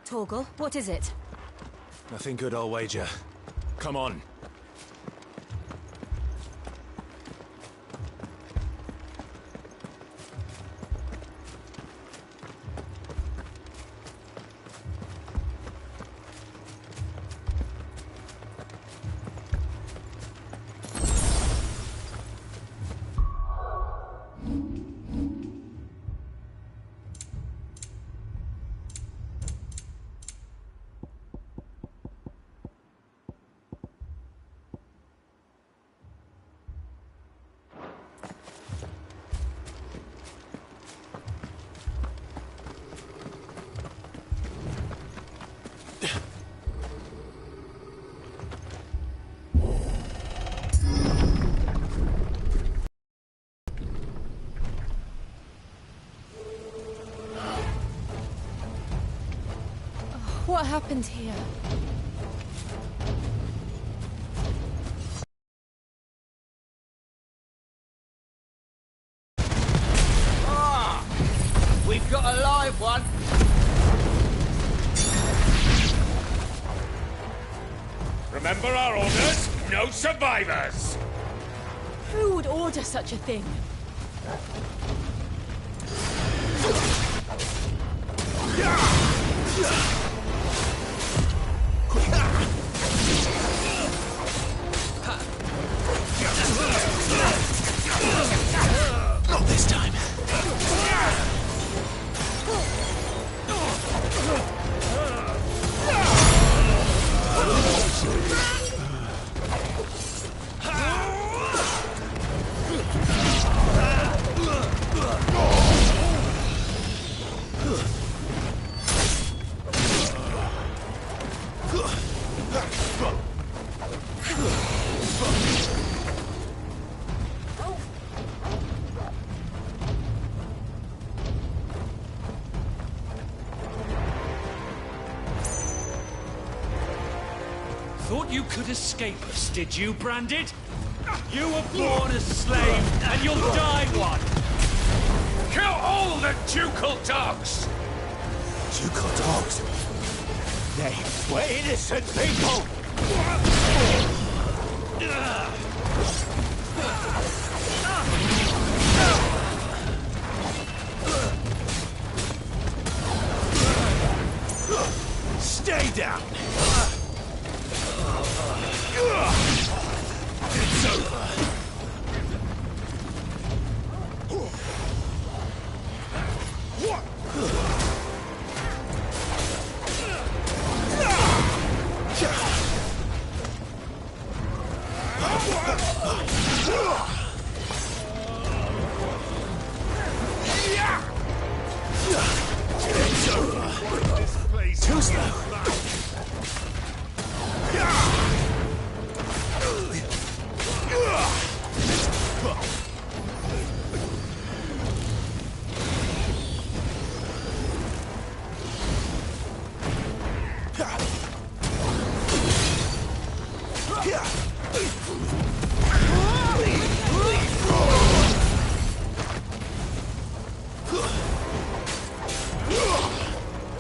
Torgal, what is it? Nothing good, I'll wager. Come on. What happened here? Ah! We've got a live one! Remember our orders? No survivors! Who would order such a thing? Not this time. Thought you could escape us, did you, Branded? You were born a slave, and you'll die one! Kill all the ducal dogs! Ducal dogs? They were innocent people! Stay down! It's over! It's over! This place too slow!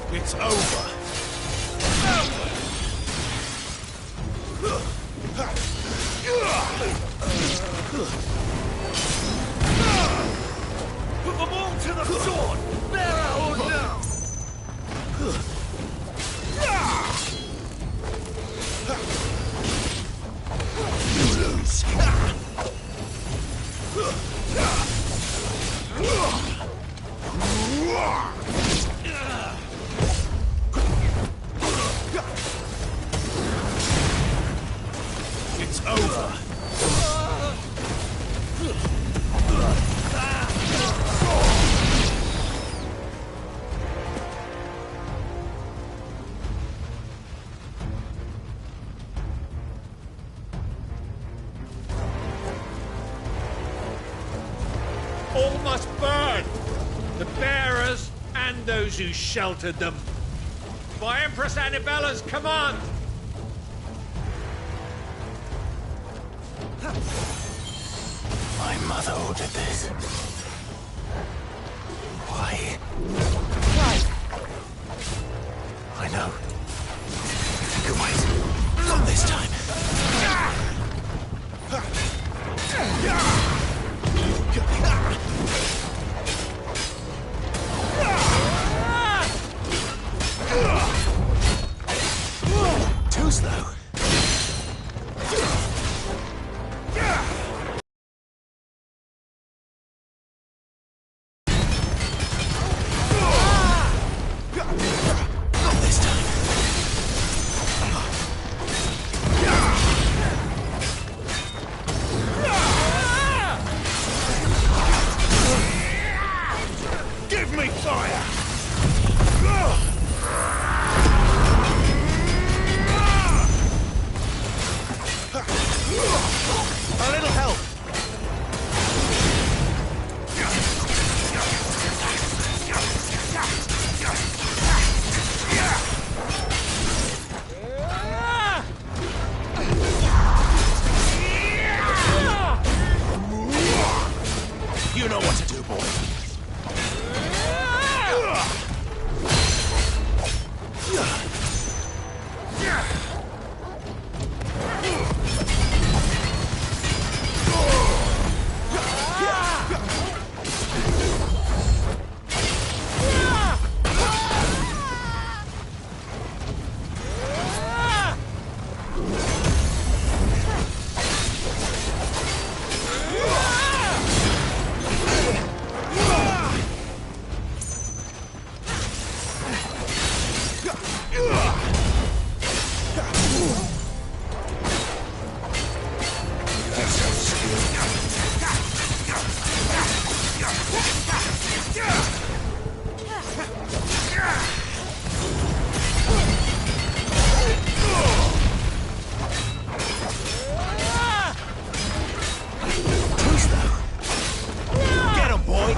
It's over. Put them all to the sword! There or now! You lose. It's over. All must burn! The bearers and those who sheltered them. By Empress Annibella's command! My mother ordered this. Why? Right. I know. Friendly fire! A little help! You know what to do, boy. Get him, boy!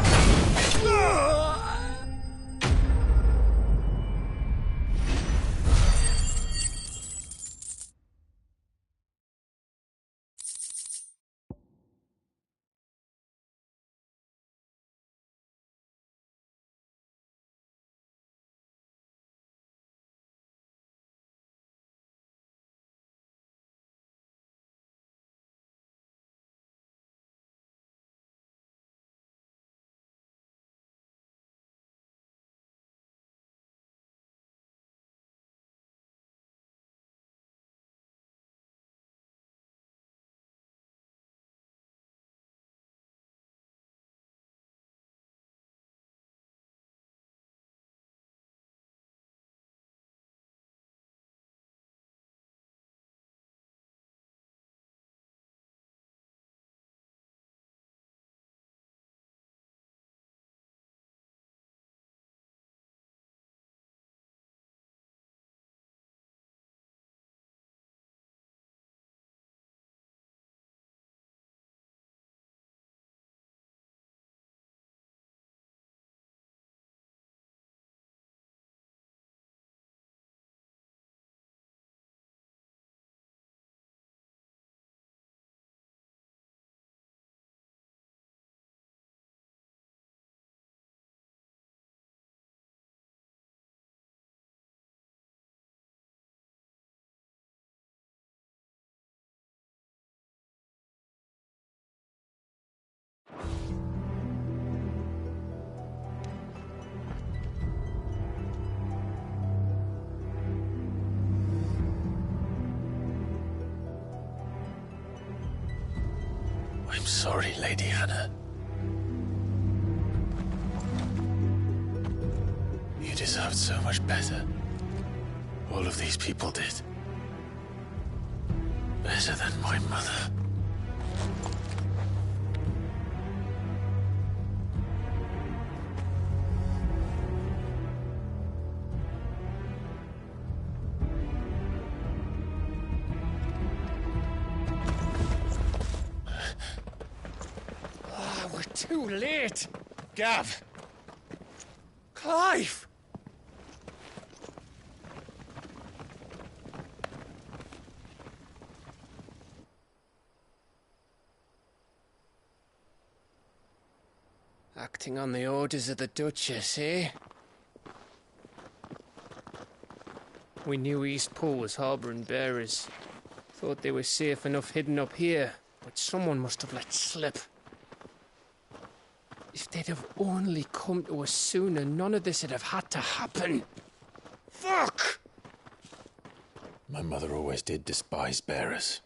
I'm sorry, Lady Hannah. You deserved so much better. All of these people did. Better than my mother. We're too late! Gav! Clive! Acting on the orders of the Duchess, eh? We knew Eastpool was harbouring bearers. Thought they were safe enough hidden up here, but someone must have let slip. If they'd have only come to us sooner, none of this would have had to happen. Fuck! My mother always did despise bearers.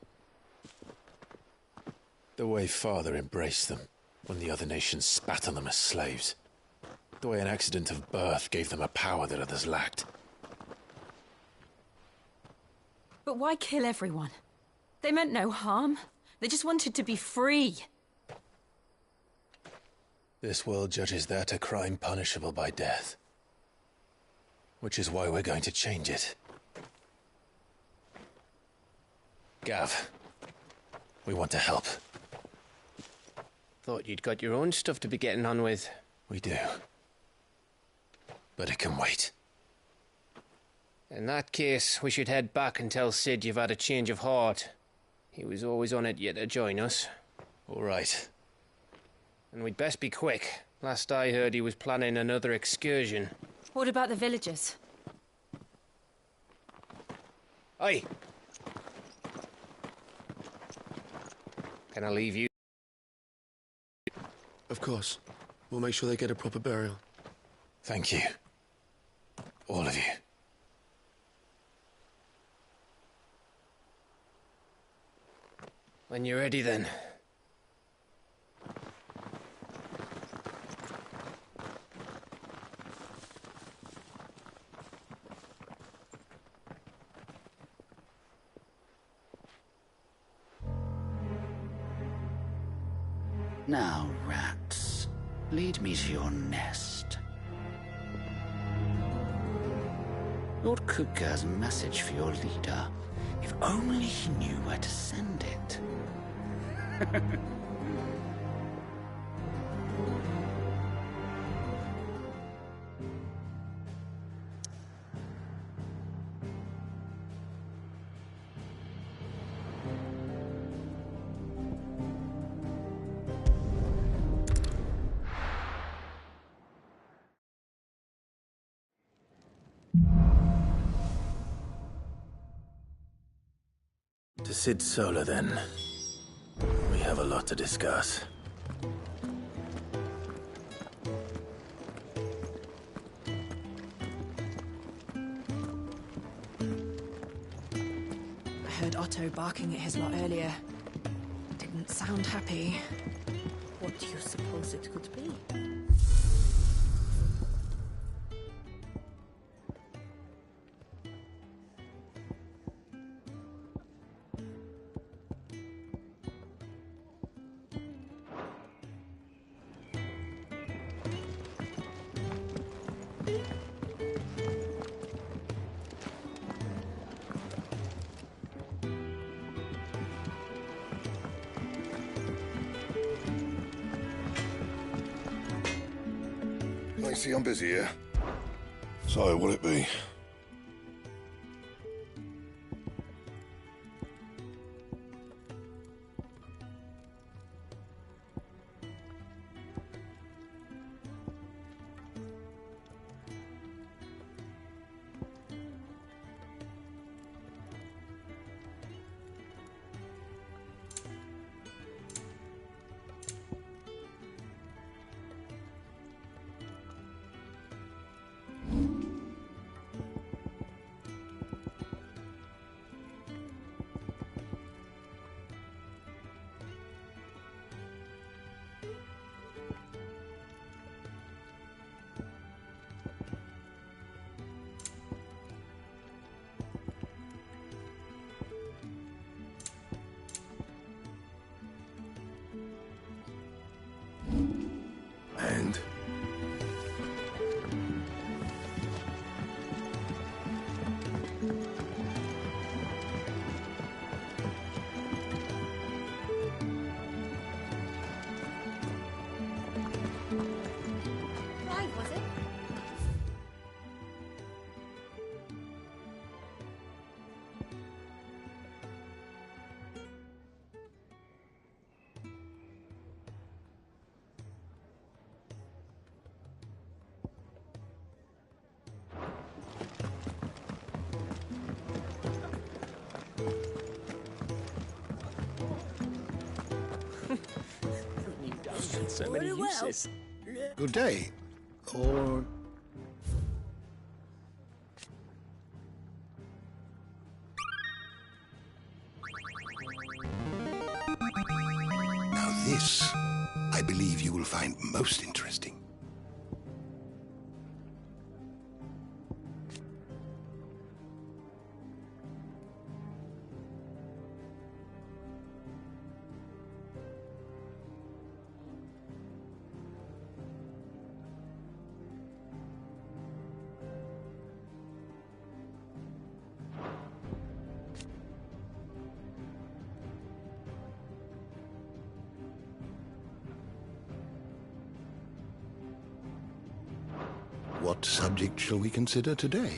The way Father embraced them when the other nations spat on them as slaves. The way an accident of birth gave them a power that others lacked. But why kill everyone? They meant no harm. They just wanted to be free. This world judges that a crime punishable by death. Which is why we're going to change it. Gav, we want to help. Thought you'd got your own stuff to be getting on with. We do. But it can wait. In that case, we should head back and tell Sid you've had a change of heart. He was always on it yet to join us. All right. And we'd best be quick. Last I heard, he was planning another excursion. What about the villagers? Aye. Can I leave you? Of course. We'll make sure they get a proper burial. Thank you. All of you. When you're ready, then. Now, rats, lead me to your nest. Lord Kupka has a message for your leader. If only he knew where to send it. To Sid Solar, then. We have a lot to discuss. I heard Otto barking at his lot earlier. Didn't sound happy. What do you suppose it could be? I see I'm busy here. So, what'll it be? And? Right, was it? So many uses. Good day. Or... Now this, I believe you will find most interesting. What subject shall we consider today?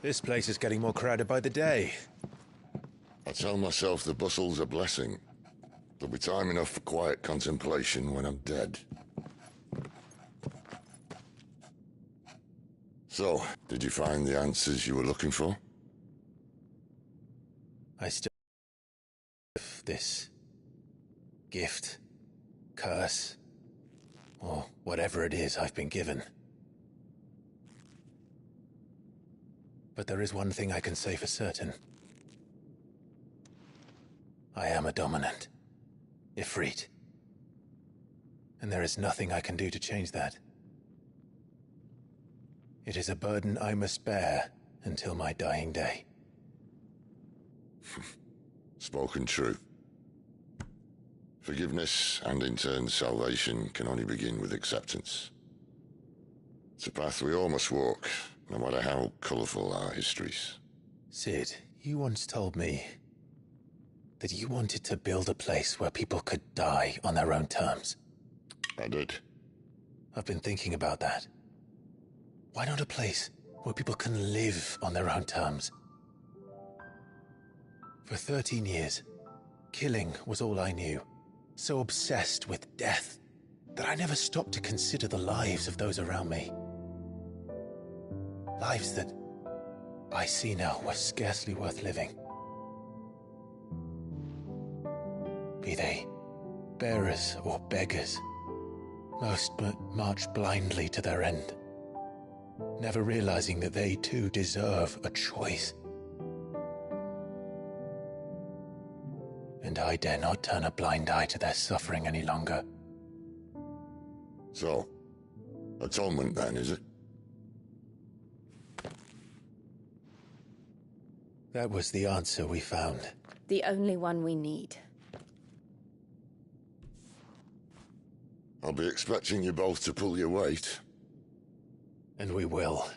This place is getting more crowded by the day. I tell myself the bustle's a blessing. There'll be time enough for quiet contemplation when I'm dead. So, did you find the answers you were looking for? I still have this gift, curse, or whatever it is I've been given. But there is one thing I can say for certain. I am a dominant, Ifrit. And there is nothing I can do to change that. It is a burden I must bear until my dying day. Spoken true. Forgiveness, and in turn salvation, can only begin with acceptance. It's a path we all must walk, no matter how colourful our histories. Cid, you once told me that you wanted to build a place where people could die on their own terms. I did. I've been thinking about that. Why not a place where people can live on their own terms? For 13 years, killing was all I knew. So obsessed with death that I never stopped to consider the lives of those around me. Lives that I see now were scarcely worth living. Be they bearers or beggars, most march blindly to their end, never realizing that they too deserve a choice. And I dare not turn a blind eye to their suffering any longer. So, atonement then, is it? That was the answer we found. The only one we need. I'll be expecting you both to pull your weight. And we will.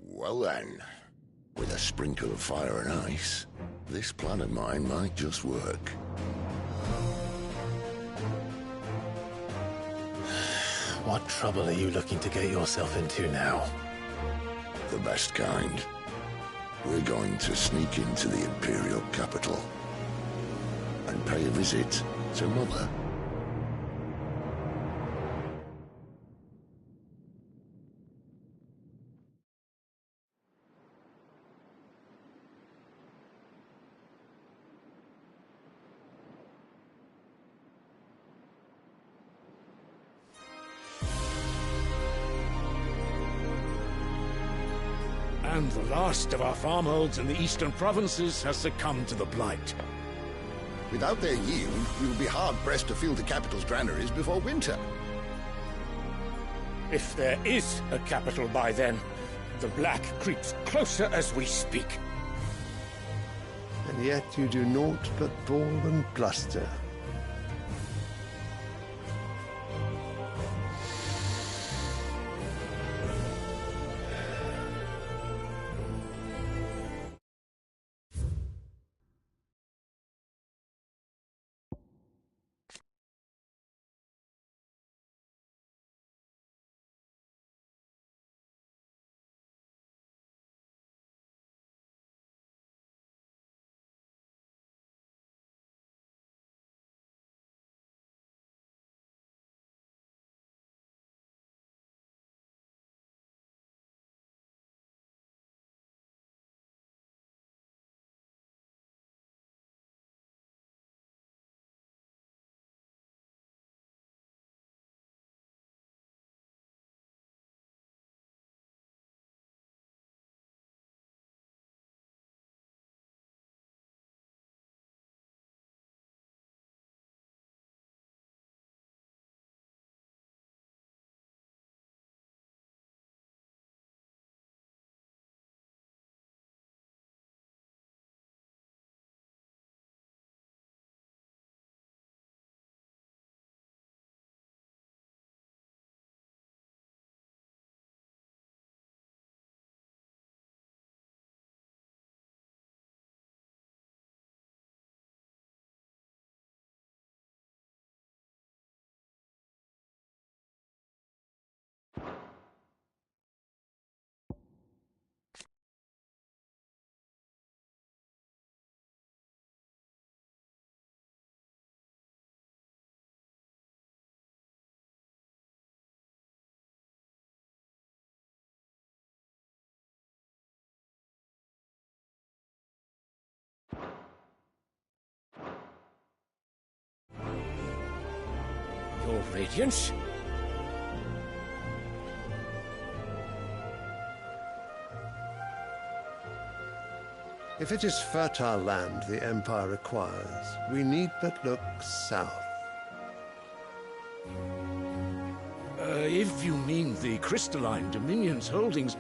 Well then, with a sprinkle of fire and ice, this plan of mine might just work. What trouble are you looking to get yourself into now? The best kind. We're going to sneak into the Imperial capital and pay a visit to Mother. And the last of our farmholds in the eastern provinces has succumbed to the blight. Without their yield, we will be hard-pressed to fill the capital's granaries before winter. If there is a capital by then, the Black creeps closer as we speak. And yet you do naught but bawl and bluster. Your Radiance? If it is fertile land the Empire requires, we need but look south. If you mean the Crystalline Dominion's holdings,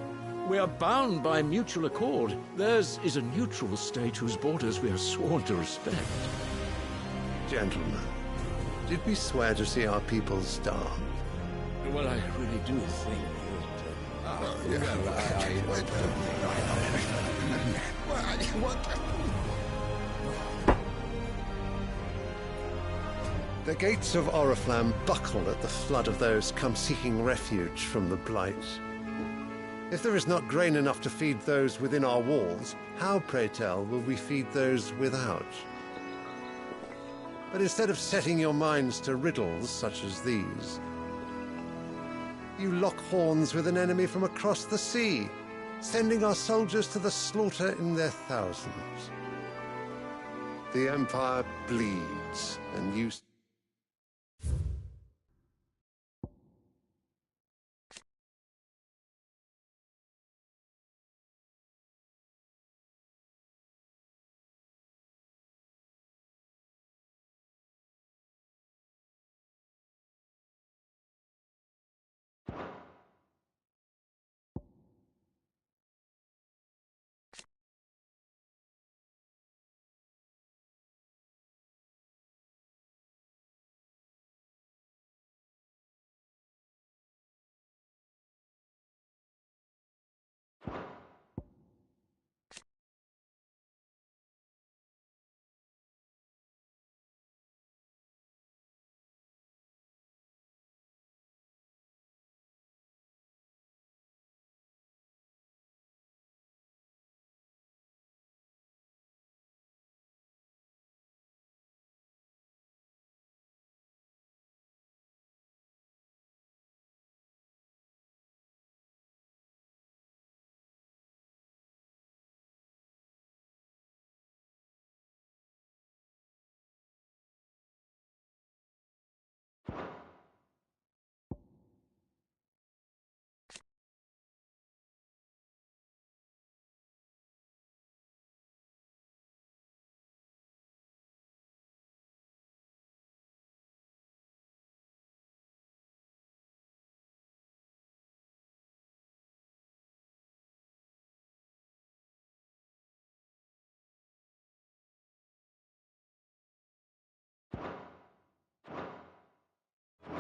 we are bound by mutual accord. Theirs is a neutral state whose borders we are sworn to respect. Gentlemen, did we swear to see our people starve? Well, I really do think The gates of Oriflamme buckle at the flood of those come seeking refuge from the Blight. If there is not grain enough to feed those within our walls, how, pray tell, will we feed those without? But instead of setting your minds to riddles such as these, you lock horns with an enemy from across the sea, sending our soldiers to the slaughter in their thousands. The Empire bleeds, and you...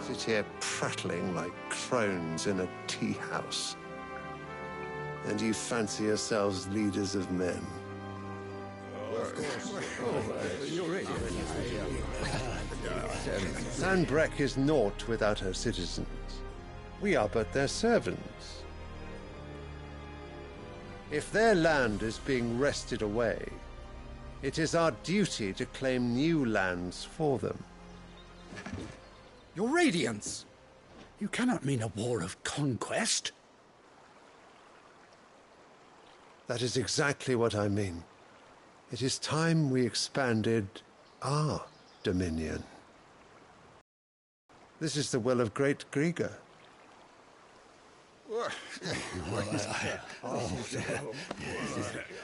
sit here prattling like crones in a tea house. And you fancy yourselves leaders of men. Sanbreque is naught without her citizens. We are but their servants. If their land is being wrested away, it is our duty to claim new lands for them. Your Radiance! You cannot mean a war of conquest. That is exactly what I mean. It is time we expanded our dominion. This is the will of great Griga.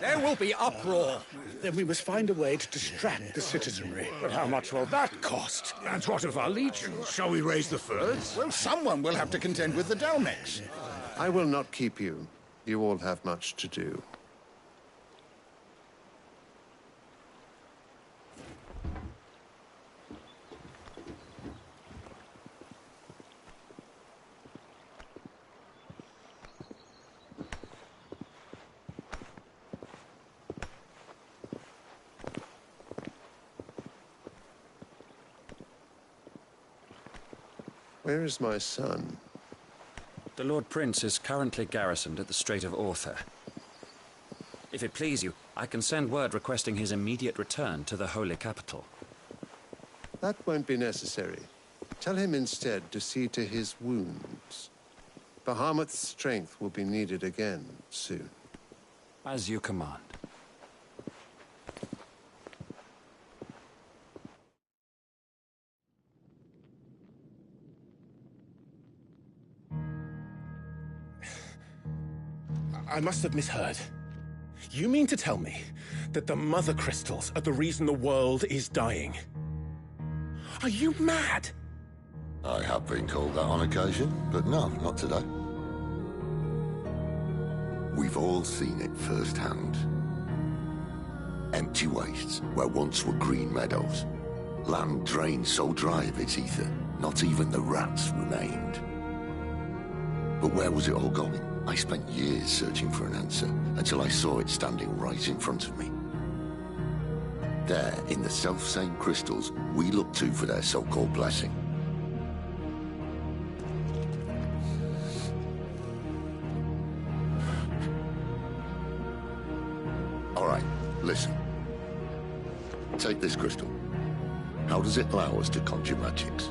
There will be uproar. Then we must find a way to distract the citizenry. But how much will that cost? And what of our legions? Shall we raise the Fyrds? Well, someone will have to contend with the Dalmex. I will not keep you. You all have much to do. Where is my son? The Lord Prince is currently garrisoned at the Strait of Orther. If it please you, I can send word requesting his immediate return to the Holy Capital. That won't be necessary. Tell him instead to see to his wounds. Bahamut's strength will be needed again soon. As you command. I must have misheard. You mean to tell me that the Mother Crystals are the reason the world is dying? Are you mad? I have been called that on occasion, but no, not today. We've all seen it firsthand. Empty wastes where once were green meadows. Land drained so dry of its ether, not even the rats remained. But where was it all going? I spent years searching for an answer, until I saw it standing right in front of me. There, in the self-same crystals we look to for their so-called blessing. All right, listen. Take this crystal. How does it allow us to conjure magics?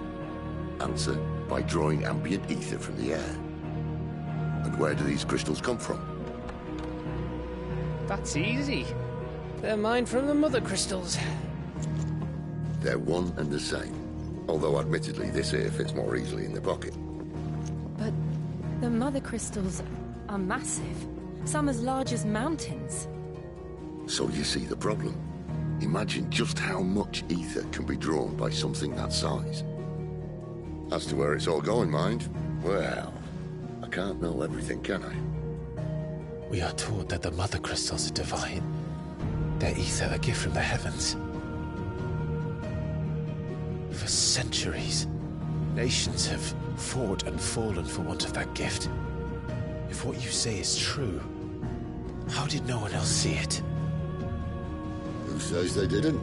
Answer, by drawing ambient ether from the air. And where do these crystals come from? That's easy. They're mined from the Mother Crystals. They're one and the same. Although admittedly this here fits more easily in the pocket. But the Mother Crystals are massive. Some as large as mountains. So you see the problem. Imagine just how much ether can be drawn by something that size. As to where it's all going, mind, well, I can't know everything, can I? We are taught that the Mother Crystals are divine. Their ether a gift from the heavens. For centuries, nations have fought and fallen for want of that gift. If what you say is true, how did no one else see it? Who says they didn't?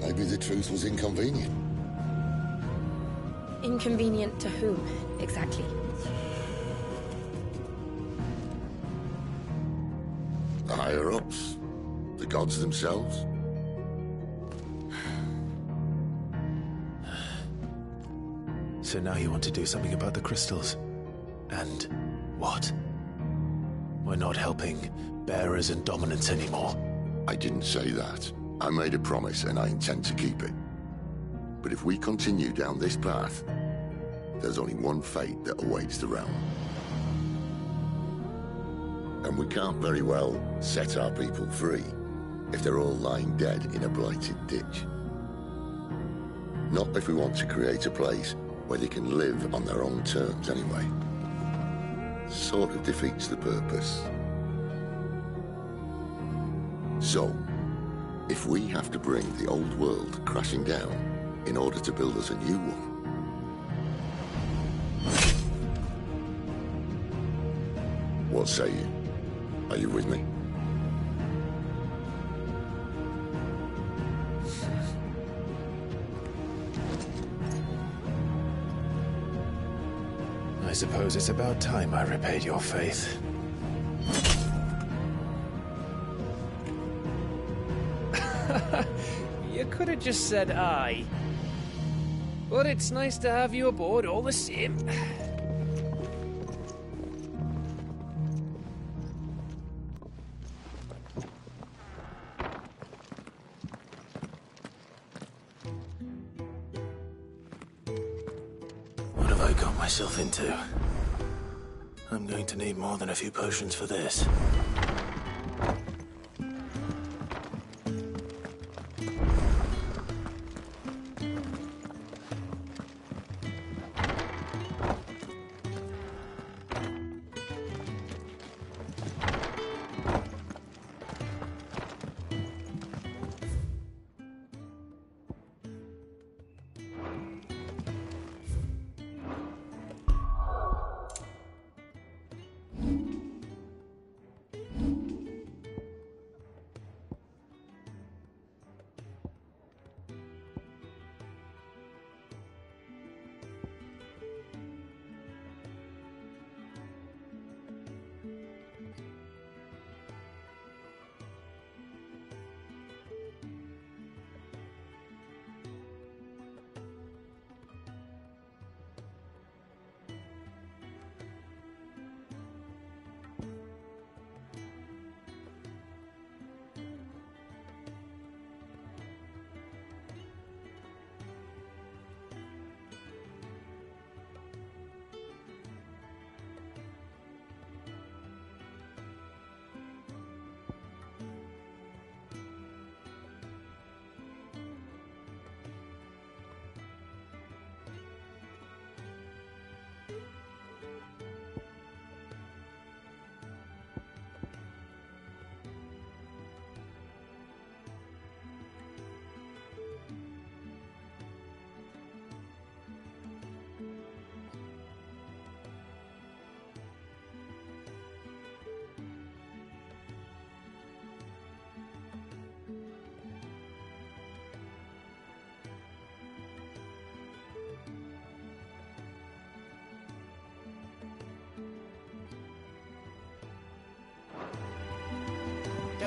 Maybe the truth was inconvenient. Inconvenient to whom, exactly? The higher-ups? The gods themselves? So now you want to do something about the crystals? And what? We're not helping bearers and dominants anymore. I didn't say that. I made a promise and I intend to keep it. But if we continue down this path, there's only one fate that awaits the realm. And we can't very well set our people free if they're all lying dead in a blighted ditch. Not if we want to create a place where they can live on their own terms anyway. Sort of defeats the purpose. So, if we have to bring the old world crashing down in order to build us a new one, what say you? Are you with me? I suppose it's about time I repaid your faith. You could have just said aye. But it's nice to have you aboard all the same. What have I got myself into? I'm going to need more than a few potions for this.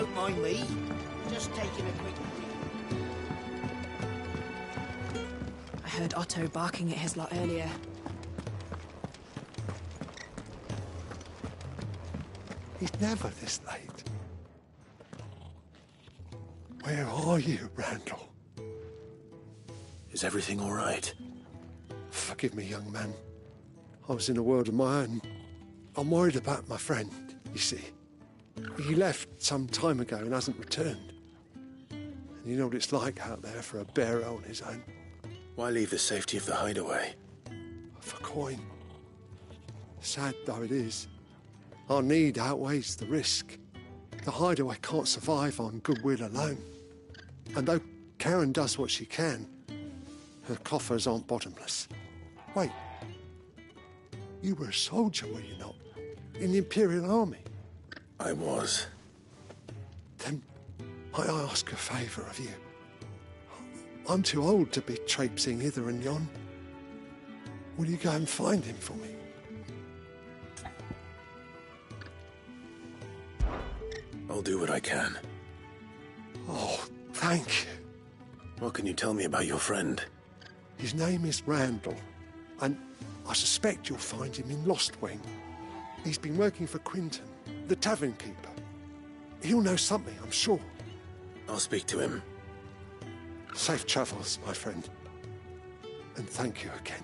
Don't mind me. Just taking a quick... I heard Otto barking at his lot earlier. He's never this late. Where are you, Randall? Is everything all right? Forgive me, young man. I was in a world of my own. I'm worried about my friend, you see. He left some time ago and hasn't returned. And you know what it's like out there for a bearer on his own. Why leave the safety of the hideaway? For coin. Sad though it is, our need outweighs the risk. The hideaway can't survive on goodwill alone. And though Karen does what she can, her coffers aren't bottomless. Wait. You were a soldier, were you not? In the Imperial Army? I was. Then might I ask a favour of you? I'm too old to be traipsing hither and yon. Will you go and find him for me? I'll do what I can. Oh, thank you. What can you tell me about your friend? His name is Randall, and I suspect you'll find him in Lostwing. He's been working for Quinton, the tavern keeper. He'll know something, I'm sure. I'll speak to him. Safe travels, my friend. And thank you again.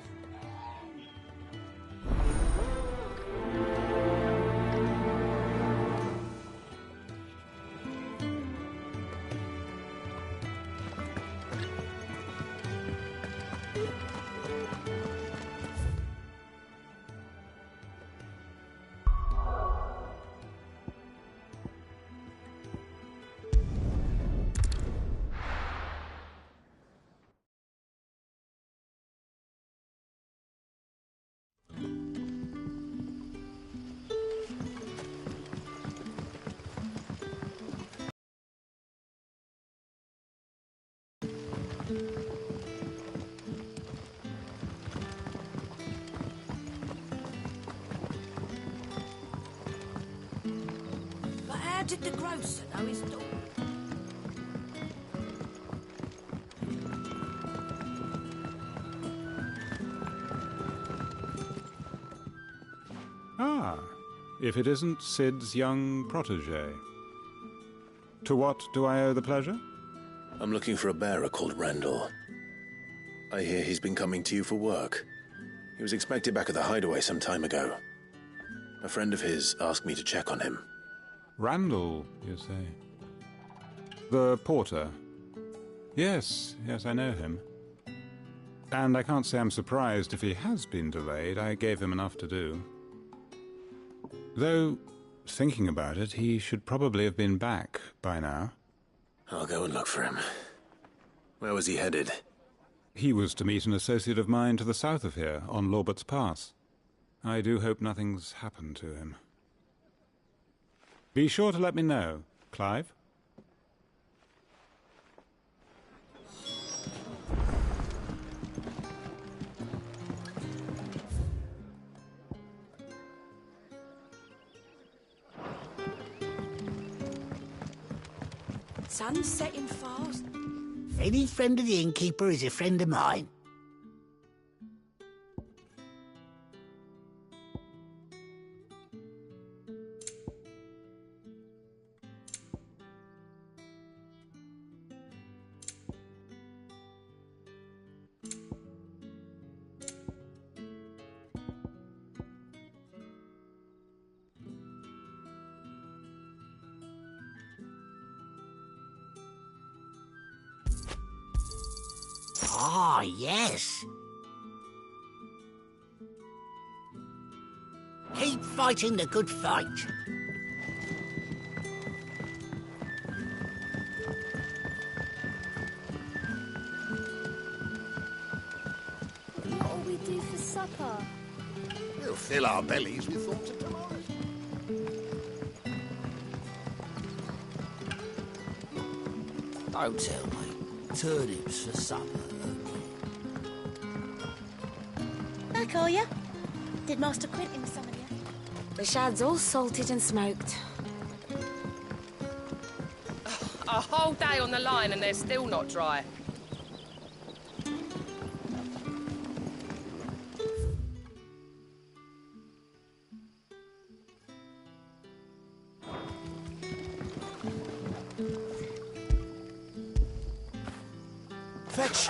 Did the grocer know his daughter? Ah, if it isn't Sid's young protege. To what do I owe the pleasure? I'm looking for a bearer called Randall. I hear he's been coming to you for work. He was expected back at the hideaway some time ago. A friend of his asked me to check on him. Randall, you say? The porter? Yes, I know him. And I can't say I'm surprised if he has been delayed. I gave him enough to do. Though, thinking about it, he should probably have been back by now. I'll go and look for him. Where was he headed? He was to meet an associate of mine to the south of here, on Lorbert's Pass. I do hope nothing's happened to him. Be sure to let me know, Clive. Sun's setting fast. Any friend of the innkeeper is a friend of mine. Ah, yes. Keep fighting the good fight. What'll we do for supper? We'll fill our bellies with thoughts of tomorrow. Don't tell me. Turnips for supper. Back, are ya? Did Master Quintin summon you? The shad's all salted and smoked. A whole day on the line and they're still not dry. Fetch!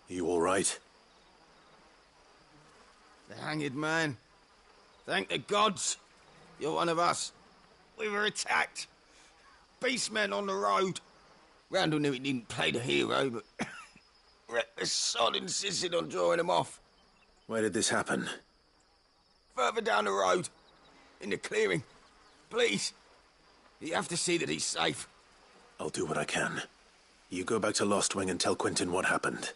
You all right? The hanged man. Thank the gods. You're one of us. We were attacked. Beastmen on the road. Randall knew he didn't play the hero, but reckless sod insisted on drawing him off. Where did this happen? Further down the road. In the clearing. Please. You have to see that he's safe. I'll do what I can. You go back to Lost Wing and tell Quentin what happened.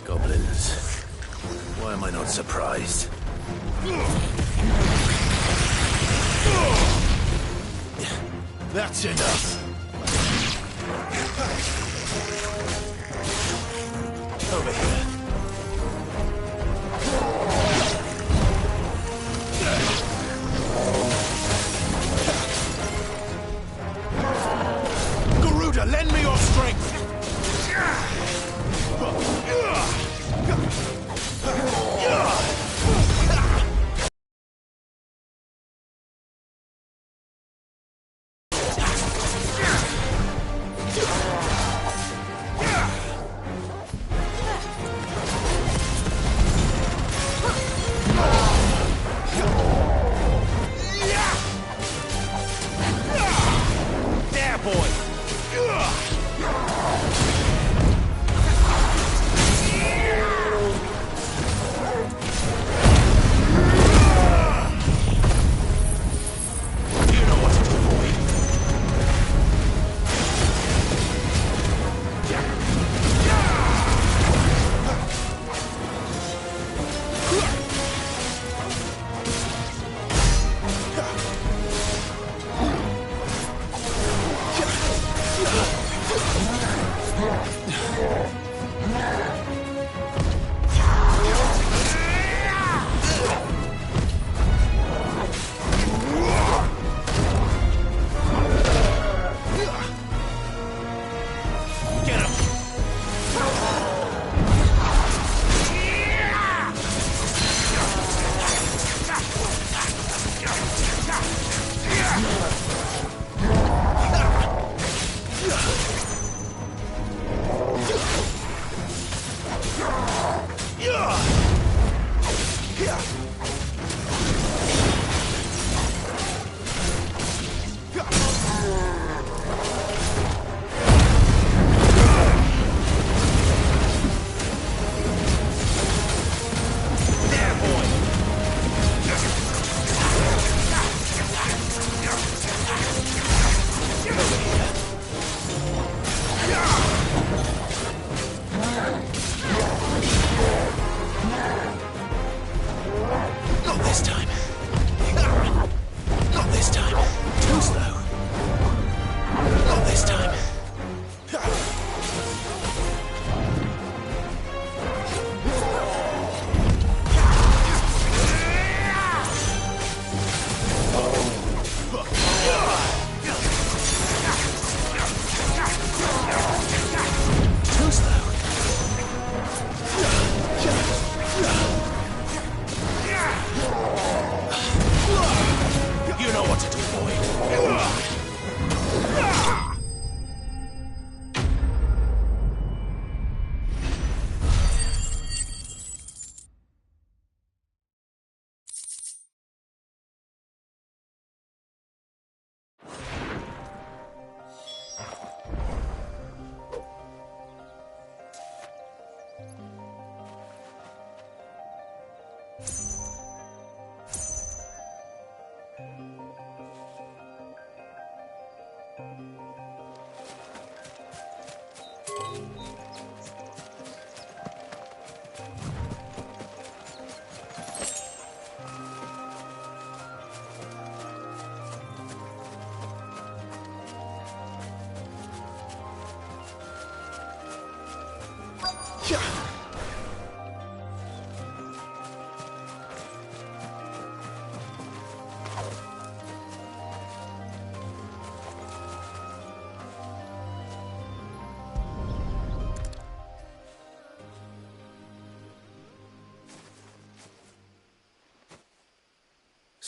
Goblins. Why am I not surprised? That's enough. Over here. Garuda, lend me your strength! There, boy!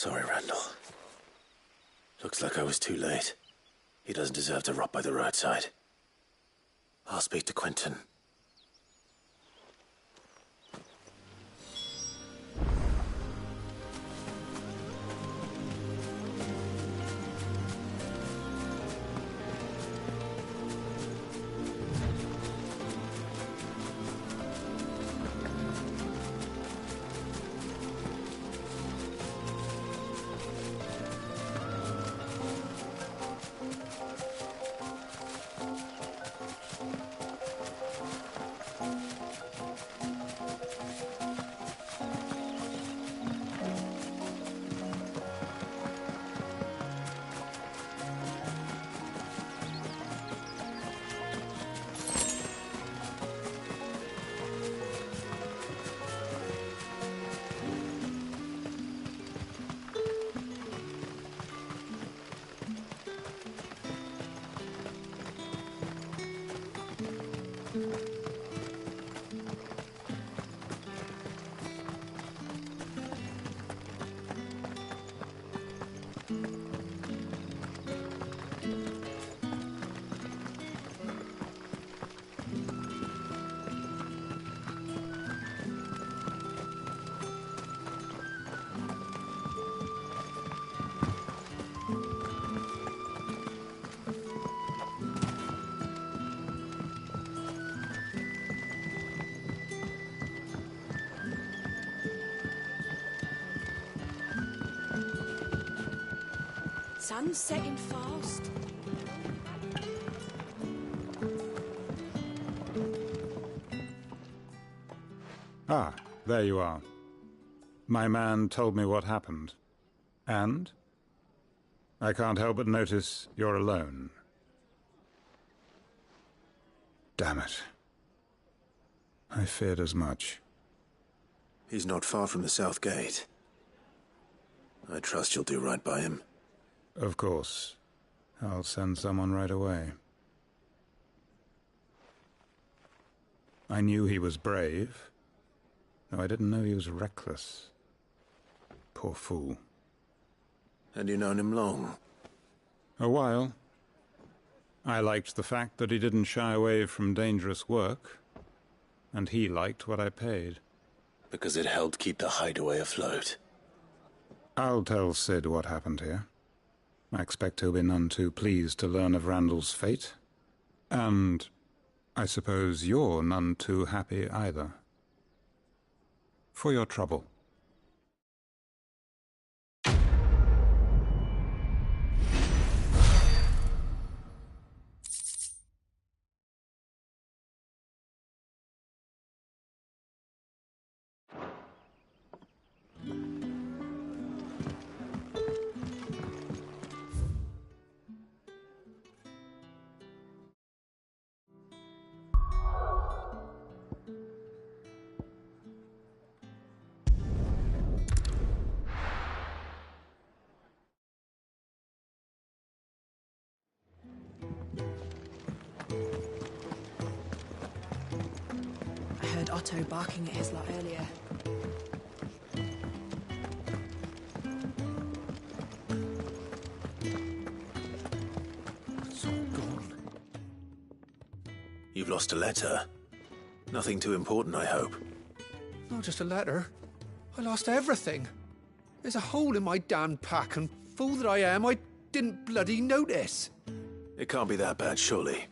Sorry, Randall. Looks like I was too late. He doesn't deserve to rot by the roadside. I'll speak to Quentin. Sun's setting fast. Ah, there you are. My man told me what happened. And? I can't help but notice you're alone. Damn it. I feared as much. He's not far from the South Gate. I trust you'll do right by him. Of course. I'll send someone right away. I knew he was brave, though I didn't know he was reckless. Poor fool. Had you known him long? A while. I liked the fact that he didn't shy away from dangerous work, and he liked what I paid. Because it helped keep the hideaway afloat. I'll tell Cid what happened here. I expect he'll be none too pleased to learn of Randall's fate. And I suppose you're none too happy either. For your trouble. I heard Otto barking at his lot earlier. It's all gone. You've lost a letter. Nothing too important, I hope. Not just a letter. I lost everything. There's a hole in my damn pack, and fool that I am, I didn't bloody notice. It can't be that bad, surely.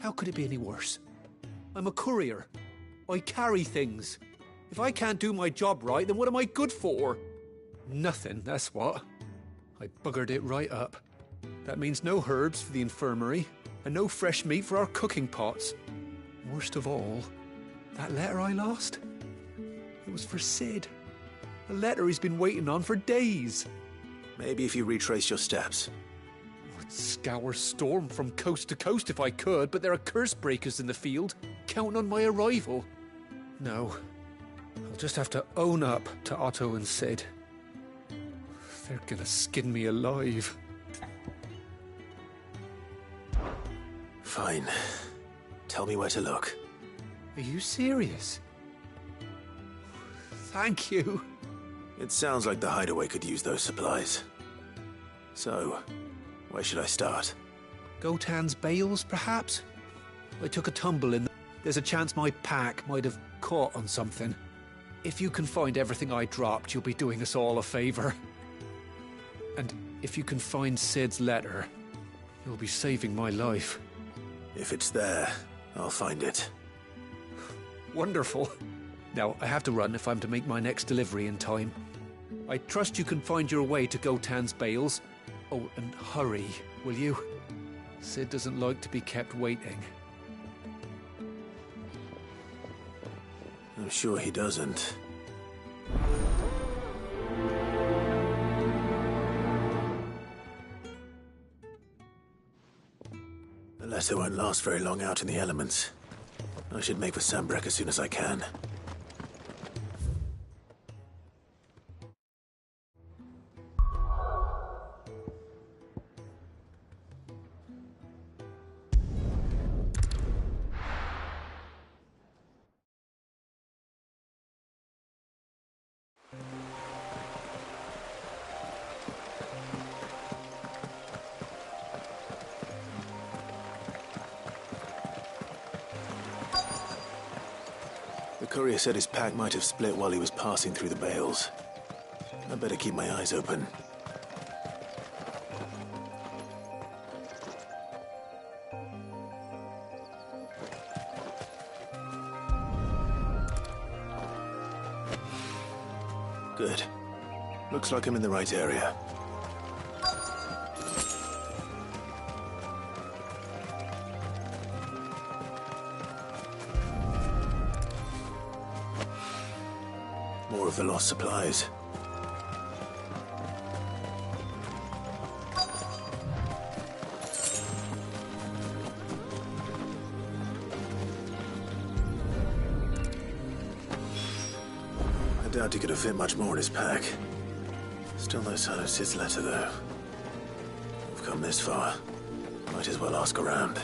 How could it be any worse? I'm a courier. I carry things. If I can't do my job right, then what am I good for? Nothing, that's what. I buggered it right up. That means no herbs for the infirmary, and no fresh meat for our cooking pots. Worst of all, that letter I lost? It was for Cid. A letter he's been waiting on for days. Maybe if you retrace your steps. I'd scour Storm from coast to coast if I could, but there are curse breakers in the field, counting on my arrival. No, I'll just have to own up to Otto and Cid. They're gonna skin me alive. Fine. Tell me where to look. Are you serious? Thank you. It sounds like the hideaway could use those supplies. So, where should I start? Gotan's bales, perhaps? I took a tumble in. There's a chance my pack might have caught on something. If you can find everything I dropped, you'll be doing us all a favor. And if you can find Cid's letter, you'll be saving my life. If it's there, I'll find it. Wonderful. Now, I have to run if I'm to make my next delivery in time. I trust you can find your way to Gotan's bales. Oh, and hurry, will you? Cid doesn't like to be kept waiting. I'm sure he doesn't. The letter won't last very long out in the elements. I should make for Sanbreque as soon as I can. The courier said his pack might have split while he was passing through the bales. I better keep my eyes open. Good. Looks like I'm in the right area. More of the lost supplies. I doubt he could have fit much more in his pack. Still no sign of Cid's letter, though. We've come this far. Might as well ask around.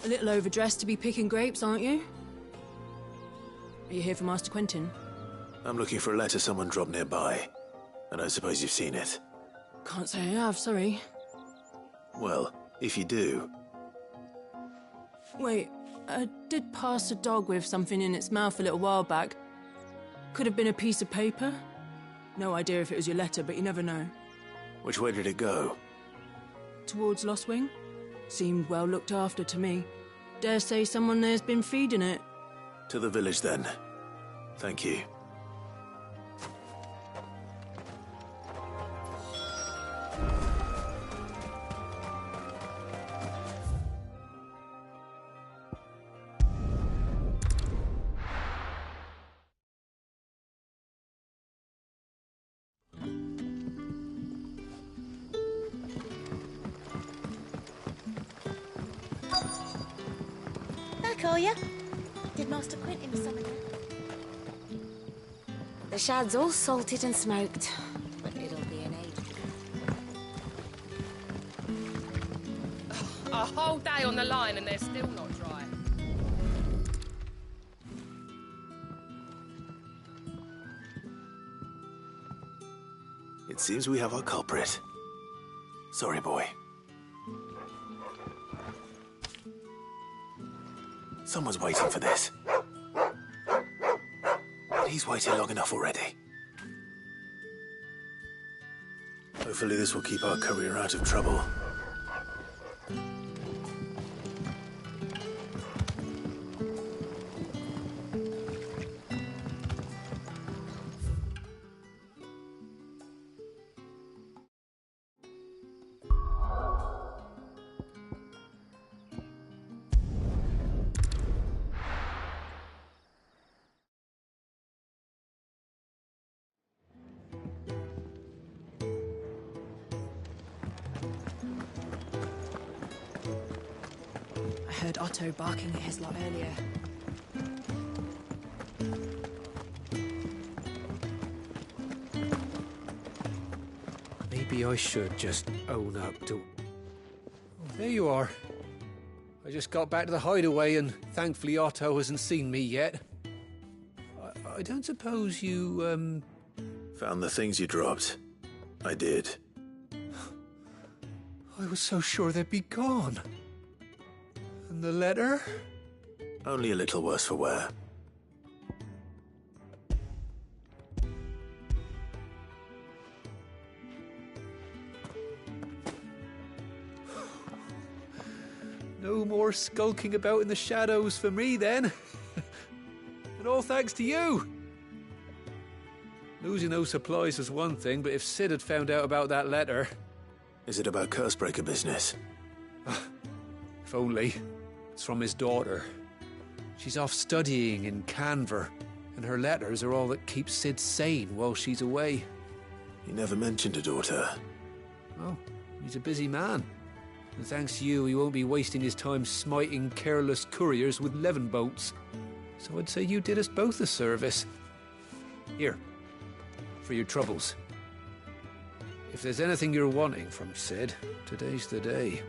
A little overdressed to be picking grapes, aren't you? Are you here for Master Quentin? I'm looking for a letter someone dropped nearby. And I suppose you've seen it. Can't say I have, sorry. Well, if you do... Wait, I did pass a dog with something in its mouth a little while back. Could have been a piece of paper. No idea if it was your letter, but you never know. Which way did it go? Towards Lost Wing. Seemed well looked after to me. Dare say someone there's been feeding it. To the village, then. Thank you. Back, are ya? Did Master Quentin summon her? The shad's all salted and smoked, but it'll be an age. A whole day on the line and they're still not dry. It seems we have our culprit. Sorry, boy. Someone's waiting for this. He's waited long enough already. Hopefully this will keep our courier out of trouble. I heard Otto barking at his lot earlier. Maybe I should just own up to... Oh, there you are. I just got back to the hideaway and thankfully Otto hasn't seen me yet. I don't suppose you, Found the things you dropped. I did. I was so sure they'd be gone. And the letter? Only a little worse for wear. No more skulking about in the shadows for me, then. And all thanks to you. Losing those supplies was one thing, but if Sid had found out about that letter... Is it about Cursebreaker business? If only. It's from his daughter. She's off studying in Canver, and her letters are all that keeps Sid sane while she's away. You never mentioned a daughter. Oh, he's a busy man. And thanks to you, he won't be wasting his time smiting careless couriers with levin bolts. So I'd say you did us both a service. Here, for your troubles. If there's anything you're wanting from Sid, today's the day.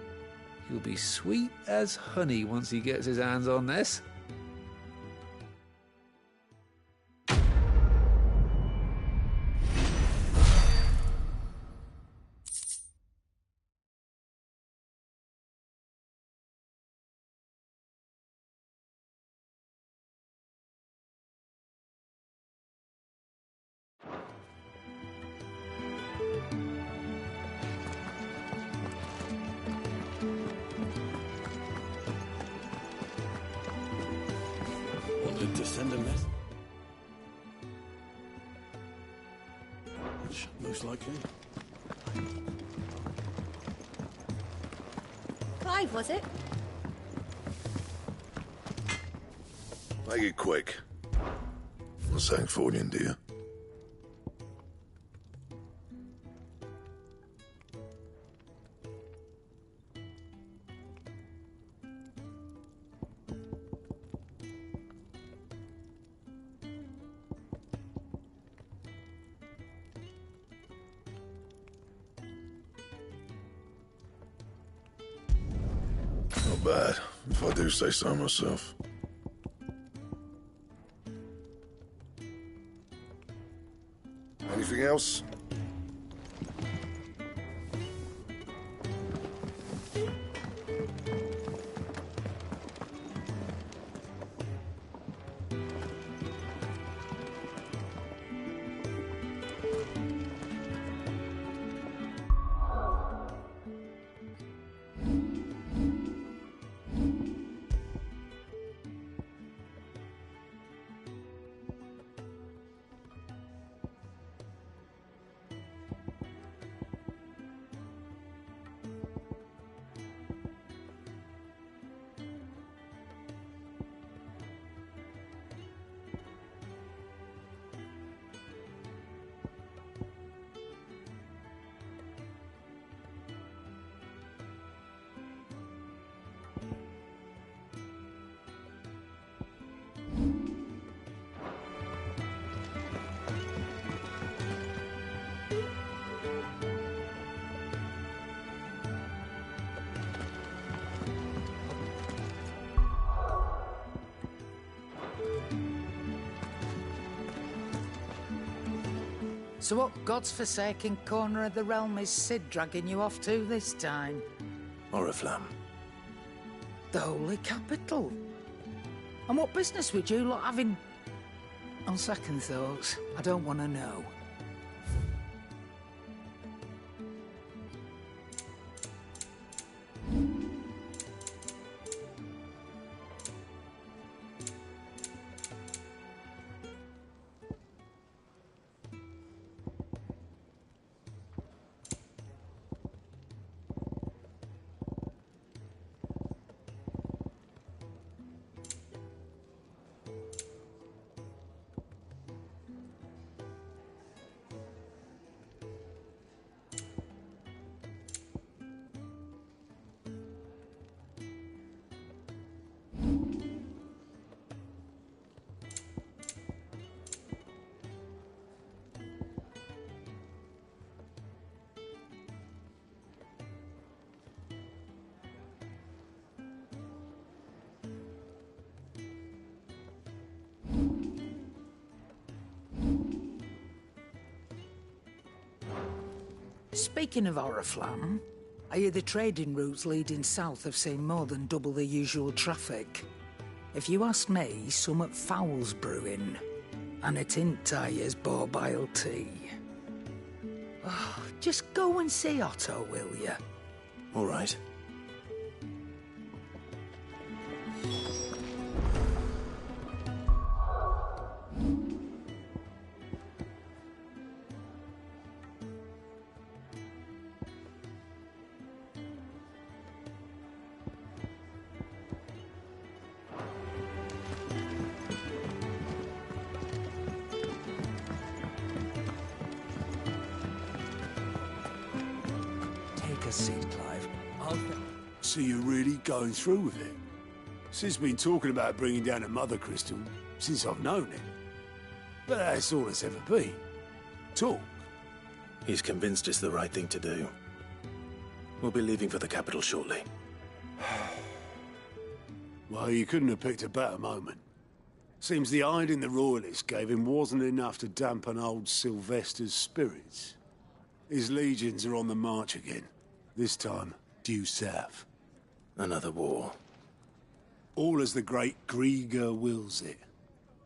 He'll be sweet as honey once he gets his hands on this. To send a message? Most likely. Clive, was it? Make it quick. Not saying Fordian, do you? Not bad, if I do say so myself. Anything else? So what god's-forsaken corner of the realm is Cid dragging you off to this time? Oriflamme. The Holy Capital. And what business would you lot having? On second thoughts, I don't want to know. Speaking of Oriflamme, I hear the trading routes leading south have seen more than double the usual traffic. If you ask me, somewhat foul's brewing. And it ain't Tyre's borbile tea. Oh, just go and see Otto, will you? All right. Take a seat, Clive. So you're really going through with it? Sid's been talking about bringing down a mother crystal since I've known him. But that's all it's ever been. Talk. He's convinced it's the right thing to do. We'll be leaving for the capital shortly. Well, you couldn't have picked a better moment. Seems the hiding the Royalists gave him wasn't enough to dampen old Sylvester's spirits. His legions are on the march again. This time, due south. Another war. All as the great Grieger wills it.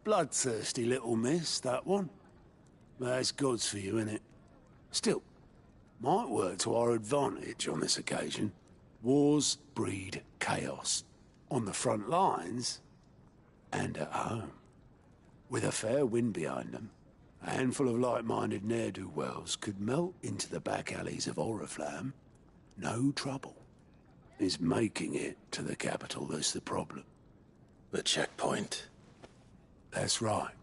Bloodthirsty little miss, that one. But that's God's for you, innit? Still, might work to our advantage on this occasion. Wars breed chaos. On the front lines, and at home. With a fair wind behind them, a handful of like-minded ne'er-do-wells could melt into the back alleys of Oriflamme. No trouble. It's making it to the capital that's the problem. The checkpoint. That's right.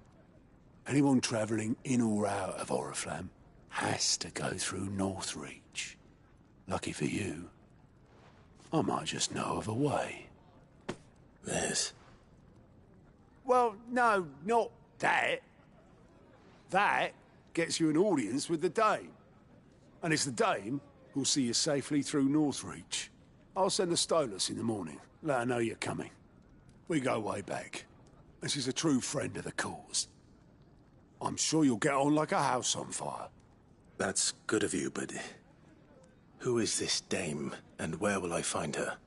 Anyone travelling in or out of Oriflamme has to go through Northreach. Lucky for you, I might just know of a way. This? Well, no, not that. That gets you an audience with the Dame. And it's the Dame who'll see you safely through Northreach. I'll send the Stolas in the morning. Let her know you're coming. We go way back. And she's a true friend of the cause. I'm sure you'll get on like a house on fire. That's good of you, but... who is this Dame, and where will I find her?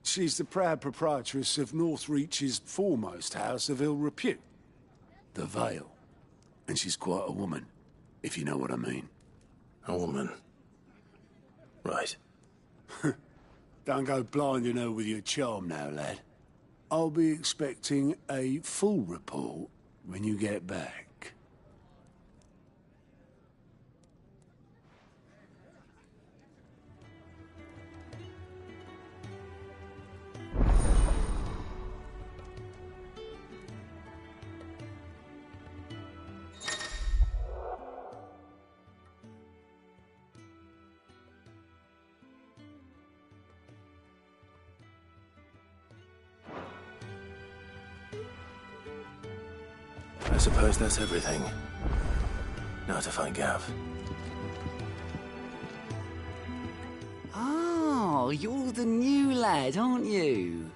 She's the proud proprietress of Northreach's foremost house of ill repute. The Vale. And she's quite a woman, if you know what I mean. A woman? Right. Don't go blinding her with your charm now, lad. I'll be expecting a full report when you get back. I suppose that's everything. Now to find Gav. Oh, you're the new lad, aren't you?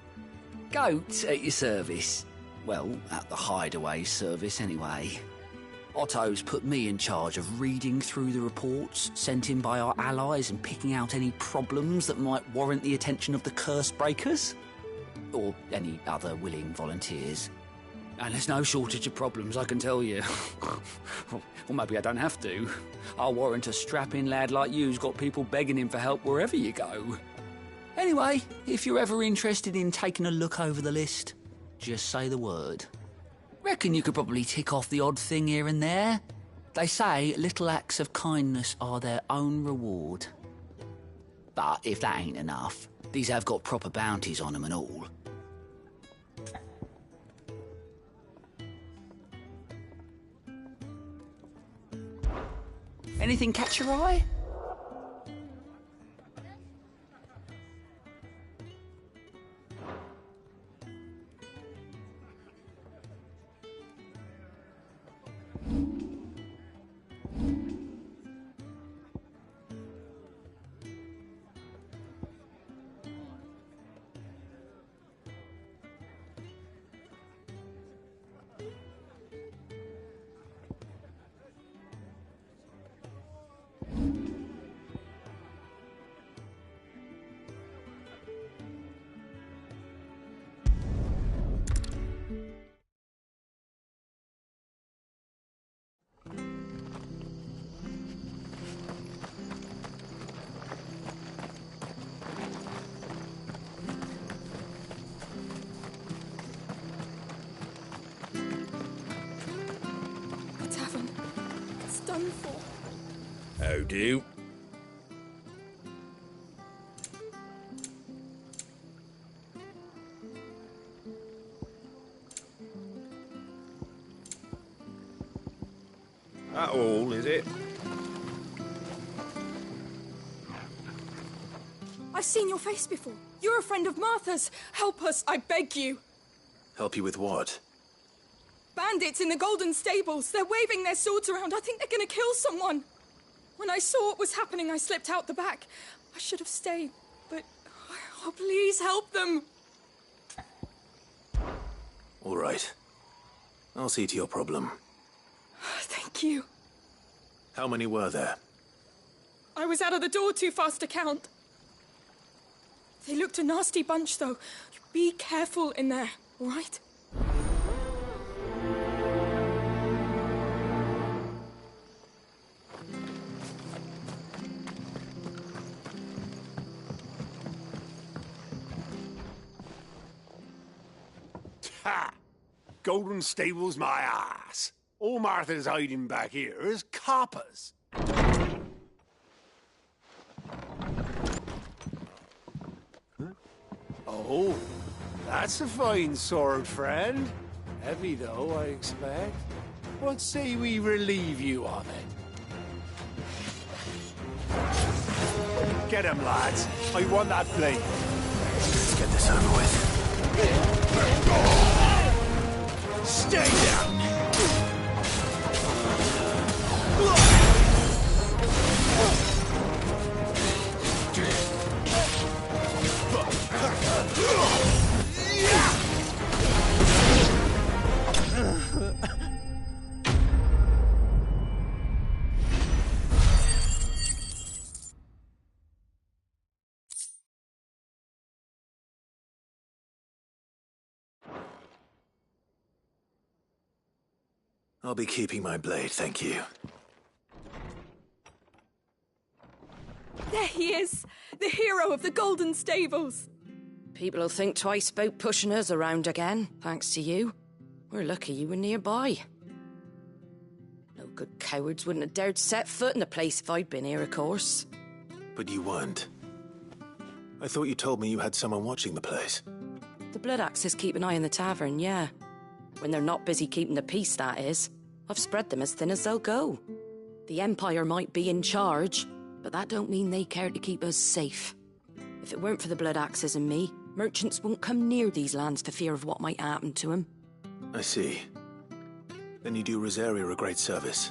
Goat at your service. Well, at the hideaway service, anyway. Otto's put me in charge of reading through the reports sent in by our allies and picking out any problems that might warrant the attention of the curse breakers. Or any other willing volunteers. And there's no shortage of problems, I can tell you. Well, maybe I don't have to. I'll warrant a strapping lad like you's got people begging him for help wherever you go. Anyway, if you're ever interested in taking a look over the list, just say the word. Reckon you could probably tick off the odd thing here and there. They say little acts of kindness are their own reward. But if that ain't enough, these have got proper bounties on them and all. Anything catch your eye? How do? That all, is it? I've seen your face before. You're a friend of Martha's. Help us, I beg you. Help you with what? Bandits in the Golden Stables. They're waving their swords around. I think they're going to kill someone. When I saw what was happening, I slipped out the back. I should have stayed, but... Oh, please help them. All right. I'll see to your problem. Thank you. How many were there? I was out of the door too fast to count. They looked a nasty bunch, though. Be careful in there, all right? Ha! Golden Stables my ass. All Martha's hiding back here is coppers. Huh? Oh, that's a fine sword, friend. Heavy, though, I expect. What say we relieve you of it? Get him, lads. I want that blade. Let's get this over with. Stay down! I'll be keeping my blade, thank you. There he is, the hero of the Golden Stables. People will think twice about pushing us around again, thanks to you. We're lucky you were nearby. No good cowards wouldn't have dared set foot in the place if I'd been here, of course. But you weren't. I thought you told me you had someone watching the place. The Blood Axes keep an eye on the tavern, yeah. When they're not busy keeping the peace, that is. I've spread them as thin as they'll go. The Empire might be in charge, but that don't mean they care to keep us safe. If it weren't for the Blood Axes and me, merchants won't come near these lands for fear of what might happen to them. I see. Then you do Rosaria a great service.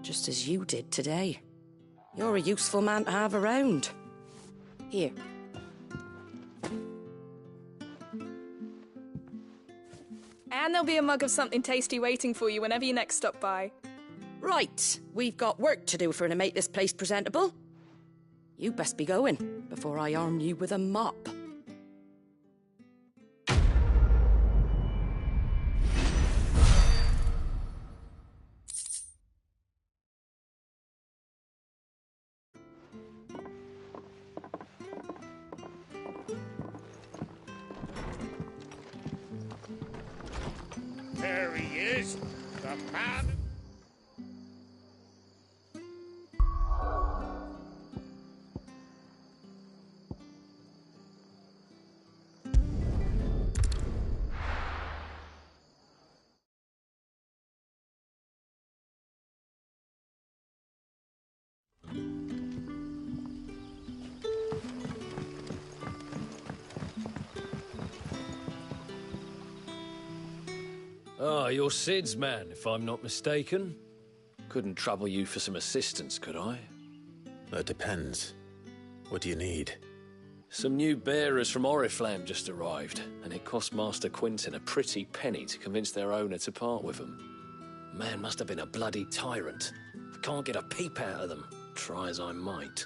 Just as you did today. You're a useful man to have around. Here. And there'll be a mug of something tasty waiting for you whenever you next stop by. Right, we've got work to do for to make this place presentable. You best be going before I arm you with a mop. There he is, the man. Ah, you're Sid's man, if I'm not mistaken. Couldn't trouble you for some assistance, could I? That depends. What do you need? Some new bearers from Oriflamme just arrived, and it cost Master Quinton a pretty penny to convince their owner to part with them. Man must have been a bloody tyrant. I can't get a peep out of them, try as I might.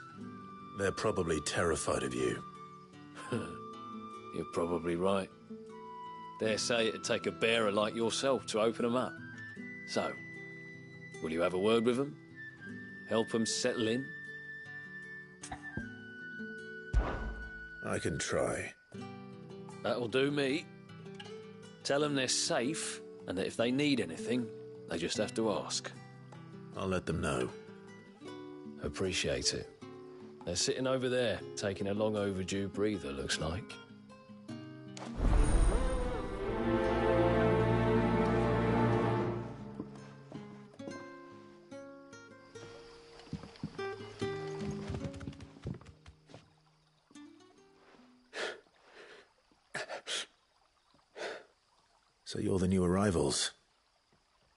They're probably terrified of you. You're probably right. Dare say it'd take a bearer like yourself to open them up. So, will you have a word with them? Help them settle in? I can try. That'll do me. Tell them they're safe, and that if they need anything, they just have to ask. I'll let them know. Appreciate it. They're sitting over there, taking a long overdue breather, looks like. So you're the new arrivals.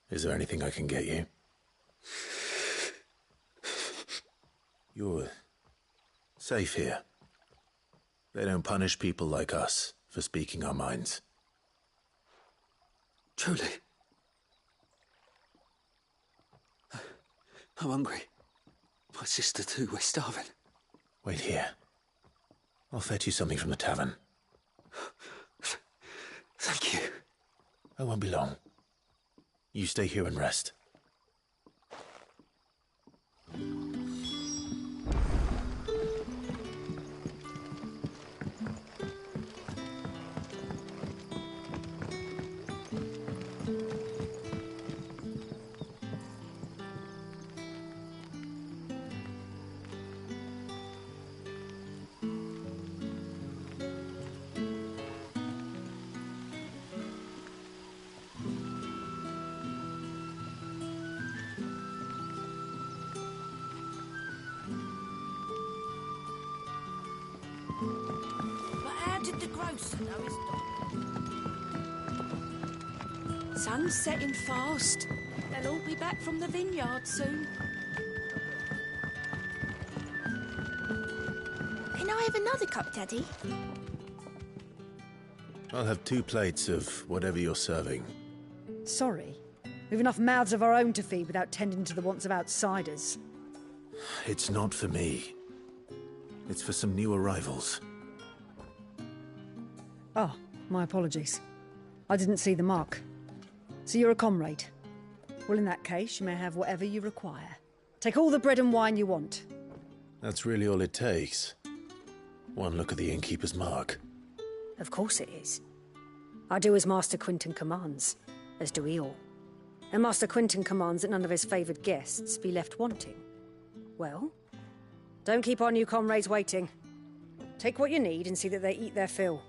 Is there anything I can get you? You're safe here. They don't punish people like us for speaking our minds. Truly. I'm hungry. My sister too, we're starving. Wait here. I'll fetch you something from the tavern. Thank you. I won't be long. You stay here and rest. Did the grocer know his dog? Sun's setting fast. They'll all be back from the vineyard soon. Can I have another cup, Daddy? I'll have 2 plates of whatever you're serving. Sorry. We've enough mouths of our own to feed without tending to the wants of outsiders. It's not for me. It's for some new arrivals. Oh, my apologies. I didn't see the mark. So you're a comrade. Well, in that case, you may have whatever you require. Take all the bread and wine you want. That's really all it takes. One look at the innkeeper's mark. Of course it is. I do as Master Quinton commands, as do we all. And Master Quinton commands that none of his favoured guests be left wanting. Well, don't keep our new comrades waiting. Take what you need and see that they eat their fill.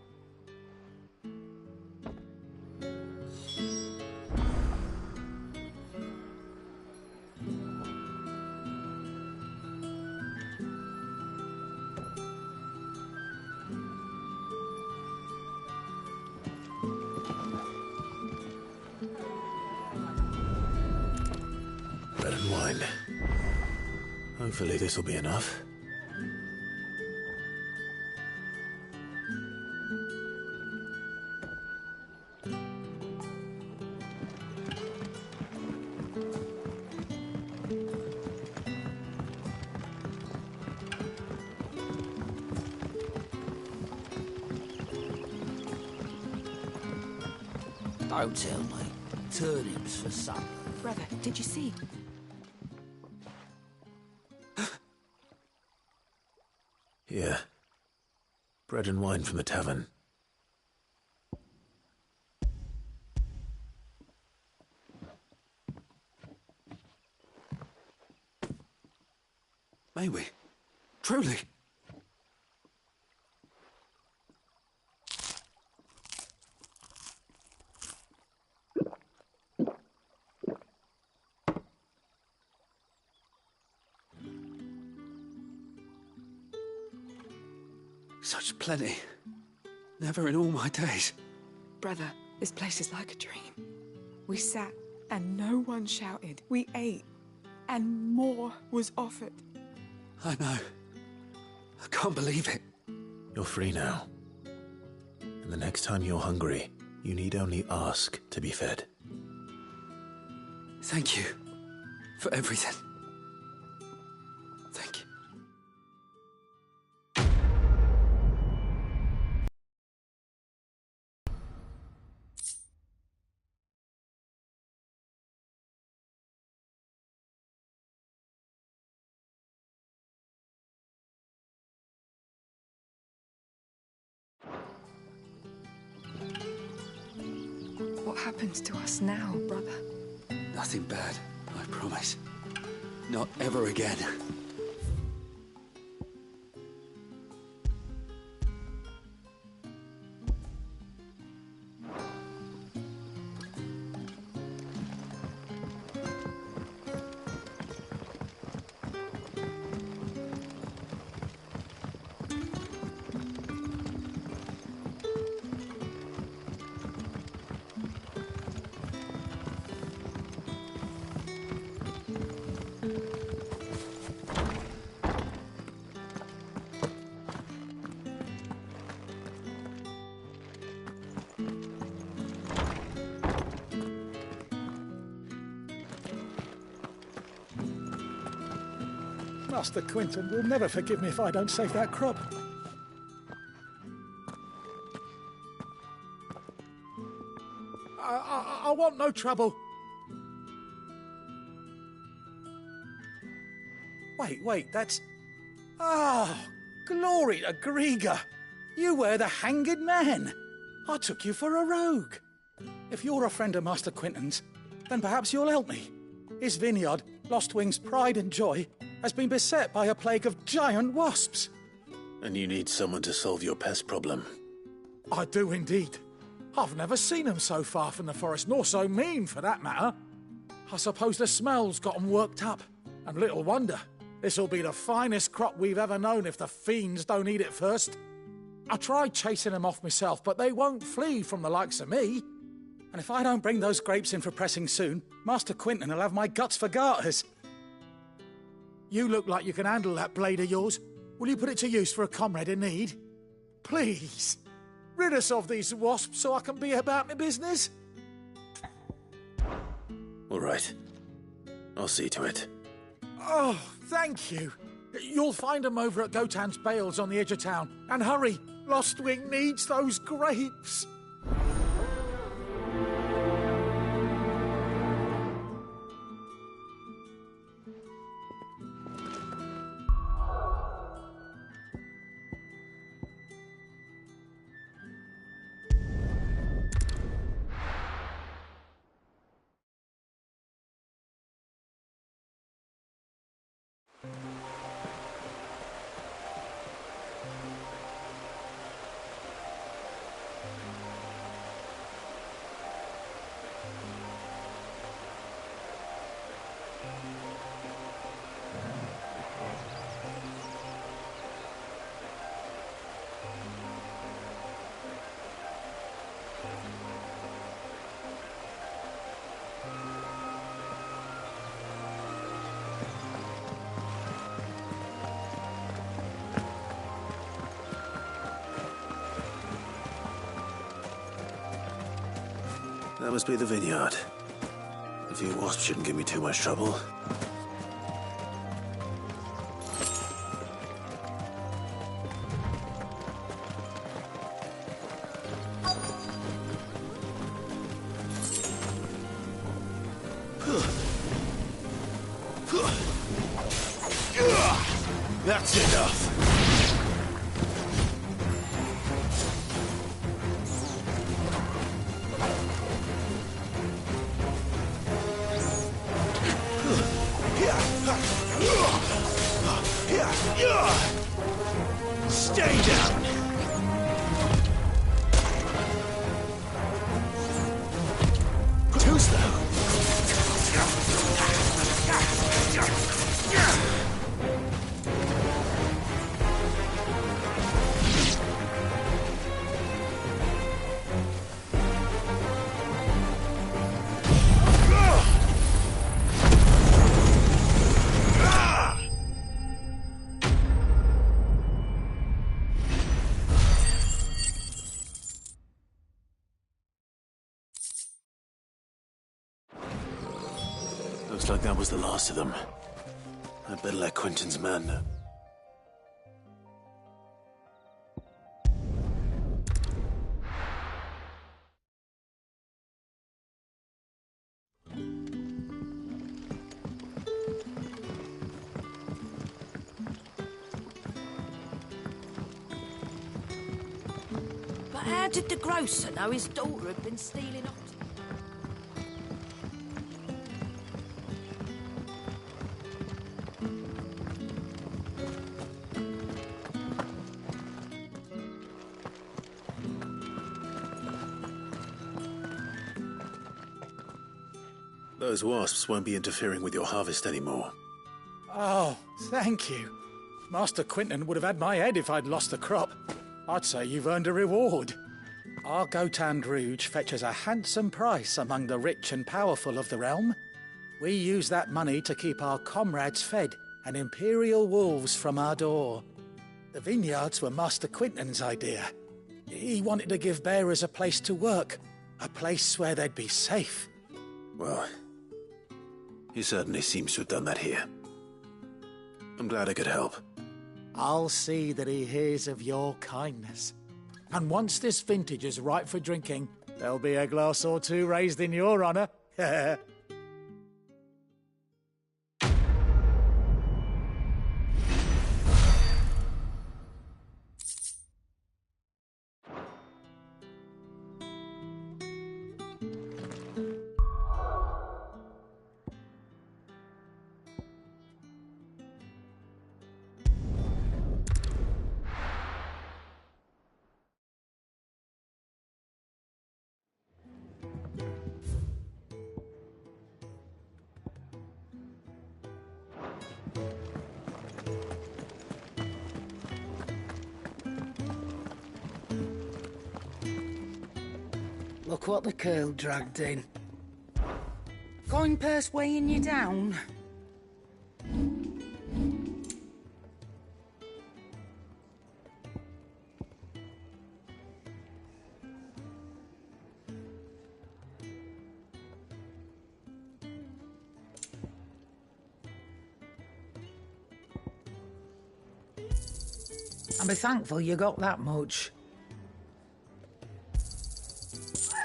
Bread and wine. Hopefully this will be enough. Don't tell me. Turnips for supper. Brother, did you see? Here. Bread and wine from the tavern. May we? Truly? Such plenty. Never in all my days. Brother, this place is like a dream. We sat and no one shouted. We ate and more was offered. I know. I can't believe it. You're free now. And the next time you're hungry, you need only ask to be fed. Thank you for everything. Thank you. What happens to us now, brother? Nothing bad, I promise. Not ever again. Master Quinton will never forgive me if I don't save that crop. I want no trouble. Wait, that's... Ah, glory to Grieger. You were the hanged man. I took you for a rogue. If you're a friend of Master Quinton's, then perhaps you'll help me. His vineyard, Lostwing's pride and joy, has been beset by a plague of giant wasps. And you need someone to solve your pest problem. I do indeed. I've never seen them so far from the forest, nor so mean, for that matter. I suppose the smell's got them worked up. And little wonder. This'll be the finest crop we've ever known if the fiends don't eat it first. I tried chasing them off myself, but they won't flee from the likes of me. And if I don't bring those grapes in for pressing soon, Master Quinton will have my guts for garters. You look like you can handle that blade of yours. Will you put it to use for a comrade in need? Please, rid us of these wasps so I can be about my business. All right. I'll see to it. Oh, thank you. You'll find them over at Gotan's Bales on the edge of town. And hurry, Lostwing needs those grapes. That must be the vineyard. A few wasps shouldn't give me too much trouble. That's enough. Stay down. Too slow. Looks like that was the last of them. I'd better let Quentin's man know. But how did the grocer know his daughter had been stealing off? Those wasps won't be interfering with your harvest anymore. Oh, thank you. Master Quinton would have had my head if I'd lost the crop. I'd say you've earned a reward. Our Gotand Rouge fetches a handsome price among the rich and powerful of the realm. We use that money to keep our comrades fed and imperial wolves from our door. The vineyards were Master Quinton's idea. He wanted to give bearers a place to work, a place where they'd be safe. Well, he certainly seems to have done that here. I'm glad I could help. I'll see that he hears of your kindness. And once this vintage is ripe for drinking, there'll be a glass or two raised in your honour. Look what the curl dragged in. Coin purse weighing you down? And be thankful you got that much.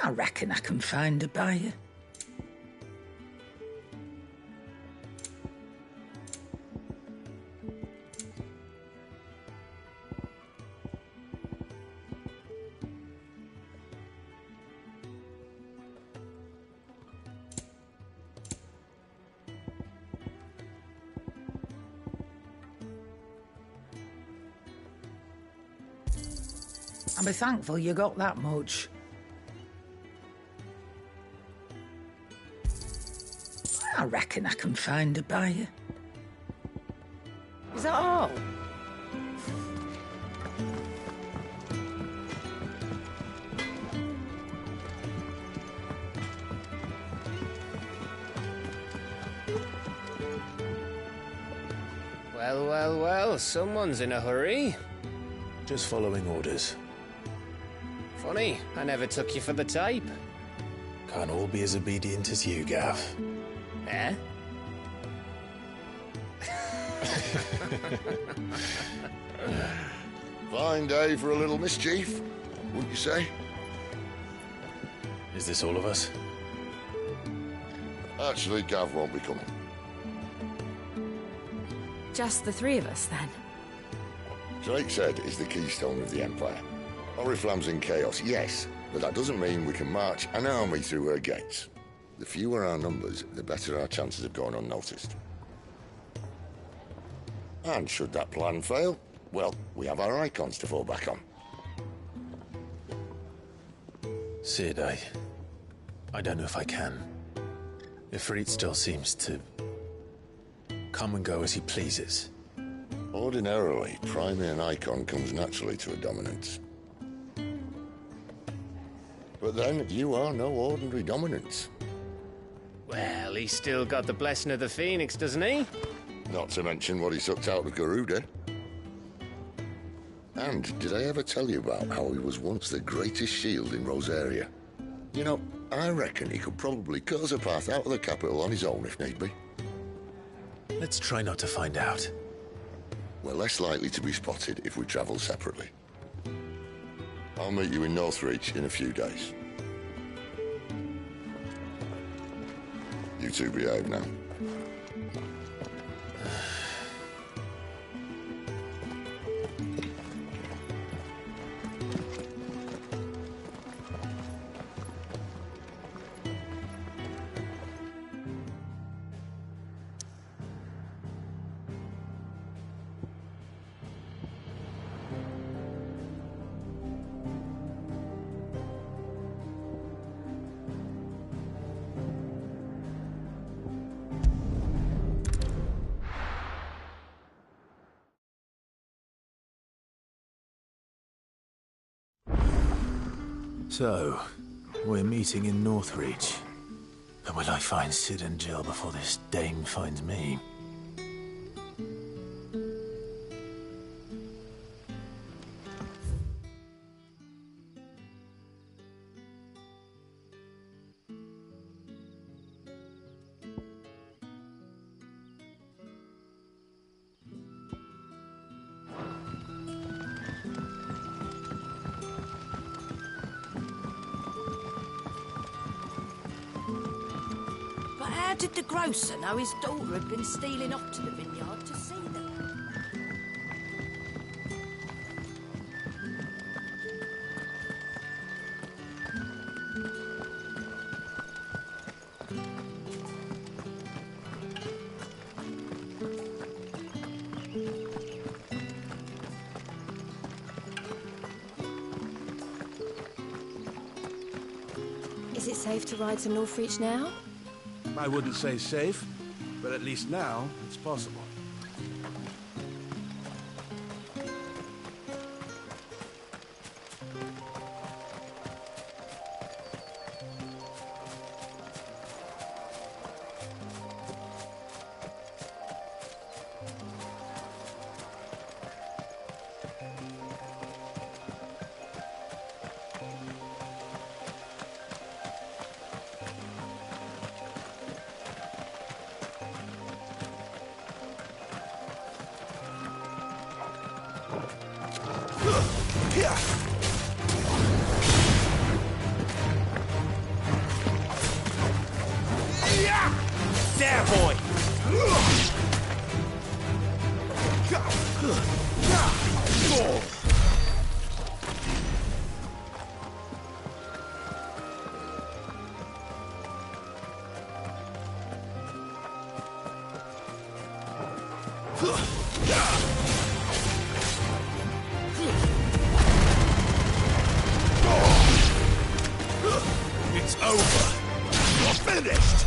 I reckon I can find a buyer. And be thankful you got that much. I reckon I can find a buyer. Is that all? Well, well, well, someone's in a hurry. Just following orders. Funny, I never took you for the type. Can't all be as obedient as you, Gav. Eh? Fine day for a little mischief, wouldn't you say? Is this all of us? Actually, Gav won't be coming. Just the three of us, then? Drake's Head is the keystone of the Empire. Oriflamme's in chaos, yes, but that doesn't mean we can march an army through her gates. The fewer our numbers, the better our chances of going unnoticed. And should that plan fail, well, we have our icons to fall back on. Cid, I don't know if I can. Ifrit still seems to come and go as he pleases. Ordinarily, priming an icon comes naturally to a dominance. But then, you are no ordinary dominance. Well, he's still got the blessing of the Phoenix, doesn't he? Not to mention what he sucked out of Garuda. And did I ever tell you about how he was once the greatest shield in Rosaria? You know, I reckon he could probably cut us a path out of the capital on his own if need be. Let's try not to find out. We're less likely to be spotted if we travel separately. I'll meet you in Northreach in a few days. You two behave now. So, we're meeting in Northreach. But will I find Cid and Jill before this dame finds me? How did the grocer know his daughter had been stealing off to the vineyard to see them? Is it safe to ride to Northreach now? I wouldn't say safe, but at least now it's possible. There, boy! It's over. You're finished.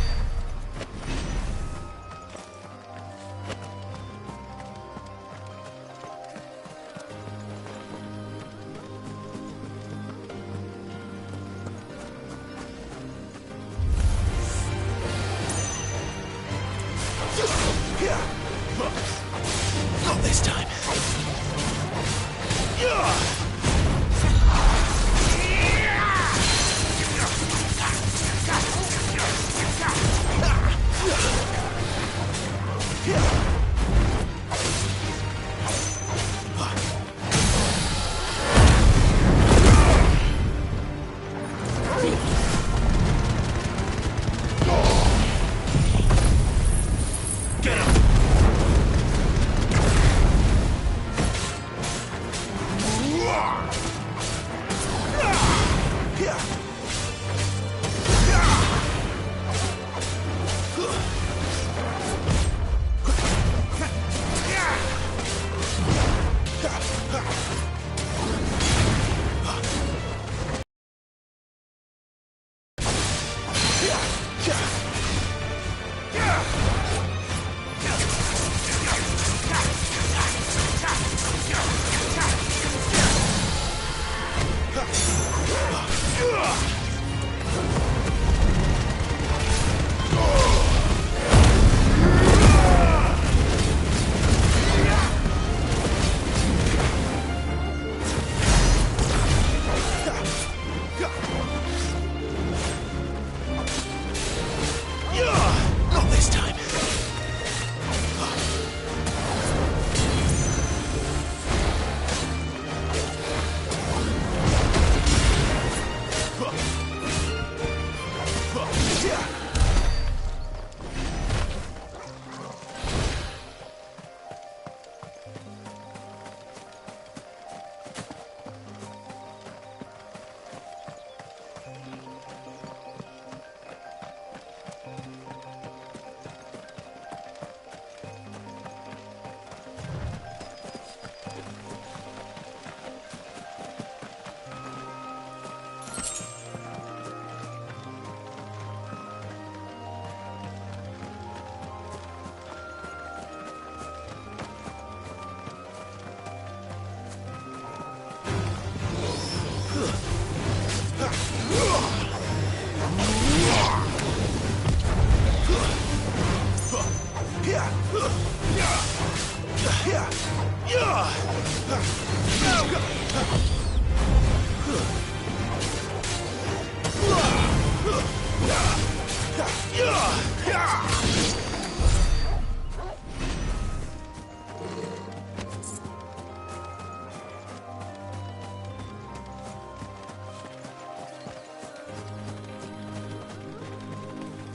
Not this time. Get him!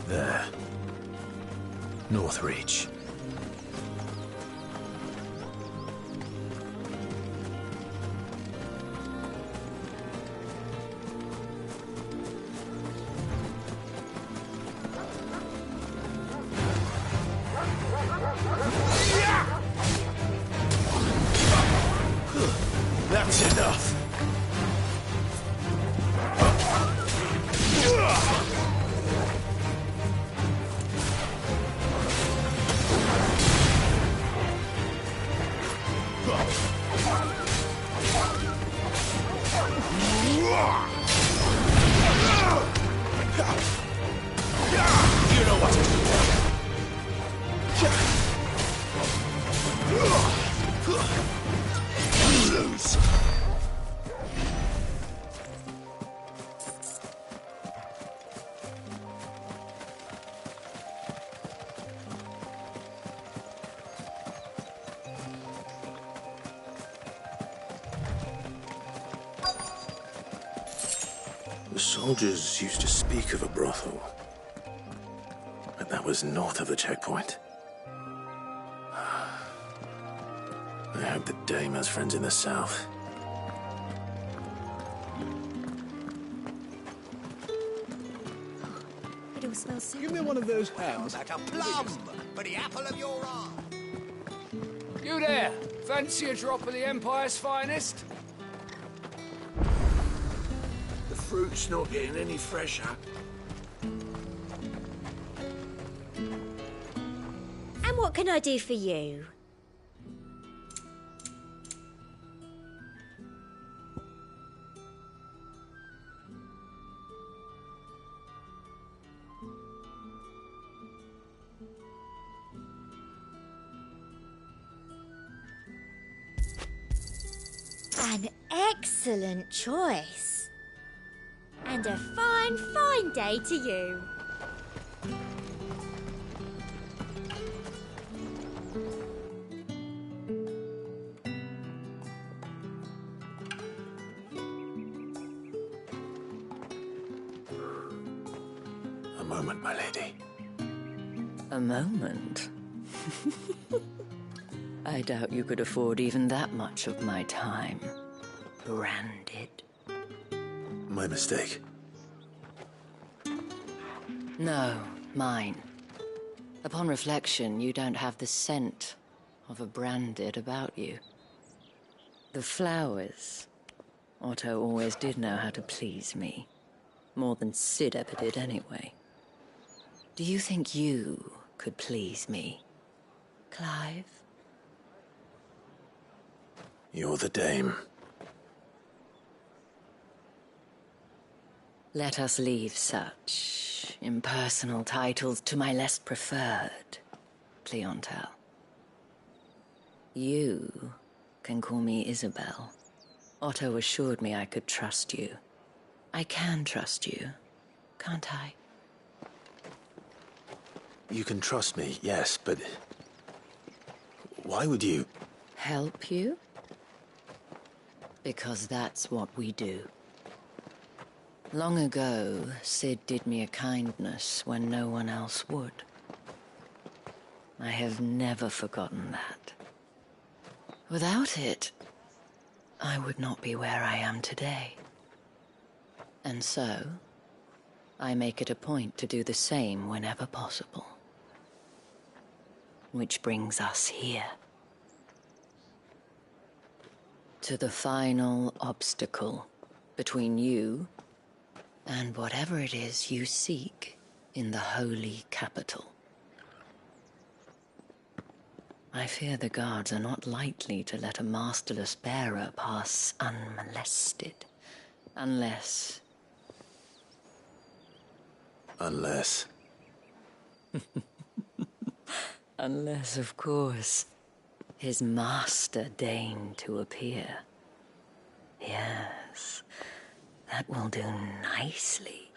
There. Northreach. That's enough! You know what to do. Lose. The soldiers used to speak of a brothel, but that was north of the checkpoint. I hope the dame has friends in the south. It all smells so Give me one of those hands. Like a plum for the apple of your eye. You there! Fancy a drop of the Empire's finest? The fruit's not getting any fresher. And what can I do for you? An excellent choice. And a fine, fine day to you. A moment, my lady. A moment? I doubt you could afford even that much of my time. Branded. My mistake. No, mine. Upon reflection, you don't have the scent of a branded about you. The flowers. Otto always did know how to please me. More than Sid ever did anyway. Do you think you could please me, Clive? You're the dame. Let us leave such impersonal titles to my less preferred clientele. You can call me Isabel. Otto assured me I could trust you. I can trust you, can't I? You can trust me, yes, but why would you? Help you? Because that's what we do. Long ago, Sid did me a kindness when no one else would. I have never forgotten that. Without it, I would not be where I am today. And so, I make it a point to do the same whenever possible. Which brings us here. To the final obstacle between you and whatever it is you seek in the holy capital. I fear the guards are not likely to let a masterless bearer pass unmolested, unless... Unless... Unless, of course, His master deigned to appear. Yes, that will do nicely.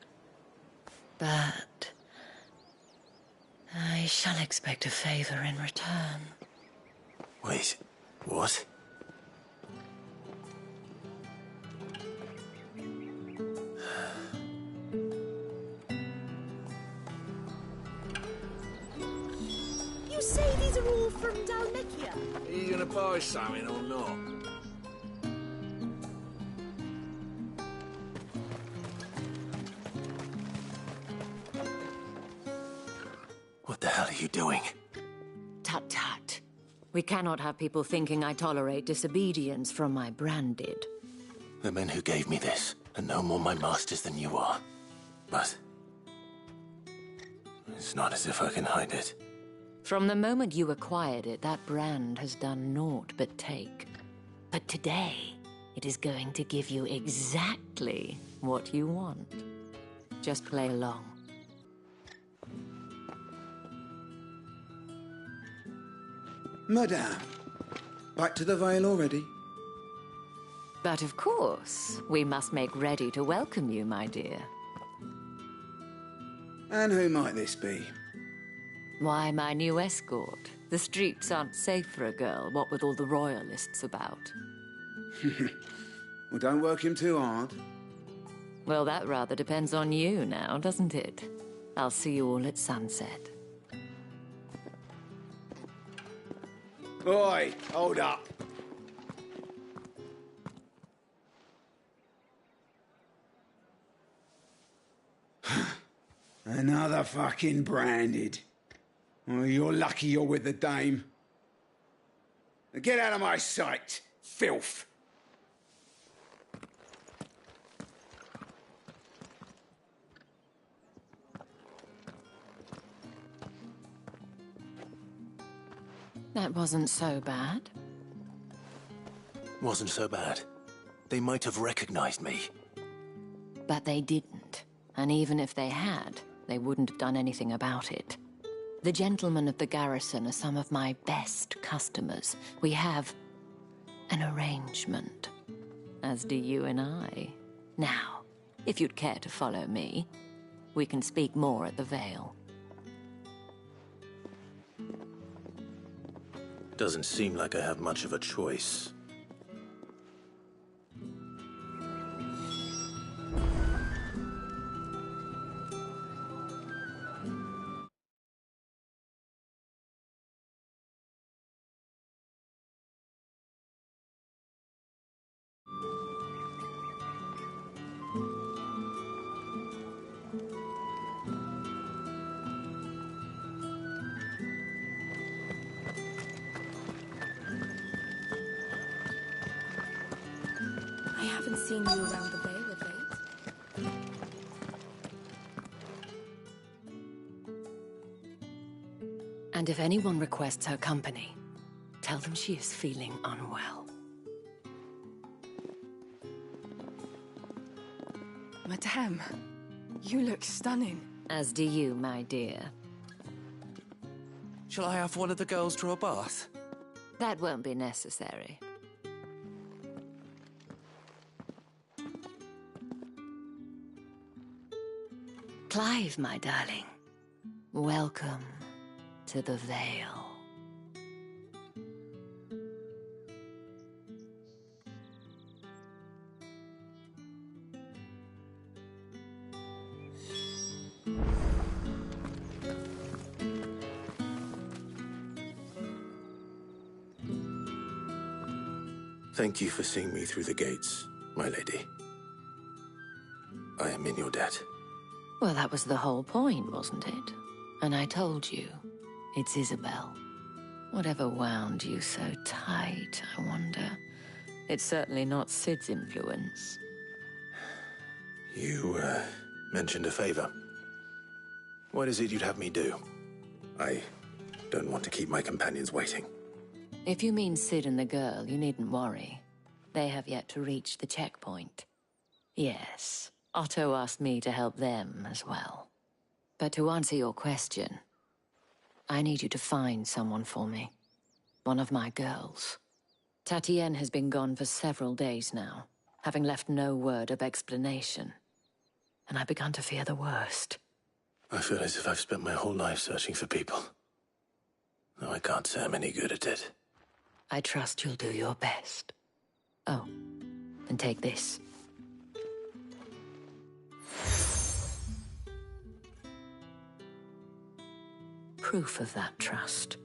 But I shall expect a favor in return. Wait, what? You say these are all from Dalmikia? Are you gonna buy something or not? What the hell are you doing? Tut tut. We cannot have people thinking I tolerate disobedience from my branded. The men who gave me this are no more my masters than you are. But it's not as if I can hide it. From the moment you acquired it, that brand has done naught but take. But today, it is going to give you exactly what you want. Just play along. Madame, back to the Vale already? But of course, we must make ready to welcome you, my dear. And who might this be? Why, my new escort. The streets aren't safe for a girl, what with all the royalists about. Well, don't work him too hard. Well, that rather depends on you now, doesn't it? I'll see you all at sunset. Oi, hold up. Another fucking branded. Well, you're lucky you're with the dame. Now get out of my sight, filth. That wasn't so bad. Wasn't so bad. They might have recognized me. But they didn't. And even if they had, they wouldn't have done anything about it. The gentlemen of the garrison are some of my best customers. We have an arrangement, as do you and I. Now, if you'd care to follow me, we can speak more at the Vale. Doesn't seem like I have much of a choice. I haven't seen you around the Vale of late. And if anyone requests her company, tell them she is feeling unwell. Madame, you look stunning. As do you, my dear. Shall I have one of the girls draw a bath? That won't be necessary. Clive, my darling. Welcome to the Vale. Thank you for seeing me through the gates, my lady. I am in your debt. Well, that was the whole point, wasn't it? And I told you, it's Isabel. Whatever wound you so tight, I wonder. It's certainly not Sid's influence. You, mentioned a favor. What is it you'd have me do? I don't want to keep my companions waiting. If you mean Sid and the girl, you needn't worry. They have yet to reach the checkpoint. Yes, Otto asked me to help them as well. But to answer your question, I need you to find someone for me. one of my girls. Tatienne has been gone for several days now, having left no word of explanation. And I've begun to fear the worst. I feel as if I've spent my whole life searching for people. Though I can't say I'm any good at it. I trust you'll do your best. Oh, and take this. Proof of that trust.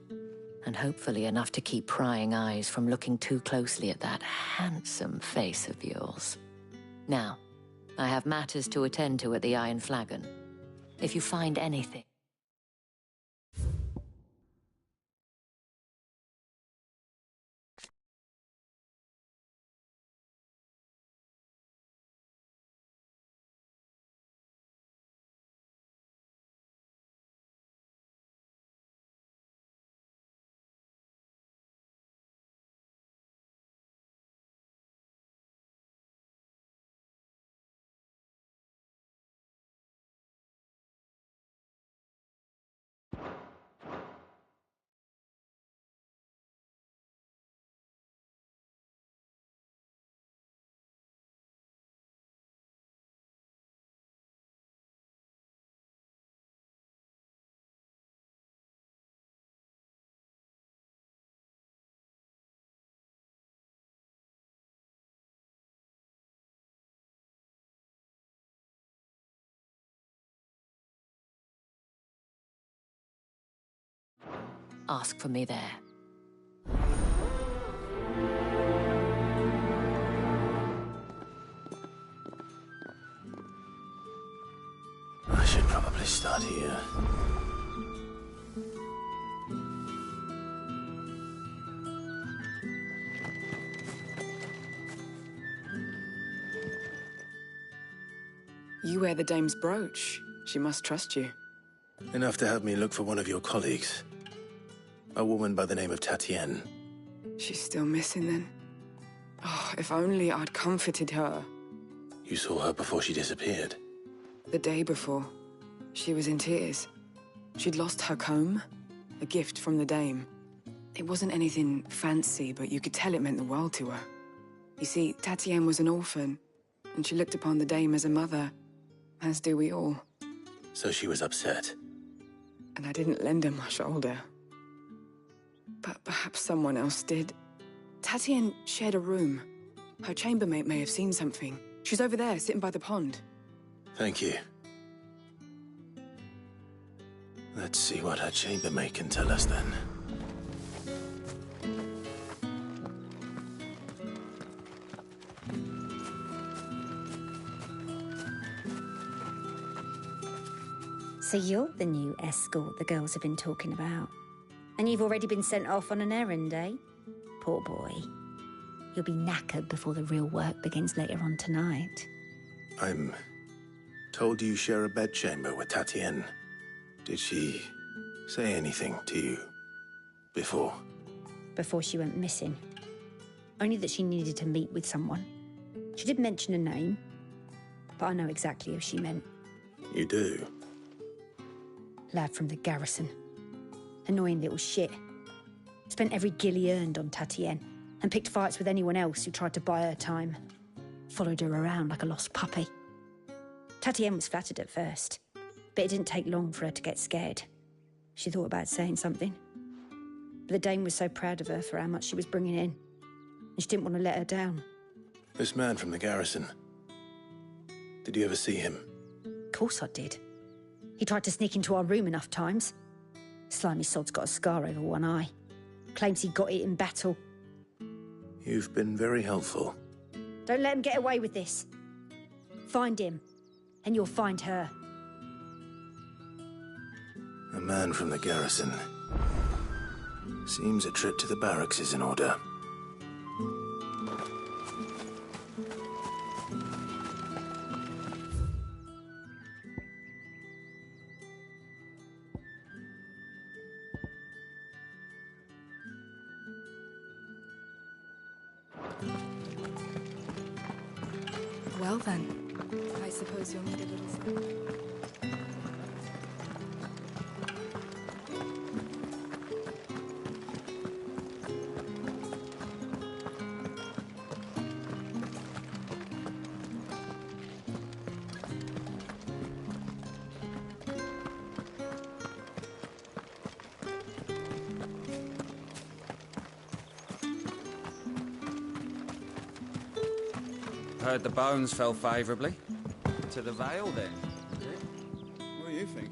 And hopefully enough to keep prying eyes from looking too closely at that handsome face of yours. Now, I have matters to attend to at the Iron Flagon. If you find anything... Ask for me there. I should probably start here. You wear the dame's brooch. She must trust you. Enough to have me look for one of your colleagues. A woman by the name of Tatienne. She's still missing then. Oh, if only I'd comforted her. You saw her before she disappeared? The day before. She was in tears. She'd lost her comb, a gift from the dame. It wasn't anything fancy, but you could tell it meant the world to her. You see, Tatienne was an orphan, and she looked upon the dame as a mother, as do we all. So she was upset. And I didn't lend her my shoulder. But perhaps someone else did. Tatienne shared a room. Her chambermaid may have seen something. She's over there, sitting by the pond. Thank you. Let's see what her chambermaid can tell us then. So you're the new escort the girls have been talking about. And you've already been sent off on an errand, eh? Poor boy. You'll be knackered before the real work begins later on tonight. I'm told you share a bedchamber with Tatienne. Did she say anything to you before? Before she went missing. Only that she needed to meet with someone. She did mention a name, but I know exactly who she meant. You do? Lad from the garrison. Annoying little shit. Spent every guil he earned on Tatienne, and picked fights with anyone else who tried to buy her time. Followed her around like a lost puppy. Tatienne was flattered at first, but it didn't take long for her to get scared. She thought about saying something. But the dame was so proud of her for how much she was bringing in, and she didn't want to let her down. This man from the garrison. Did you ever see him? Of course I did. He tried to sneak into our room enough times. Slimy sod's got a scar over one eye. Claims he got it in battle. You've been very helpful. Don't let him get away with this. Find him, and you'll find her. A man from the garrison. Seems a trip to the barracks is in order. Well then, I suppose you'll need a little sleep. Heard the bones fell favourably. To the Vale, then. What do you think?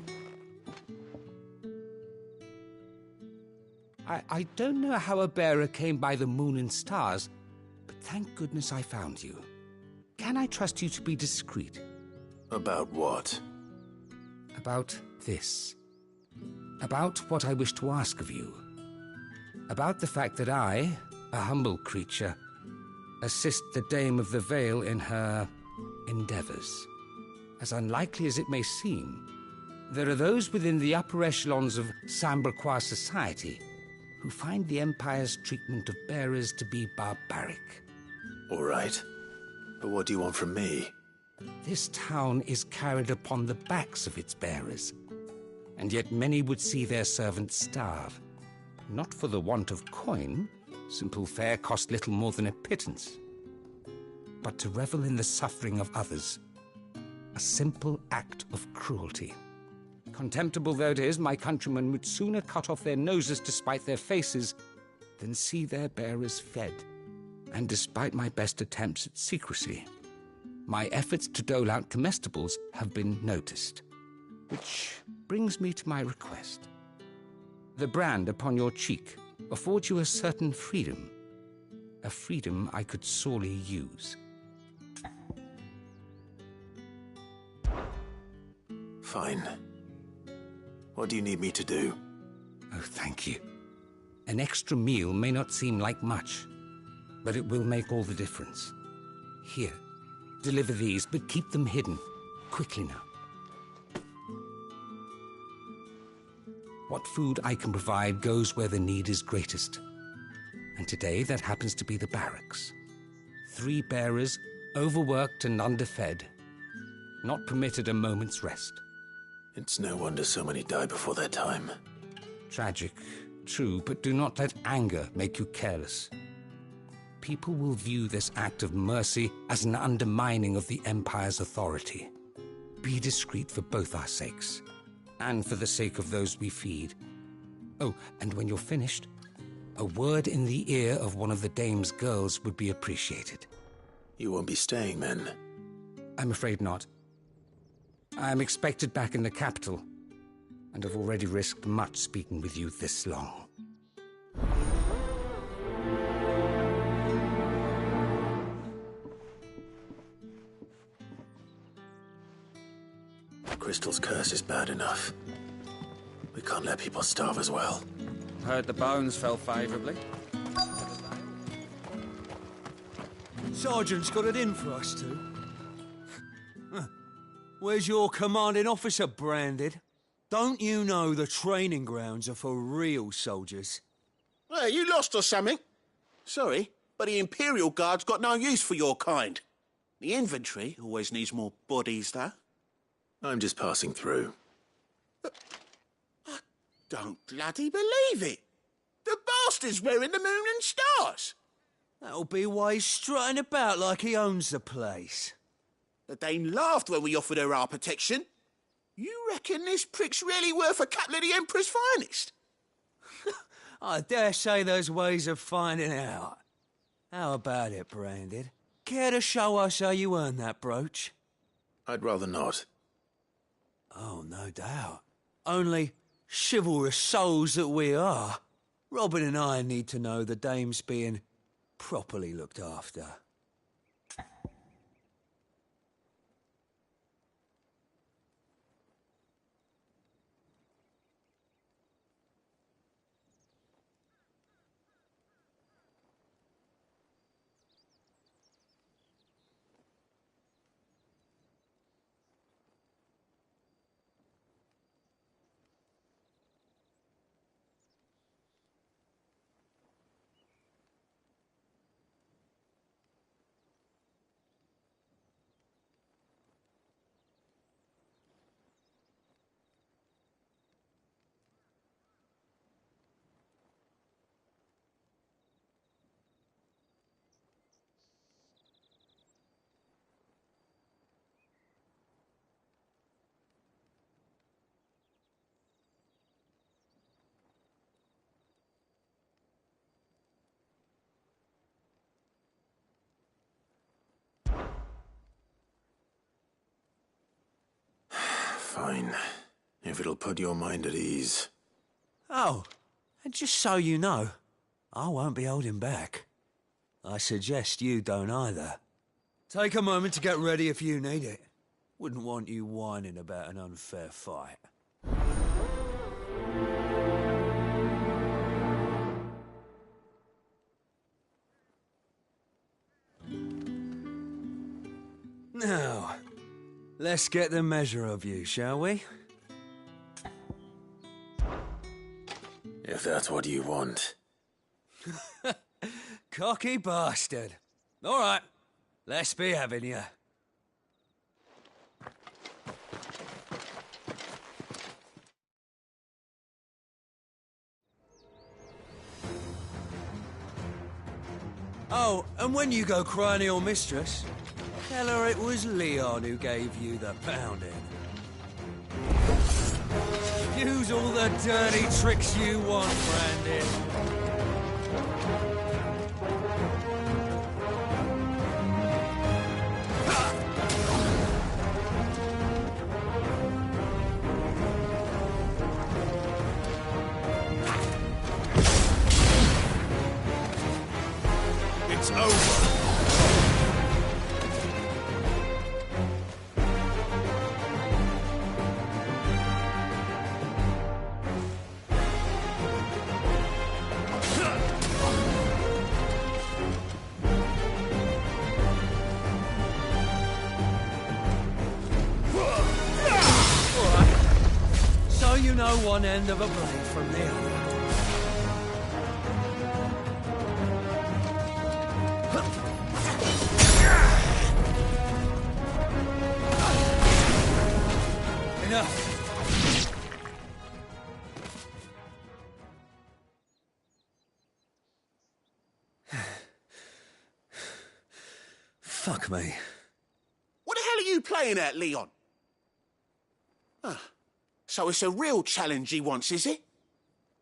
I don't know how a bearer came by the moon and stars, but thank goodness I found you. Can I trust you to be discreet? About what? About this. About what I wish to ask of you. About the fact that I, a humble creature, assist the Dame of the Vale in her endeavours. As unlikely as it may seem, there are those within the upper echelons of Samberquois society who find the Empire's treatment of bearers to be barbaric. All right. But what do you want from me? This town is carried upon the backs of its bearers, and yet many would see their servants starve. Not for the want of coin, simple fare cost little more than a pittance, but to revel in the suffering of others, a simple act of cruelty. Contemptible though it is, my countrymen would sooner cut off their noses to spite their faces than see their bearers fed. And despite my best attempts at secrecy, my efforts to dole out comestibles have been noticed. Which brings me to my request. The brand upon your cheek affords you a certain freedom. A freedom I could sorely use. Fine. What do you need me to do? Oh, thank you. An extra meal may not seem like much, but it will make all the difference. Here, deliver these, but keep them hidden. Quickly now. What food I can provide goes where the need is greatest. And today, that happens to be the barracks. 3 bearers, overworked and underfed, not permitted a moment's rest. It's no wonder so many die before their time. Tragic, true, but do not let anger make you careless. People will view this act of mercy as an undermining of the Empire's authority. Be discreet for both our sakes, and for the sake of those we feed. Oh, and when you're finished, a word in the ear of one of the Dame's girls would be appreciated. You won't be staying, then? I'm afraid not. I am expected back in the capital, and have already risked much speaking with you this long. Crystal's curse is bad enough. We can't let people starve as well. Heard the bones fell favourably. Sergeant's got it in for us two. Where's your commanding officer, Branded? Don't you know the training grounds are for real soldiers? Hey, you lost or something? Sorry, but the Imperial Guard's got no use for your kind. The infantry always needs more bodies, though. I'm just passing through. I don't bloody believe it. The bastard's wearing the moon and stars. That'll be why he's strutting about like he owns the place. The Dane laughed when we offered her our protection. You reckon this prick's really worth a couple of the Emperor's finest? I dare say there's ways of finding out. How about it, Branded? Care to show us how you earned that brooch? I'd rather not. Oh, no doubt. Only chivalrous souls that we are, Robin and I need to know the Dame's being properly looked after. Fine. If it'll put your mind at ease. Oh, and just so you know, I won't be holding back. I suggest you don't either. Take a moment to get ready if you need it. Wouldn't want you whining about an unfair fight. Now, let's get the measure of you, shall we? If that's what you want. Cocky bastard. All right, let's be having you. Oh, and when you go crying to your mistress, tell her it was Leon who gave you the pounding. Use all the dirty tricks you want, Brandon. It's over. So you know one end of a blade from the other. Enough. Fuck me. What the hell are you playing at, Leon? Ah, so it's a real challenge he wants, is it?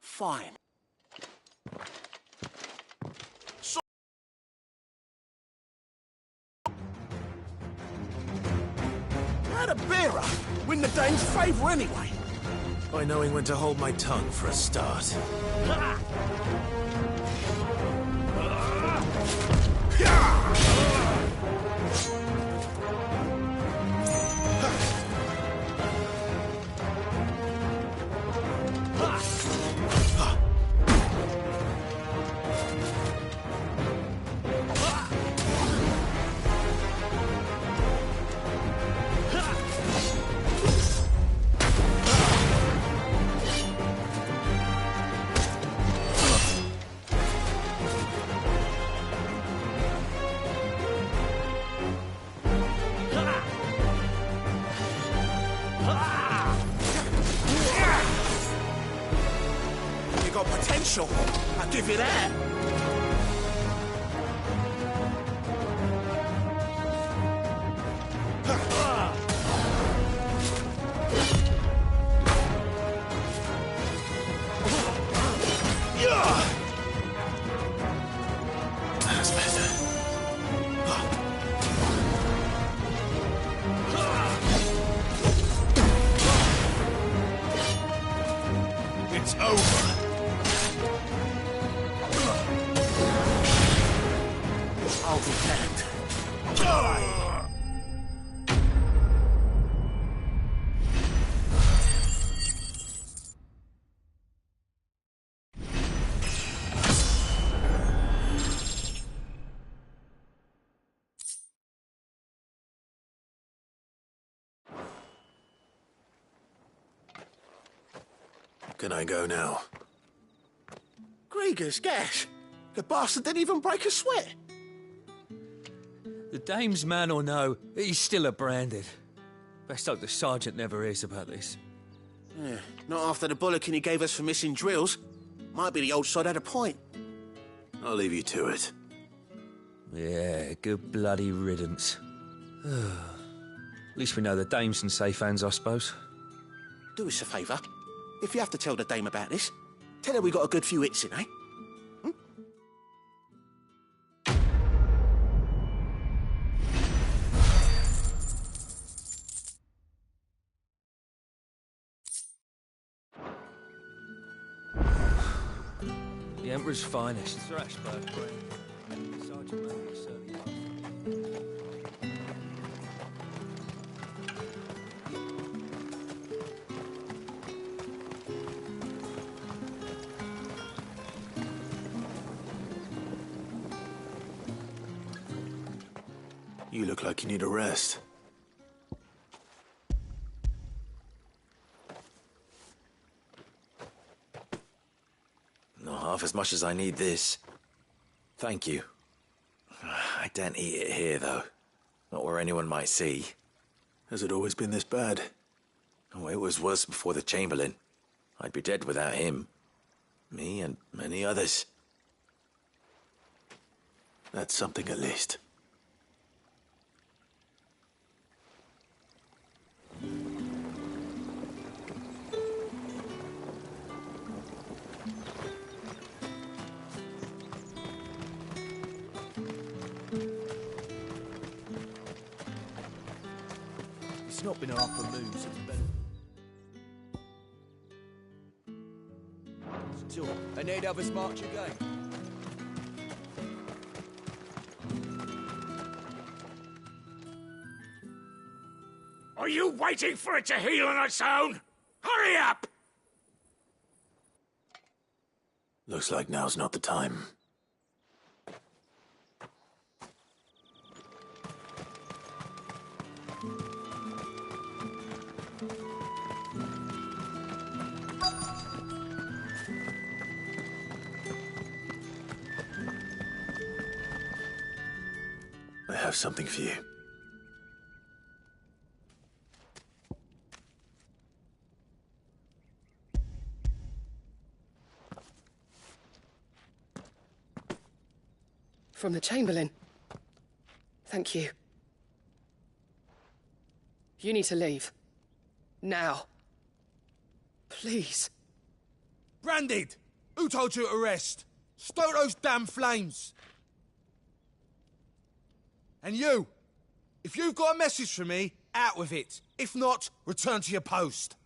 Fine. How'd a bearer win the Dane's favour anyway? By knowing when to hold my tongue for a start. You got potential, I'll give you that. That's better. It's over. I'll be damned. Can I go now? Grieger's gas. The bastard didn't even break a sweat. The dame's man or no, he's still a branded. Best hope the sergeant never hears about this. Yeah, not after the bollocking he gave us for missing drills. Might be the old sod had a point. I'll leave you to it. Yeah, good bloody riddance. At least we know the dame's in safe hands, I suppose. Do us a favour. If you have to tell the dame about this, tell her we got a good few hits in, eh? Emperor's finest. Sir Ashburn, Sergeant Major certainly You look like you need a rest. Not half as much as I need this. Thank you. I daren't eat it here, though. Not where anyone might see. Has it always been this bad? Oh, it was worse before the Chamberlain. I'd be dead without him. Me and many others. That's something at least. It's not been half a moon since Ben. Still, I need others march again. Are you waiting for it to heal on its own? Hurry up! Looks like now's not the time. I have something for you. From the Chamberlain. Thank you. You need to leave. Now. Please. Branded! Who told you to rest? Stoke those damn flames! And you! If you've got a message for me, out with it. If not, return to your post.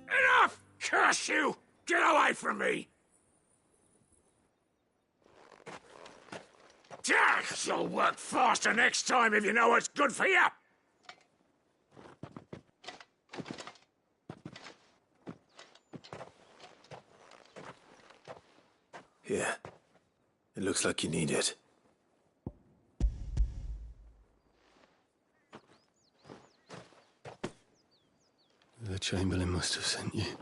Enough! Curse you! Get away from me! You'll work faster next time if you know what's good for you! Here. It looks like you need it. The Chamberlain must have sent you,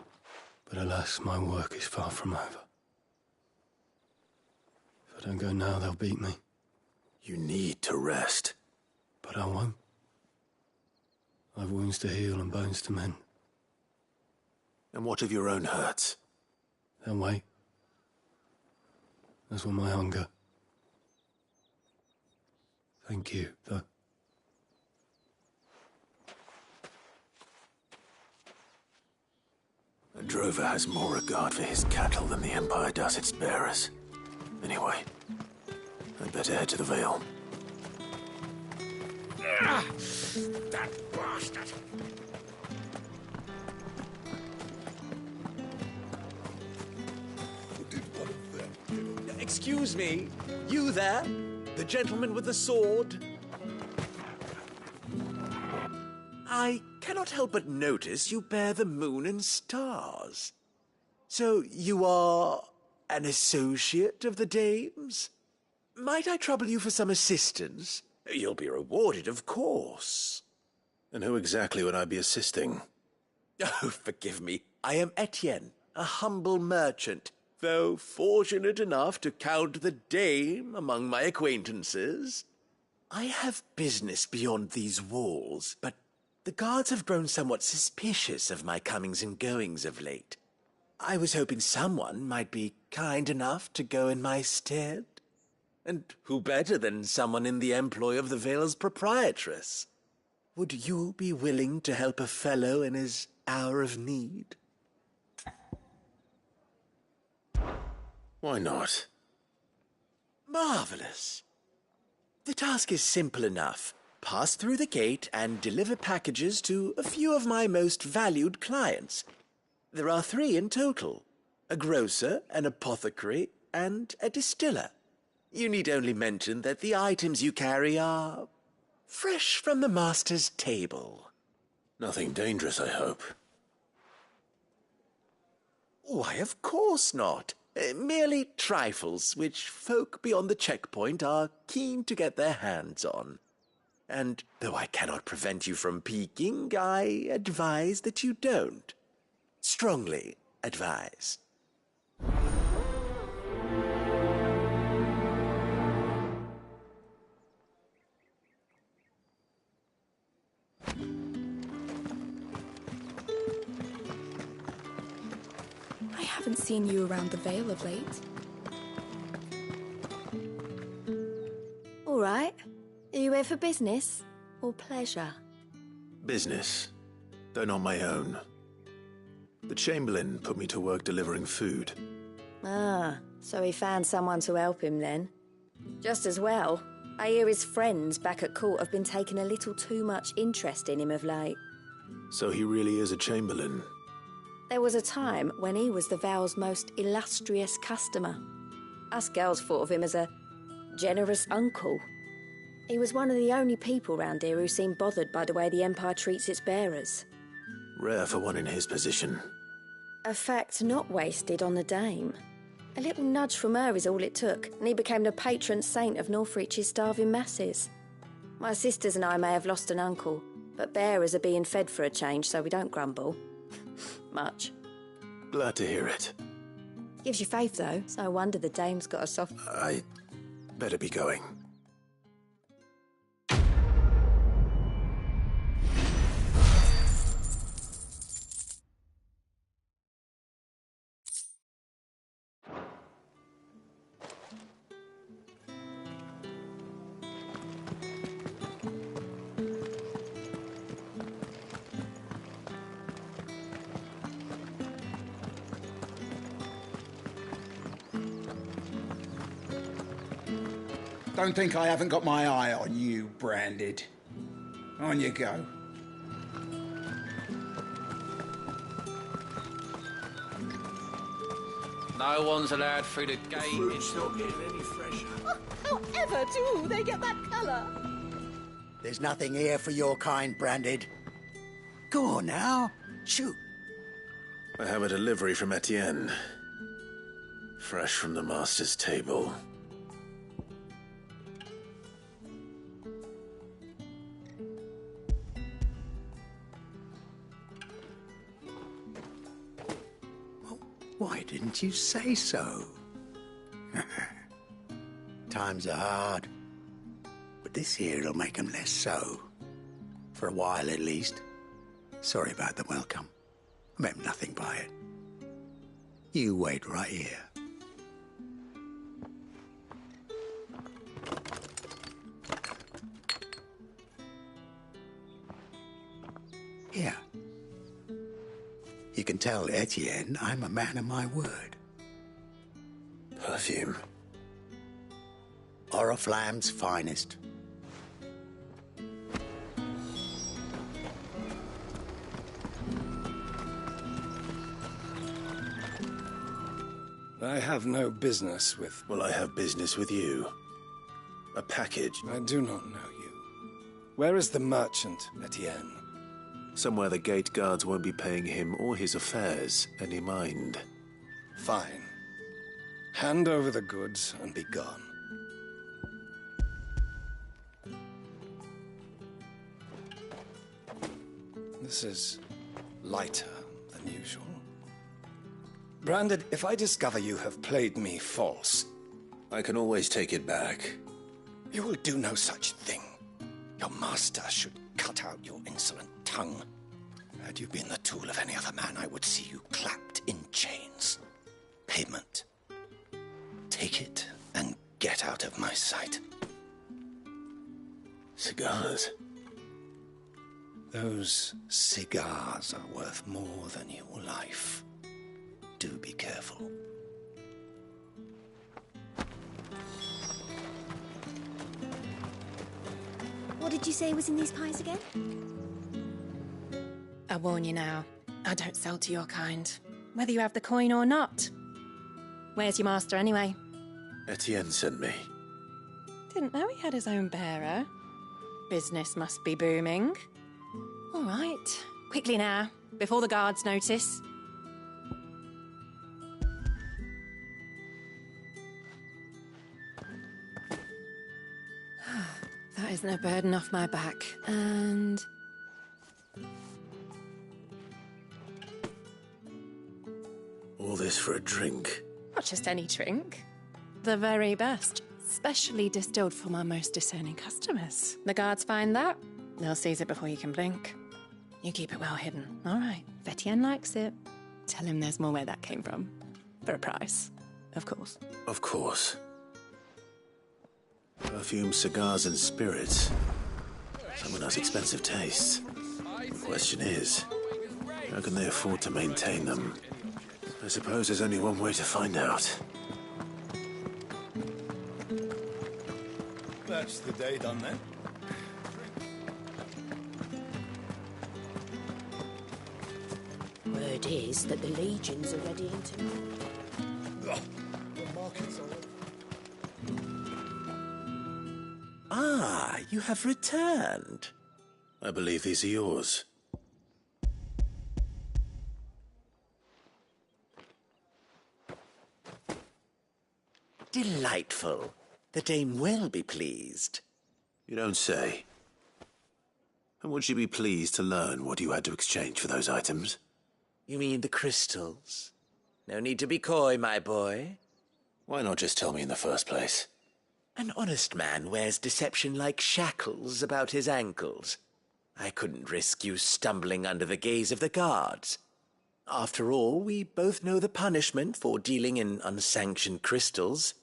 but alas, my work is far from over. If I don't go now, they'll beat me. You need to rest. But I won't. I've wounds to heal and bones to mend. And what of your own hurts? They'll wait. As will my hunger. Thank you, though. A drover has more regard for his cattle than the Empire does its bearers. Anyway, I'd better head to the Vale. That bastard! Excuse me, you there? The gentleman with the sword? I cannot help but notice you bear the moon and stars. So you are an associate of the dame's? Might I trouble you for some assistance? You'll be rewarded, of course. And who exactly would I be assisting? Oh, forgive me. I am Etienne, a humble merchant, though fortunate enough to count the dame among my acquaintances. I have business beyond these walls, but the guards have grown somewhat suspicious of my comings and goings of late. I was hoping someone might be kind enough to go in my stead. And who better than someone in the employ of the Vale's proprietress? Would you be willing to help a fellow in his hour of need? Why not? Marvelous. The task is simple enough. Pass through the gate and deliver packages to a few of my most valued clients. There are 3 in total: a grocer, an apothecary, and a distiller. You need only mention that the items you carry are fresh from the master's table. Nothing dangerous, I hope. Why, of course not. Merely trifles which folk beyond the checkpoint are keen to get their hands on. And though I cannot prevent you from peeking, I advise that you don't. Strongly advise. I haven't seen you around the Vale of late. All right. Are you here for business or pleasure? Business, though not my own. The Chamberlain put me to work delivering food. Ah, so he found someone to help him then. Just as well. I hear his friends back at court have been taking a little too much interest in him of late. So he really is a Chamberlain. There was a time when he was the Vale's most illustrious customer. Us girls thought of him as a generous uncle. He was one of the only people round here who seemed bothered by the way the Empire treats its bearers. Rare for one in his position. A fact not wasted on the Dame. A little nudge from her is all it took, and he became the patron saint of Northreach's starving masses. My sisters and I may have lost an uncle, but bearers are being fed for a change, so we don't grumble. Much. Glad to hear it. Gives you faith, though. It's no wonder the Dame's got a soft... I better be going. Don't think I haven't got my eye on you, Branded. On you go. No one's allowed through the gate. The fruit's not getting any fresher. However do they get that colour? There's nothing here for your kind, Branded. Go on now. Shoot. I have a delivery from Etienne. Fresh from the master's table. Why didn't you say so? Times are hard. But this here'll make 'em less so. For a while, at least. Sorry about the welcome. I meant nothing by it. You wait right here. Here. You can tell Etienne I'm a man of my word. Perfume. Oriflamme's finest. I have no business with... Well, I have business with you. A package. I do not know you. Where is the merchant, Etienne? Somewhere the gate guards won't be paying him or his affairs any mind. Fine. Hand over the goods and be gone. This is lighter than usual. Branded, if I discover you have played me false... I can always take it back. You will do no such thing. Your master should cut out your insolent tongue. Had you been the tool of any other man, I would see you clapped in chains. Payment. Take it and get out of my sight. Cigars. Those cigars are worth more than your life. Do be careful. What did you say was in these pies again? I warn you now, I don't sell to your kind, whether you have the coin or not. Where's your master, anyway? Etienne sent me. Didn't know he had his own bearer. Business must be booming. All right, quickly now, before the guards notice. That isn't a burden off my back, and... All this for a drink. Not just any drink. The very best. Specially distilled for my most discerning customers. The guards find that, they'll seize it before you can blink. You keep it well hidden, all right? If Etienne likes it, tell him there's more where that came from. For a price, of course. Of course. Perfume, cigars, and spirits. Someone has expensive tastes. The question is, how can they afford to maintain them? I suppose there's only one way to find out. That's the day done then. Word is that the legions are ready into... The markets are... Ah, you have returned. I believe these are yours. Delightful. The dame will be pleased. You don't say. And would she be pleased to learn what you had to exchange for those items? You mean the crystals? No need to be coy, my boy. Why not just tell me in the first place? An honest man wears deception like shackles about his ankles. I couldn't risk you stumbling under the gaze of the guards. After all, we both know the punishment for dealing in unsanctioned crystals,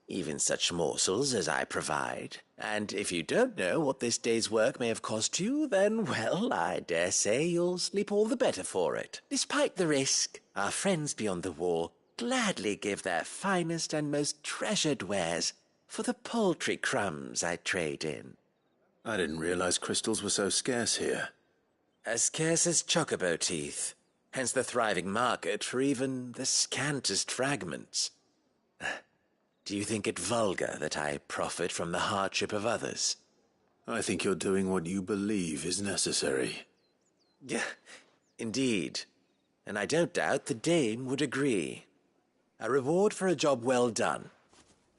even such morsels as I provide. And if you don't know what this day's work may have cost you, then, well, I dare say you'll sleep all the better for it. Despite the risk, our friends beyond the wall gladly give their finest and most treasured wares for the paltry crumbs I trade in. I didn't realize crystals were so scarce here. As scarce as chocobo teeth, hence the thriving market for even the scantest fragments. Do you think it vulgar that I profit from the hardship of others? I think you're doing what you believe is necessary. Yeah, indeed. And I don't doubt the dame would agree. A reward for a job well done.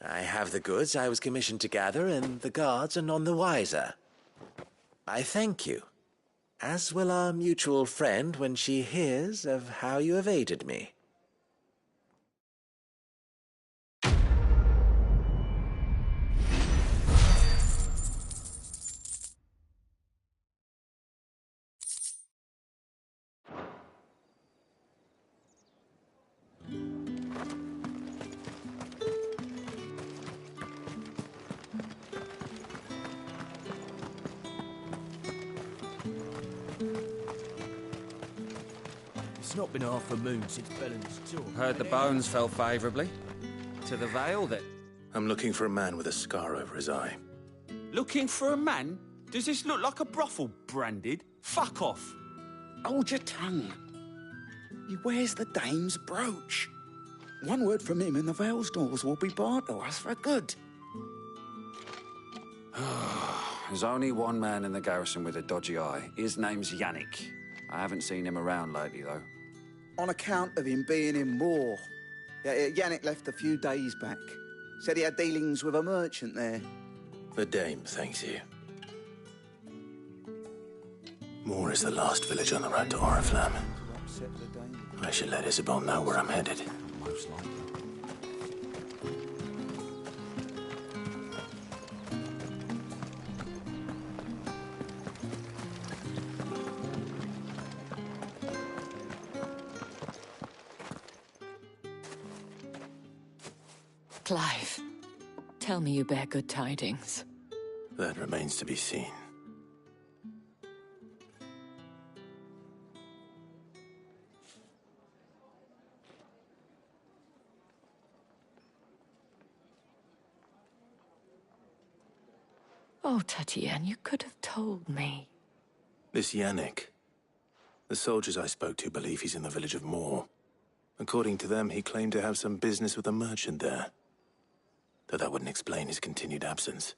I have the goods I was commissioned to gather, and the guards are none the wiser. I thank you, as will our mutual friend when she hears of how you have aided me. It's not been half a moon since Belen's talk. Heard the bones fell favourably. To the Vale, that... I'm looking for a man with a scar over his eye. Looking for a man? Does this look like a brothel, Branded? Fuck off. Hold your tongue. He wears the dame's brooch. One word from him and the Vale's doors will be barred to us for good. There's only one man in the garrison with a dodgy eye. His name's Yannick. I haven't seen him around lately, though. On account of him being in war. Yannick left a few days back. Said he had dealings with a merchant there. The dame thanks you. Moor is the last village on the road to Oriflamme. I should let Isabel know where I'm headed. Most likely. Clive, tell me you bear good tidings. That remains to be seen. Oh, Tatienne, you could have told me. This Yannick. The soldiers I spoke to believe he's in the village of Moor. According to them, he claimed to have some business with a merchant there. Though that wouldn't explain his continued absence.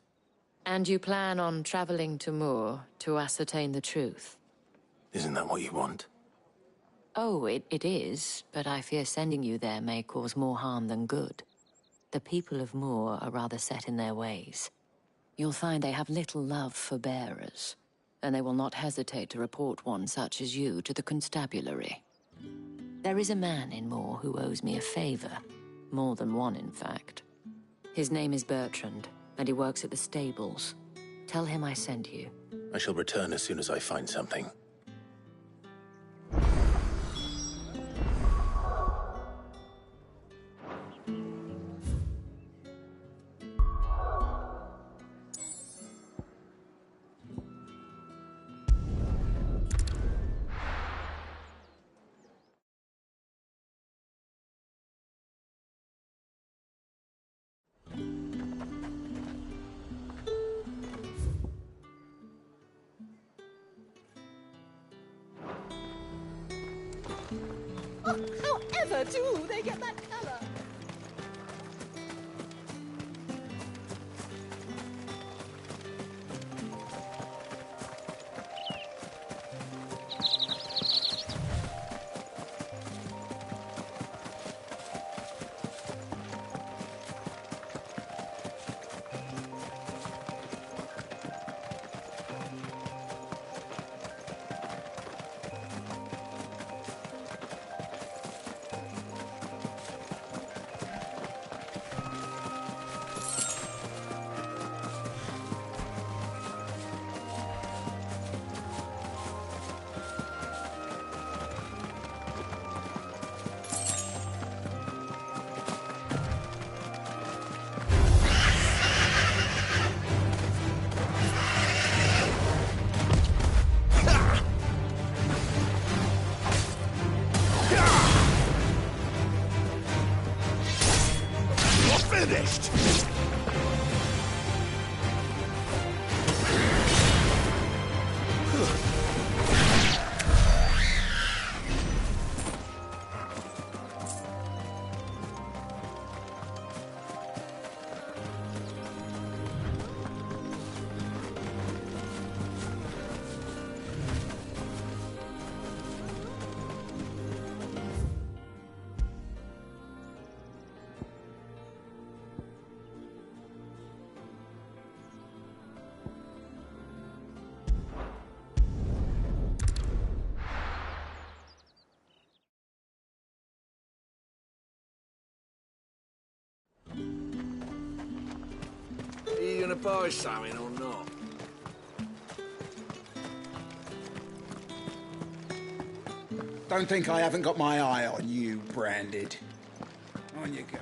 And you plan on traveling to Moor to ascertain the truth? Isn't that what you want? Oh, it is, but I fear sending you there may cause more harm than good. The people of Moor are rather set in their ways. You'll find they have little love for bearers, and they will not hesitate to report one such as you to the constabulary. There is a man in Moor who owes me a favor. More than one, in fact. His name is Bertrand, and he works at the stables. Tell him I sent you. I shall return as soon as I find something. However do they get that colour? Finished! Are you gonna buy something or not? Don't think I haven't got my eye on you, Branded. On you go.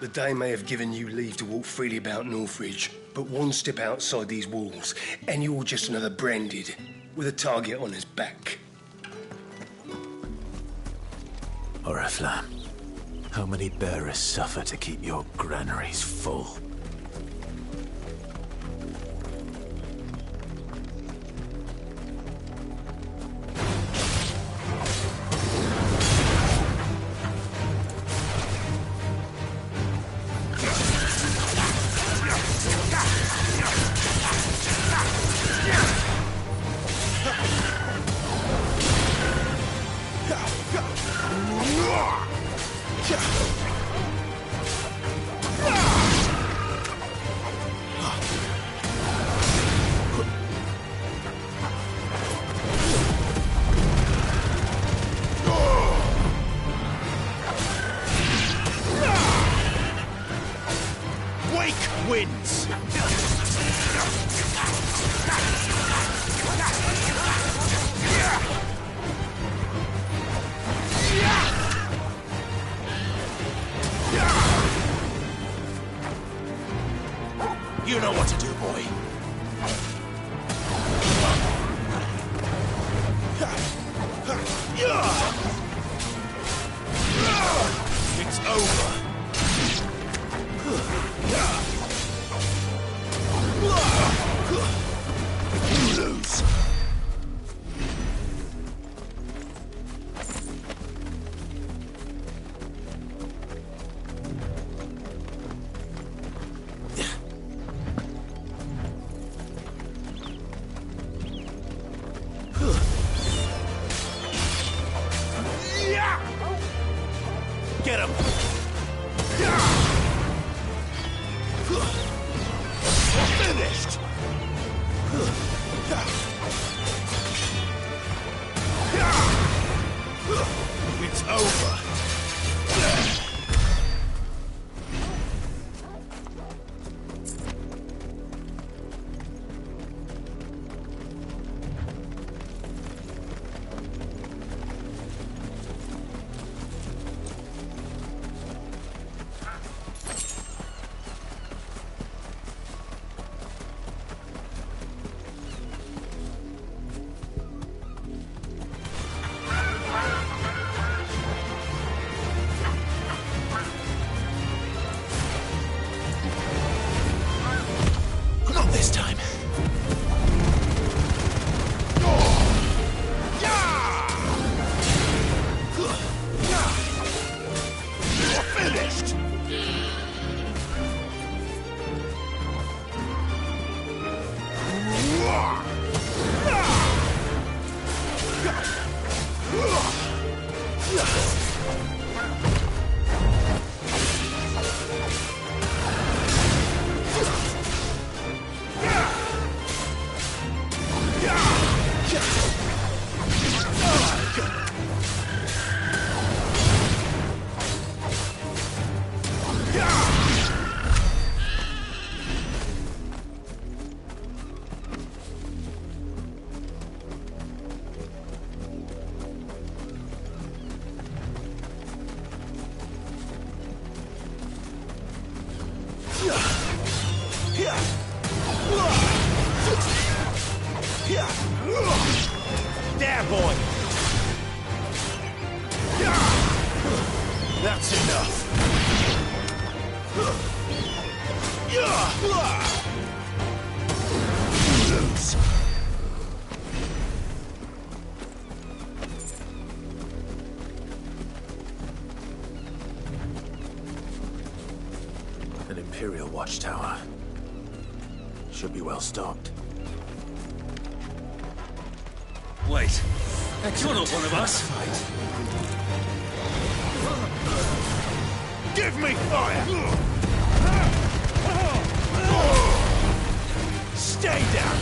The Dame may have given you leave to walk freely about Northridge, but one step outside these walls, and you're just another Branded, with a target on his back. Oriflamme, how many bearers suffer to keep your granaries full? wins. You know what to do, boy. It's over. You lose. Get him! Finished! It's over! Not this time. You're finished! There, boy! That's enough! You lose! An Imperial watchtower. Should be well stocked. Wait. You're not one of us. Give me fire! Stay down!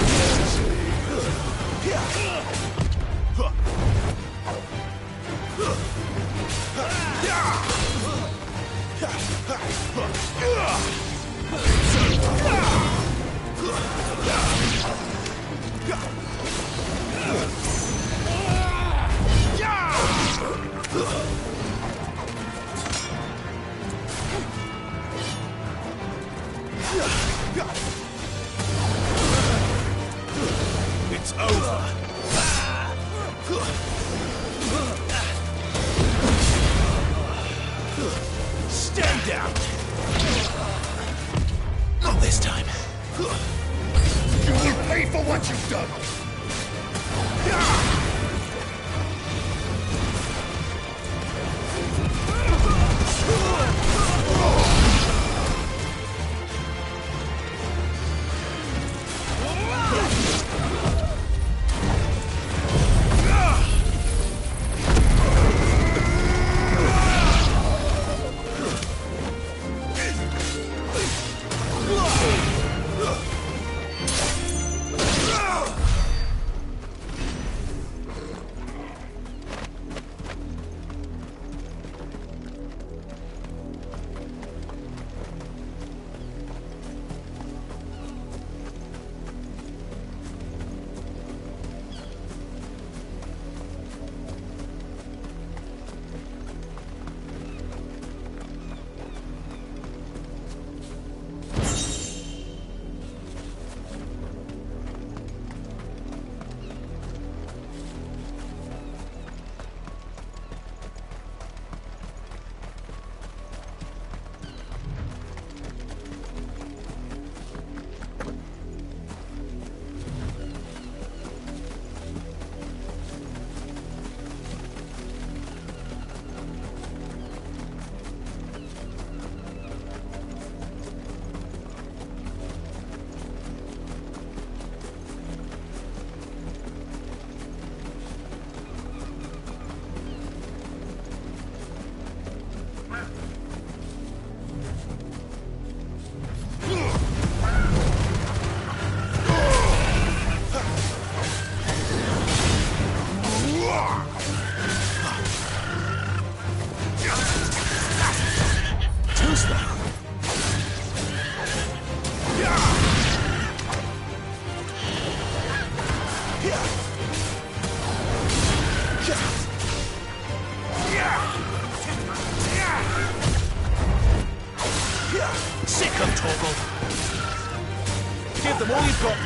It's over. Stay down. Not this time. You will pay for what you've done. Give them all you've got,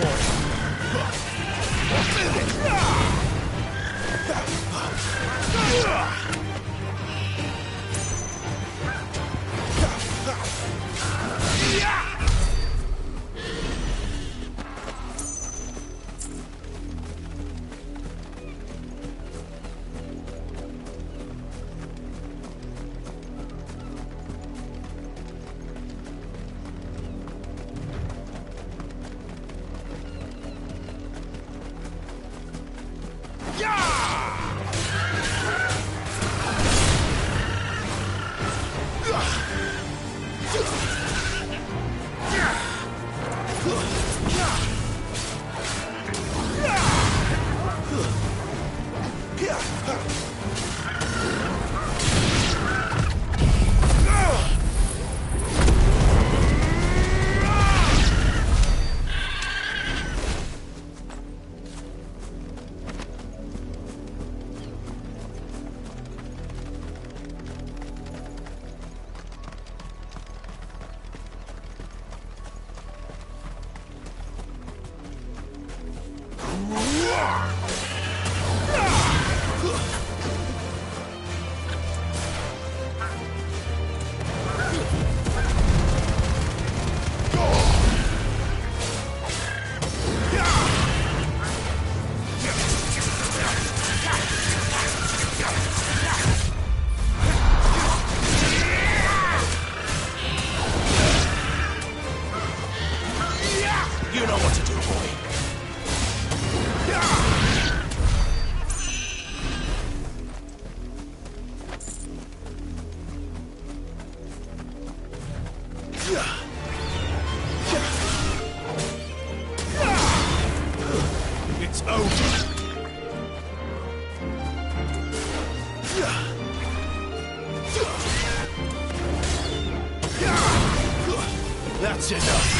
That's enough.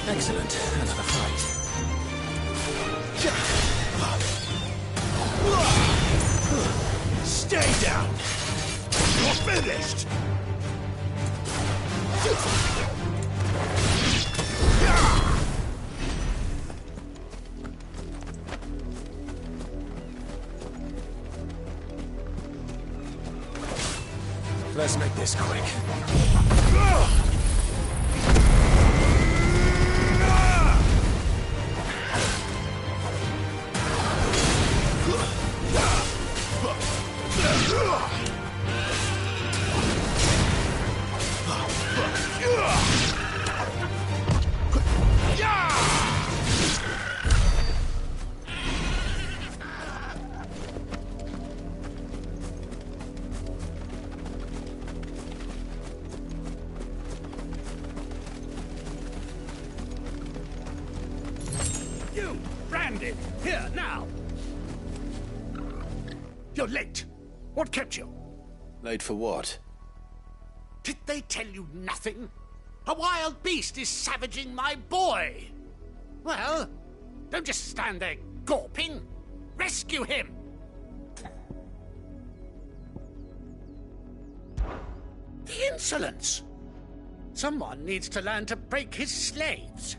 Excellent. Another fight. Stay down. You're finished. Let's make this quick. You, Branded, here now. You're late. What kept you? Late for what? Did they tell you nothing? A wild beast is savaging my boy. Well, don't just stand there gawping. Rescue him. The insolence. Someone needs to learn to break his slaves.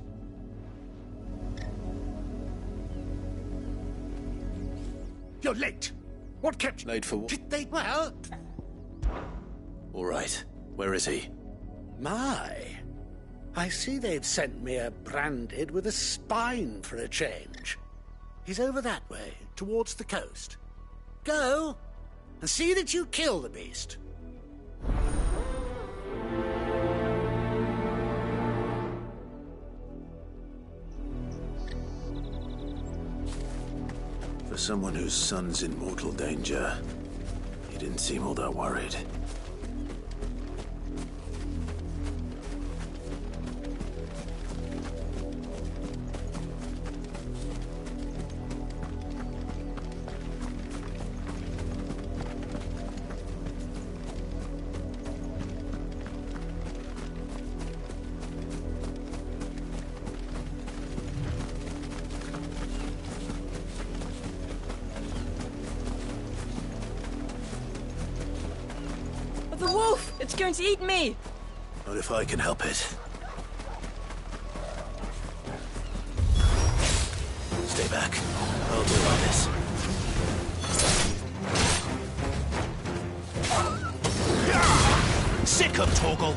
You're late. What kept you? Late for what? Did they? Well... All right. Where is he? My. I see they've sent me a Branded with a spine for a change. He's over that way, towards the coast. Go, and see that you kill the beast. For For someone whose son's in mortal danger, he didn't seem all that worried. The wolf! It's going to eat me! Not if I can help it. Stay back. I'll deal with this. Sick of Torgal!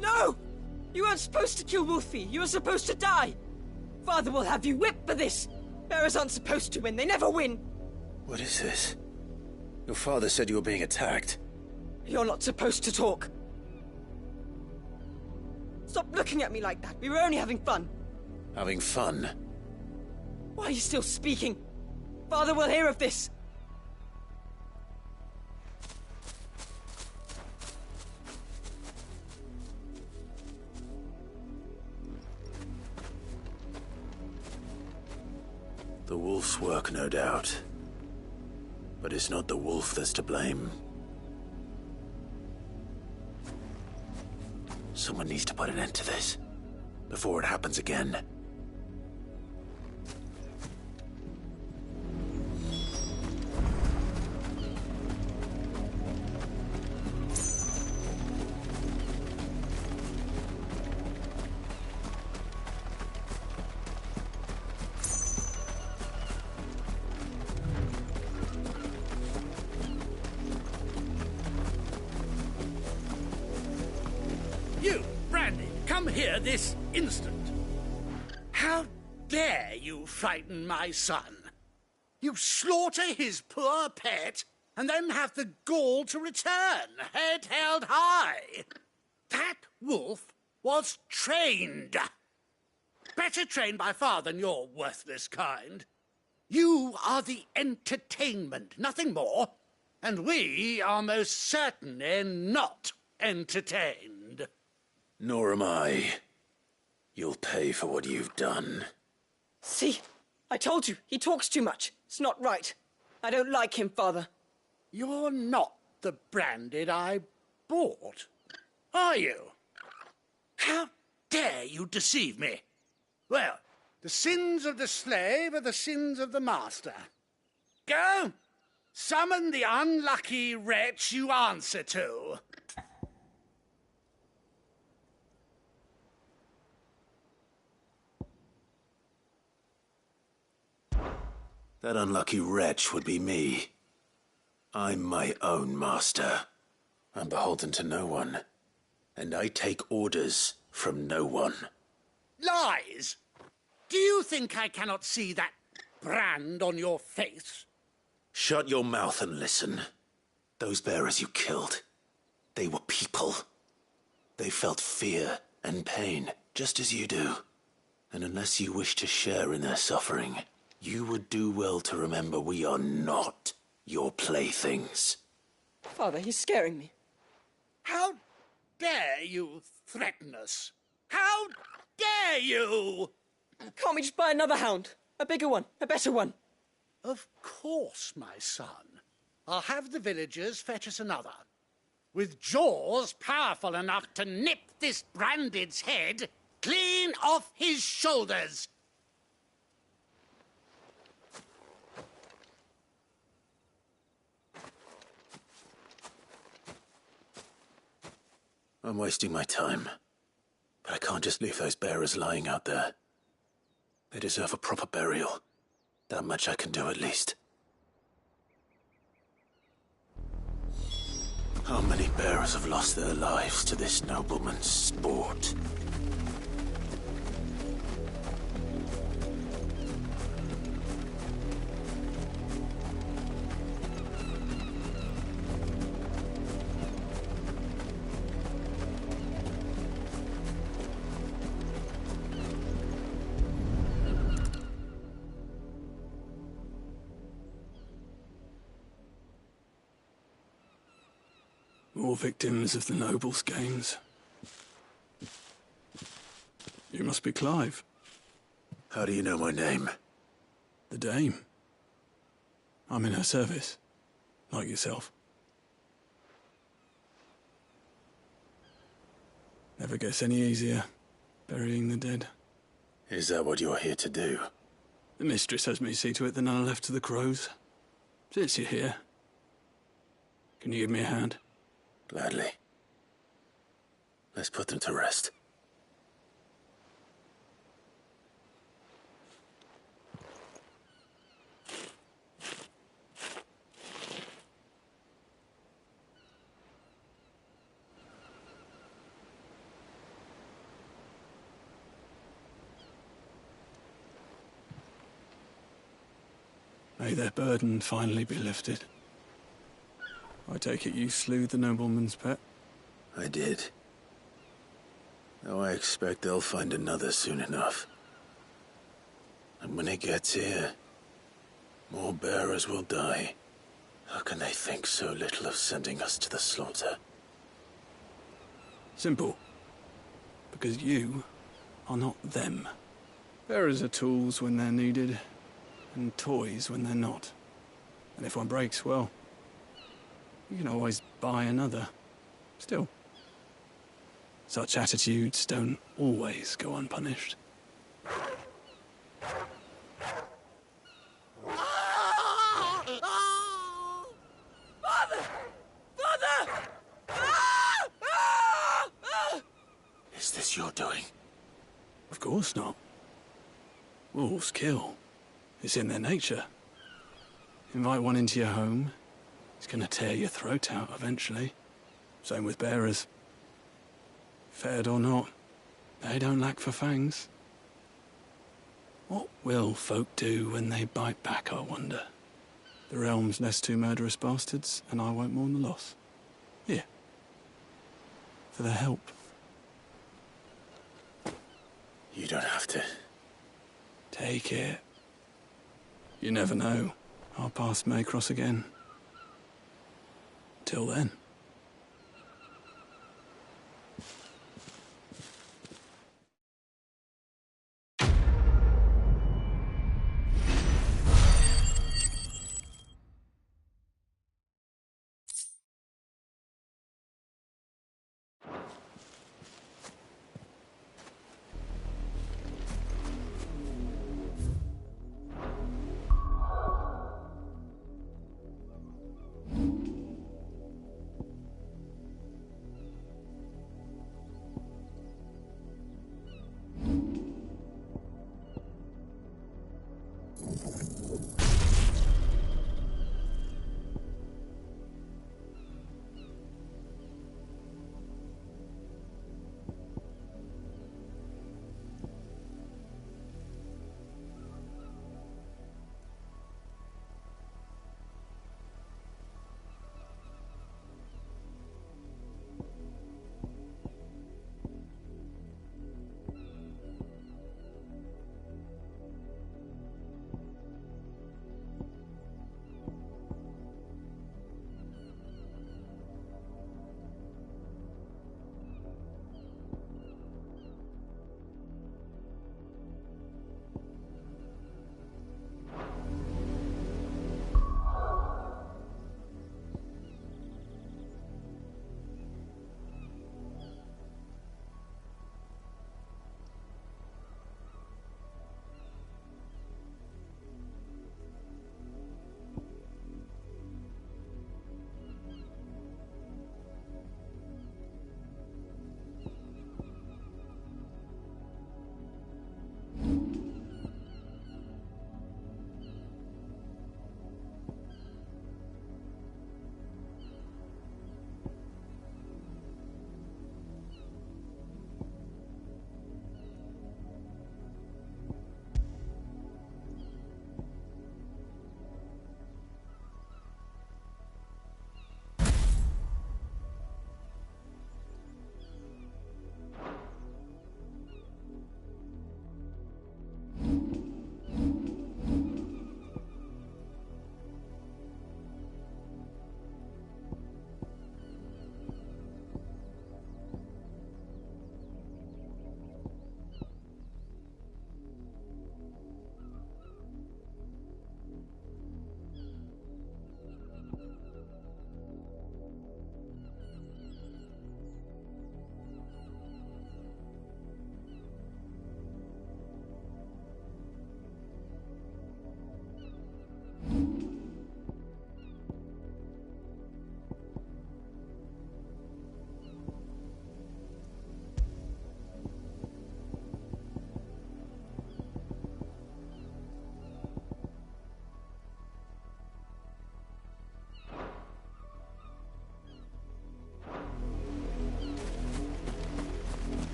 No! You weren't supposed to kill Wolfie. You were supposed to die. Father will have you whipped for this. Bearers aren't supposed to win. They never win. What is this? Your father said you were being attacked. You're not supposed to talk. Stop looking at me like that. We were only having fun. Having fun? Why are you still speaking? Father will hear of this. The wolf's work, no doubt. But it's not the wolf that's to blame. Someone needs to put an end to this, before it happens again. You, Brandy, come here this instant. How dare you frighten my son? You slaughter his poor pet, and then have the gall to return, head held high. That wolf was trained. Better trained by far than your worthless kind. You are the entertainment, nothing more. And we are most certainly not entertained. Nor am I. You'll pay for what you've done. See? I told you, he talks too much. It's not right. I don't like him, Father. You're not the Branded I bought, are you? How dare you deceive me? Well, the sins of the slave are the sins of the master. Go! Summon the unlucky wretch you answer to. That unlucky wretch would be me. I'm my own master. I'm beholden to no one. And I take orders from no one. Lies! Do you think I cannot see that brand on your face? Shut your mouth and listen. Those bearers you killed, they were people. They felt fear and pain, just as you do. And unless you wish to share in their suffering, you would do well to remember we are not your playthings. Father, he's scaring me. How dare you threaten us? How dare you? Can't we just buy another hound? A bigger one, a better one. Of course, my son. I'll have the villagers fetch us another. With jaws powerful enough to nip this Branded's head clean off his shoulders. I'm wasting my time. But I can't just leave those bearers lying out there. They deserve a proper burial. That much I can do at least. How many bearers have lost their lives to this nobleman's sport? More victims of the Nobles' games. You must be Clive. How do you know my name? The Dame. I'm in her service, like yourself. Never gets any easier, burying the dead. Is that what you're here to do? The mistress has me see to it that none are left to the crows. Since you're here, can you give me a hand? Gladly. Let's put them to rest. May their burden finally be lifted. I take it you slew the nobleman's pet? I did. Though I expect they'll find another soon enough. And when it gets here, more bearers will die. How can they think so little of sending us to the slaughter? Simple. Because you are not them. Bearers are tools when they're needed, and toys when they're not. And if one breaks, well, you can always buy another. Still, such attitudes don't always go unpunished. Is this your doing? Of course not. Wolves kill. It's in their nature. Invite one into your home, he's gonna tear your throat out eventually. Same with bearers. Fed or not, they don't lack for fangs. What will folk do when they bite back, I wonder? The realm's less two murderous bastards, and I won't mourn the loss. Here. For their help. You don't have to. Take it. You never know. Our paths may cross again. Till then.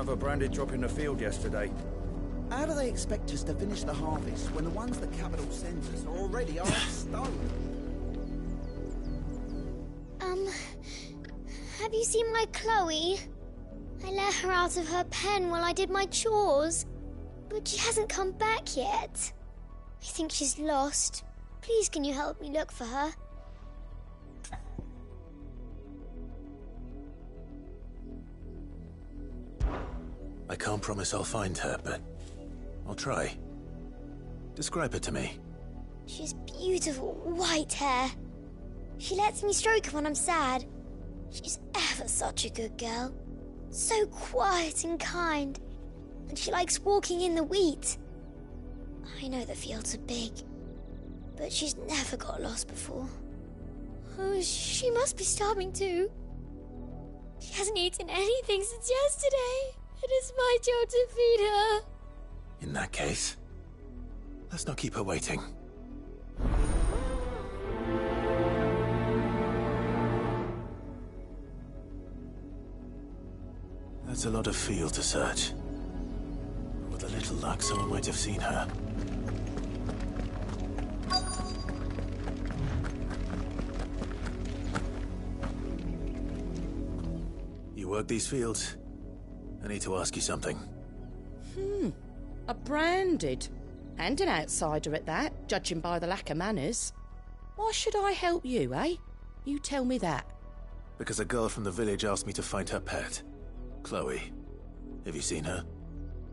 another branded drop in the field yesterday. How do they expect us to finish the harvest when the ones the capital sends us are already half stone? Have you seen my Chloe? I let her out of her pen while I did my chores, but she hasn't come back yet. I think she's lost. Please, can you help me look for her? I can't promise I'll find her, but I'll try. Describe her to me. She's beautiful white hair. She lets me stroke her when I'm sad. She's ever such a good girl. So quiet and kind. And she likes walking in the wheat. I know the fields are big, but she's never got lost before. Oh, she must be starving too. She hasn't eaten anything since yesterday. It is my job to feed her. In that case, let's not keep her waiting. That's a lot of field to search. With a little luck, someone might have seen her. You work these fields? I need to ask you something. A branded. And an outsider at that, judging by the lack of manners. Why should I help you, eh? You tell me that. Because a girl from the village asked me to find her pet. Chloe. Have you seen her?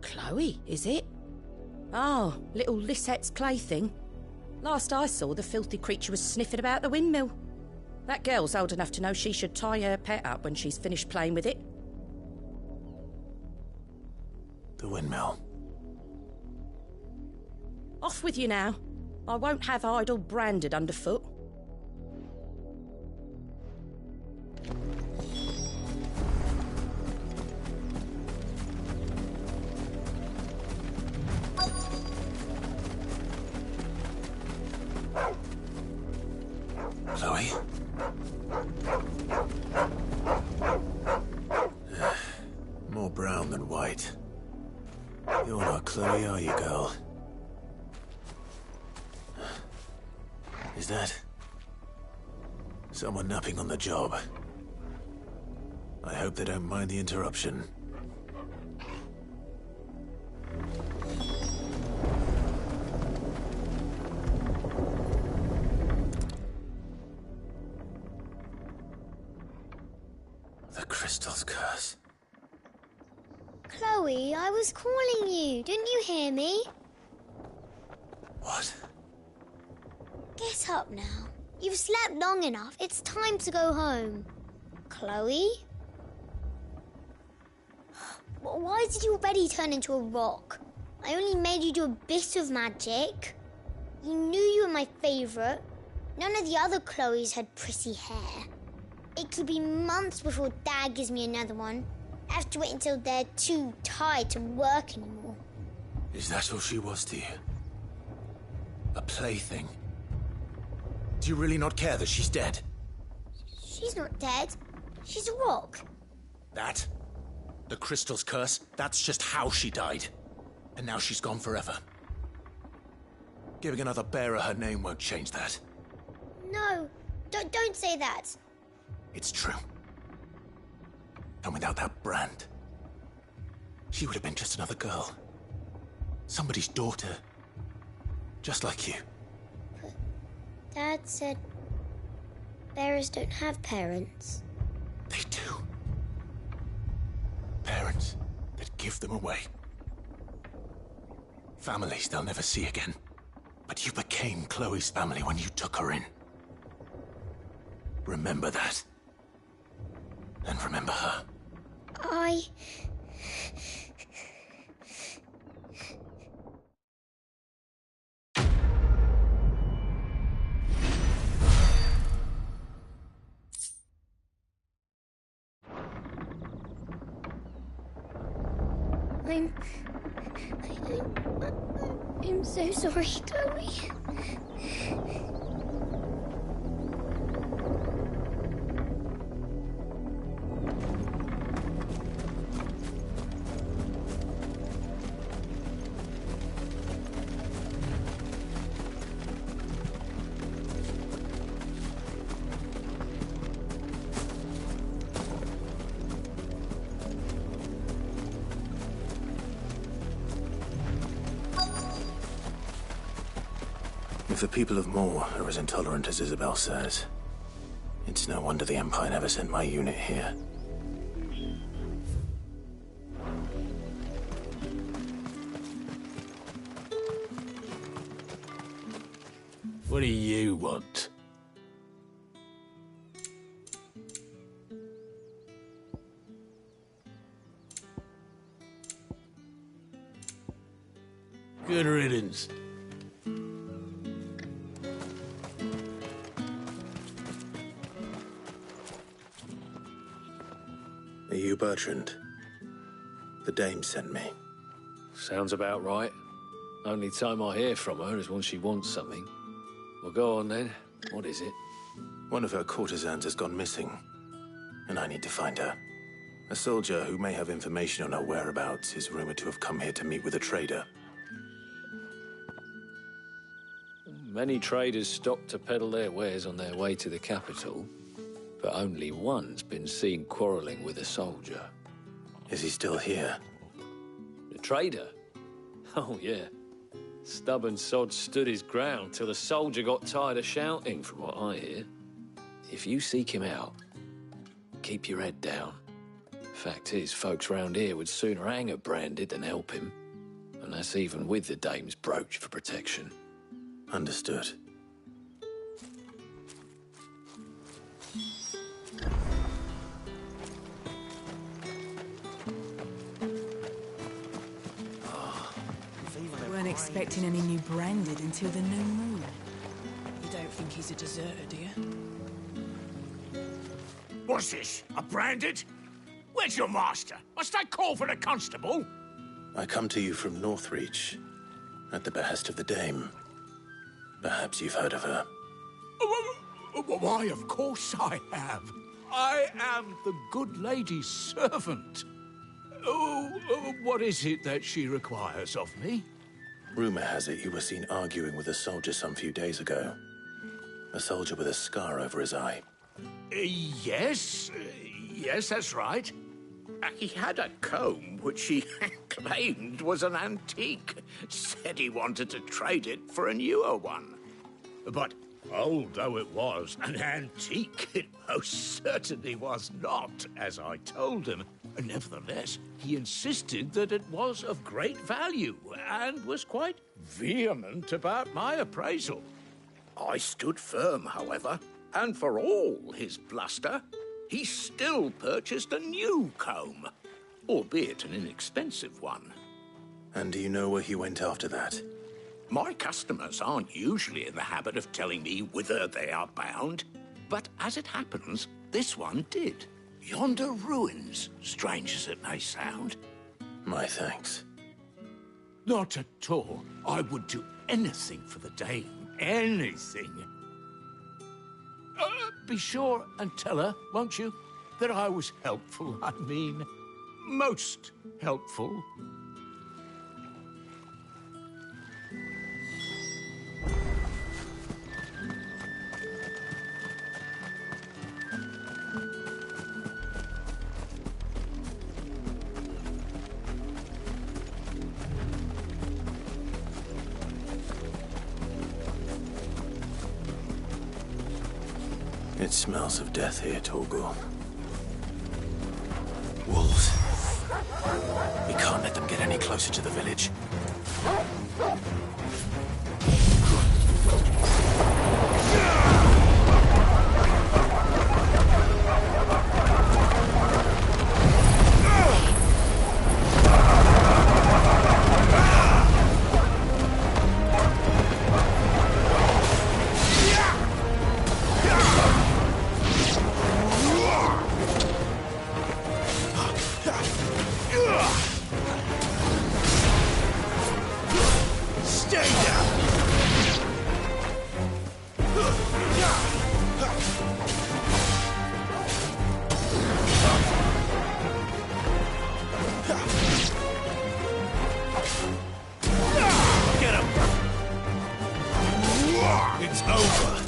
Chloe, is it? Oh, little Lisette's plaything. Last I saw, the filthy creature was sniffing about the windmill. That girl's old enough to know she should tie her pet up when she's finished playing with it. The windmill. Off with you now. I won't have idle branded underfoot. Chloe? More brown than white. You're not Chloe, are you, girl? Is that someone napping on the job? I hope they don't mind the interruption. The crystal's curse. Chloe, I was calling you. Didn't you hear me? What? Get up now. You've slept long enough. It's time to go home. Chloe? Why did you already turn into a rock? I only made you do a bit of magic. You knew you were my favourite. None of the other Chloes had pretty hair. It could be months before Dad gives me another one. I have to wait until they're too tired to work anymore. Is that all she was to you? A plaything? Do you really not care that she's dead? She's not dead. She's a rock. That? The crystal's curse? That's just how she died. And now she's gone forever. Giving another bearer her name won't change that. No, don't say that. It's true. And without that brand, she would have been just another girl. Somebody's daughter. Just like you. But Dad said bearers don't have parents. They do. Parents that give them away. Families they'll never see again. But you became Chloe's family when you took her in. Remember that. And remember her. I'm so sorry, Chloe. If the people of Moor are as intolerant as Isabel says, it's no wonder the Empire never sent my unit here. What do you want? Good riddance. Are you Bertrand? The dame sent me. Sounds about right. Only time I hear from her is when she wants something. Well, go on then. What is it? One of her courtesans has gone missing, and I need to find her. A soldier who may have information on her whereabouts is rumored to have come here to meet with a trader. Many traders stop to peddle their wares on their way to the capital, but only one's been seen quarrelling with a soldier. Is he still here? The trader? Oh, yeah. Stubborn sod stood his ground till the soldier got tired of shouting, from what I hear. If you seek him out, keep your head down. Fact is, folks round here would sooner hang a Branded than help him. And that's even with the dame's brooch for protection. Understood. Weren't expecting any new Branded until the new moon. You don't think he's a deserter, do you? What's this? A Branded? Where's your master? Must I call for the constable? I come to you from Northreach, at the behest of the dame. Perhaps you've heard of her. Why, of course I have. I am the good lady's servant. What is it that she requires of me? Rumor has it you were seen arguing with a soldier some few days ago. A soldier with a scar over his eye. Yes, that's right. He had a comb which he claimed was an antique. Said he wanted to trade it for a newer one. But although it was an antique, it most certainly was not, as I told him. Nevertheless, he insisted that it was of great value and was quite vehement about my appraisal. I stood firm, however, and for all his bluster, he still purchased a new comb, albeit an inexpensive one. And do you know where he went after that? My customers aren't usually in the habit of telling me whither they are bound, but as it happens, this one did. Yonder ruins, strange as it may sound. My thanks. Not at all. I would do anything for the dame. Anything. Be sure and tell her, won't you, that I was helpful. I mean, most helpful. It smells of death here, Torgal. Wolves. We can't let them get any closer to the village. It's over.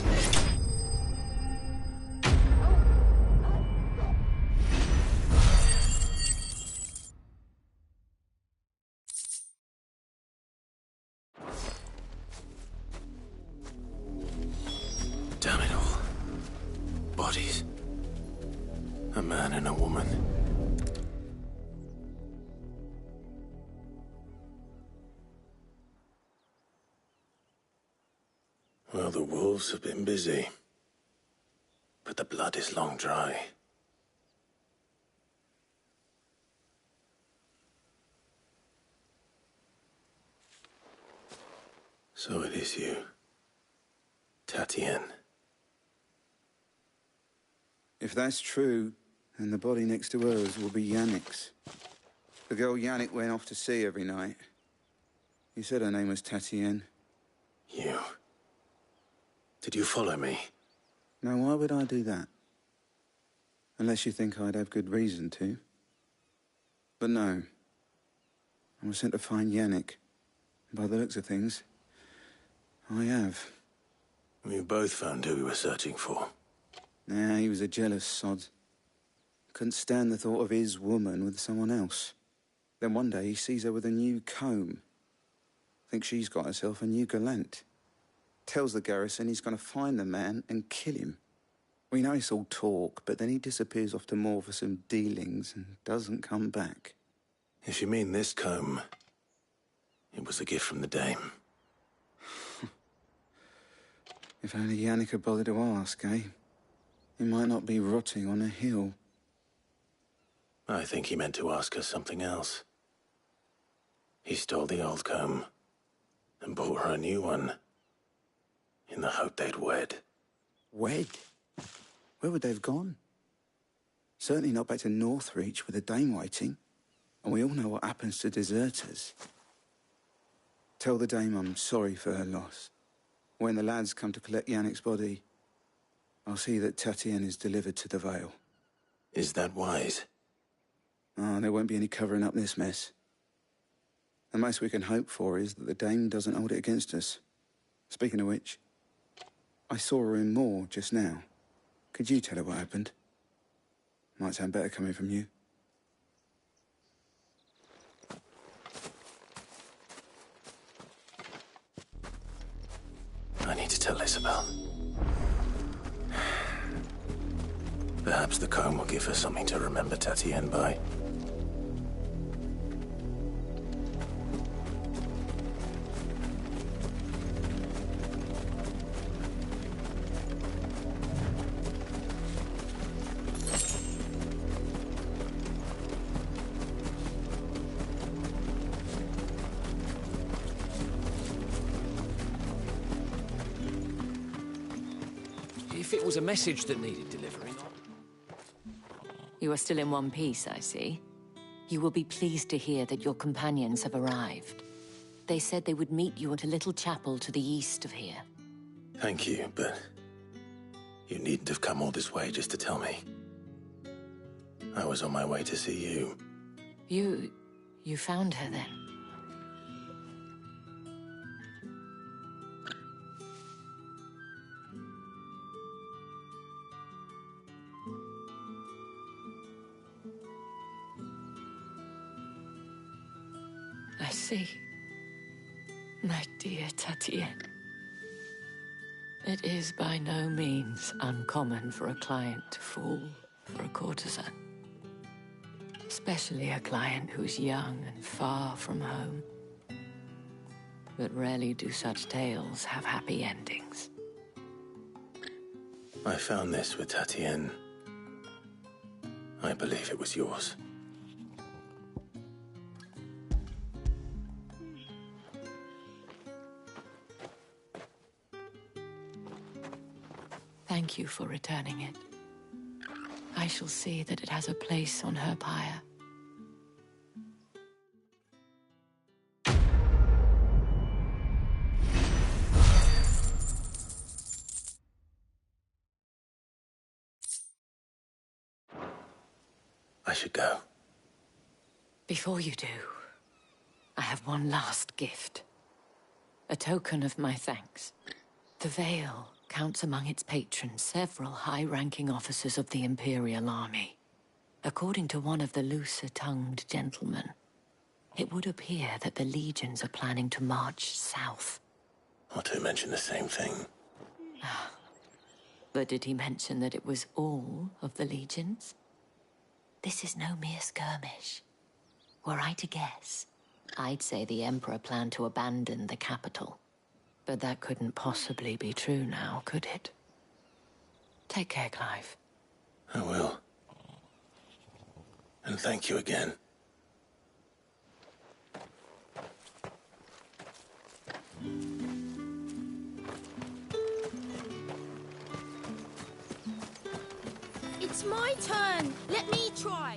bodies. A man and a woman. Well, the wolves have been busy. But the blood is long dry. So it is you, Tatien. If that's true, then the body next to hers will be Yannick's. The girl Yannick went off to see every night. You said her name was Tatien. You? Did you follow me? Now, why would I do that? Unless you think I'd have good reason to. But no. I was sent to find Yannick. By the looks of things, I have. We both found who we were searching for. Nah, he was a jealous sod. Couldn't stand the thought of his woman with someone else. Then one day he sees her with a new comb. Thinks she's got herself a new gallant. Tells the garrison he's going to find the man and kill him. We know it's all talk, but then he disappears off to Moor for some dealings and doesn't come back. If you mean this comb, it was a gift from the dame. If only Yannick had bothered to ask, eh? He might not be rotting on a hill. I think he meant to ask us something else. He stole the old comb and bought her a new one in the hope they'd wed. Wed? Where would they have gone? Certainly not back to Northreach with a dame waiting. And we all know what happens to deserters. Tell the dame I'm sorry for her loss. When the lads come to collect Yannick's body, I'll see that Tatien is delivered to the Vale. Is that wise? Oh, there won't be any covering up this mess. The most we can hope for is that the dame doesn't hold it against us. Speaking of which, I saw her in Moor just now. Could you tell her what happened? Might sound better coming from you. I need to tell Isabel. Perhaps the comb will give her something to remember Tatien by. If it was a message that needed delivering. You are still in one piece, I see. You will be pleased to hear that your companions have arrived. They said they would meet you at a little chapel to the east of here. Thank you, but you needn't have come all this way just to tell me. I was on my way to see you. You found her then? I see. My dear Tatien. It is by no means uncommon for a client to fall for a courtesan. Especially a client who's young and far from home. But rarely do such tales have happy endings. I found this with Tatien. I believe it was yours. Thank you for returning it. I shall see that it has a place on her pyre. I should go. Before you do, I have one last gift. A token of my thanks. The Vale counts among its patrons several high-ranking officers of the Imperial Army. According to one of the looser-tongued gentlemen, it would appear that the legions are planning to march south. Not to mention the same thing. But did he mention that it was all of the legions? This is no mere skirmish. Were I to guess, I'd say the Emperor planned to abandon the capital. But that couldn't possibly be true now, could it? Take care, Clive. I will. And thank you again. It's my turn. Let me try.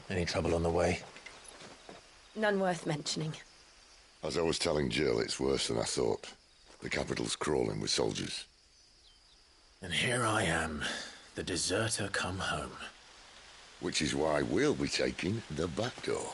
Any trouble on the way? None worth mentioning. As I was telling Jill, it's worse than I thought. The capital's crawling with soldiers. And here I am, the deserter come home. Which is why we'll be taking the back door.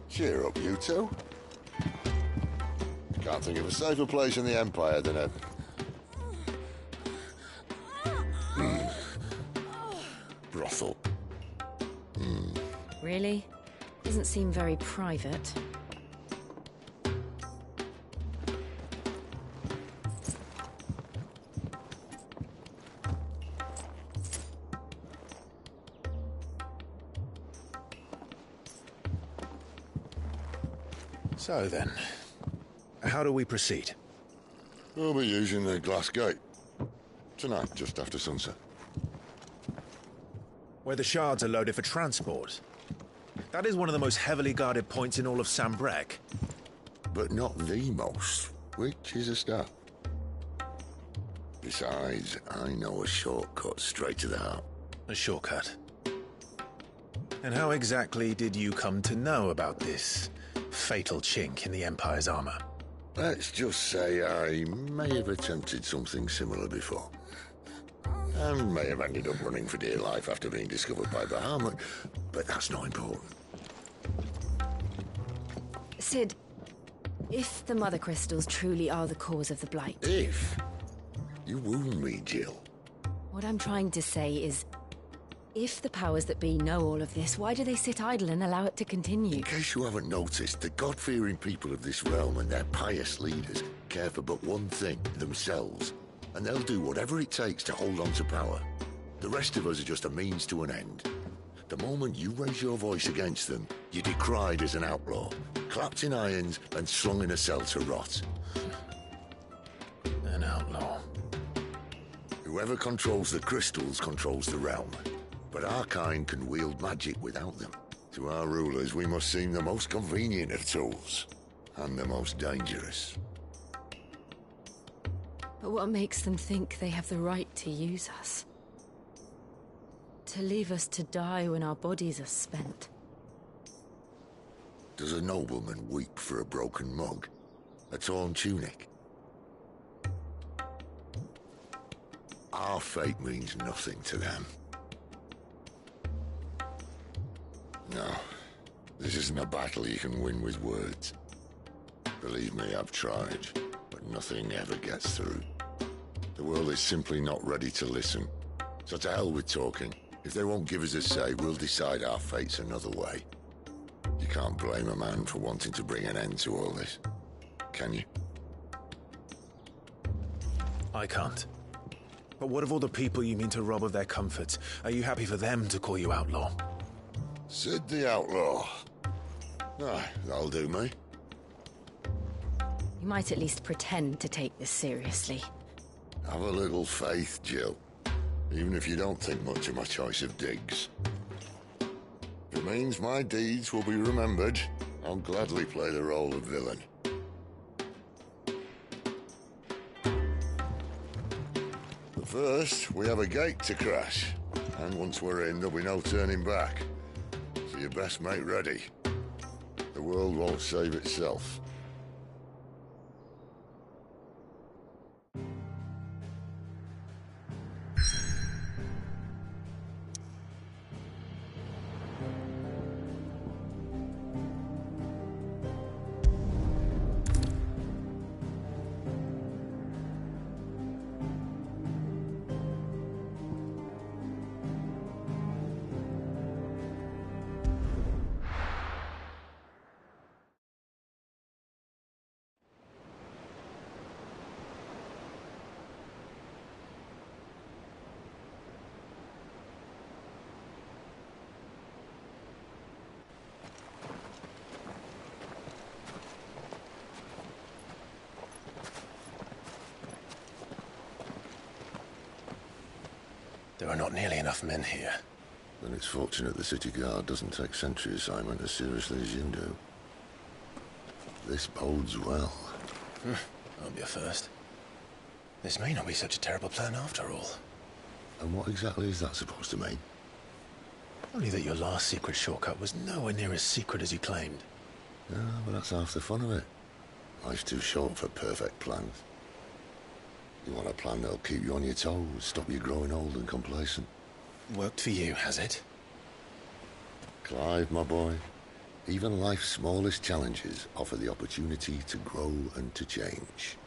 Cheer up, you two. Can't think of a safer place in the Empire than a... brothel. Really? Doesn't seem very private. So then, how do we proceed? We'll be using the glass gate. Tonight, just after sunset. Where the shards are loaded for transport. That is one of the most heavily guarded points in all of Sambrec. But not the most, which is a start. Besides, I know a shortcut straight to the heart. A shortcut? And how exactly did you come to know about this fatal chink in the Empire's armor? Let's just say I may have attempted something similar before. And may have ended up running for dear life after being discovered by Bahamut, but that's not important. Sid, if the Mother Crystals truly are the cause of the Blight... If? You wound me, Jill. What I'm trying to say is, if the powers that be know all of this, why do they sit idle and allow it to continue? In case you haven't noticed, the God-fearing people of this realm and their pious leaders care for but one thing, themselves. And they'll do whatever it takes to hold on to power. The rest of us are just a means to an end. The moment you raise your voice against them, you're decried as an outlaw, clapped in irons and slung in a cell to rot. Whoever controls the crystals controls the realm. But our kind can wield magic without them. To our rulers, we must seem the most convenient of tools. And the most dangerous. But what makes them think they have the right to use us? To leave us to die when our bodies are spent? Does a nobleman weep for a broken mug? A torn tunic? Our fate means nothing to them. No, this isn't a battle you can win with words. Believe me, I've tried, but nothing ever gets through. The world is simply not ready to listen. So to hell with talking. If they won't give us a say, we'll decide our fates another way. You can't blame a man for wanting to bring an end to all this, can you? I can't. But what of all the people you mean to rob of their comforts? Are you happy for them to call you outlaw? Sid the Outlaw. Ah, that'll do me. You might at least pretend to take this seriously. Have a little faith, Jill. Even if you don't think much of my choice of digs. If it means my deeds will be remembered, I'll gladly play the role of villain. But first, we have a gate to crash. And once we're in, there'll be no turning back. So you best make ready. The world won't save itself. There are not nearly enough men here. Then it's fortunate the city guard doesn't take sentry assignment as seriously as you do. This bodes well. I'll be a first. This may not be such a terrible plan after all. And what exactly is that supposed to mean? Only that your last secret shortcut was nowhere near as secret as you claimed. Yeah, but that's half the fun of it. Life's too short for perfect plans. You want a plan that'll keep you on your toes, stop you growing old and complacent. Worked for you, has it? Clive, my boy, even life's smallest challenges offer the opportunity to grow and to change.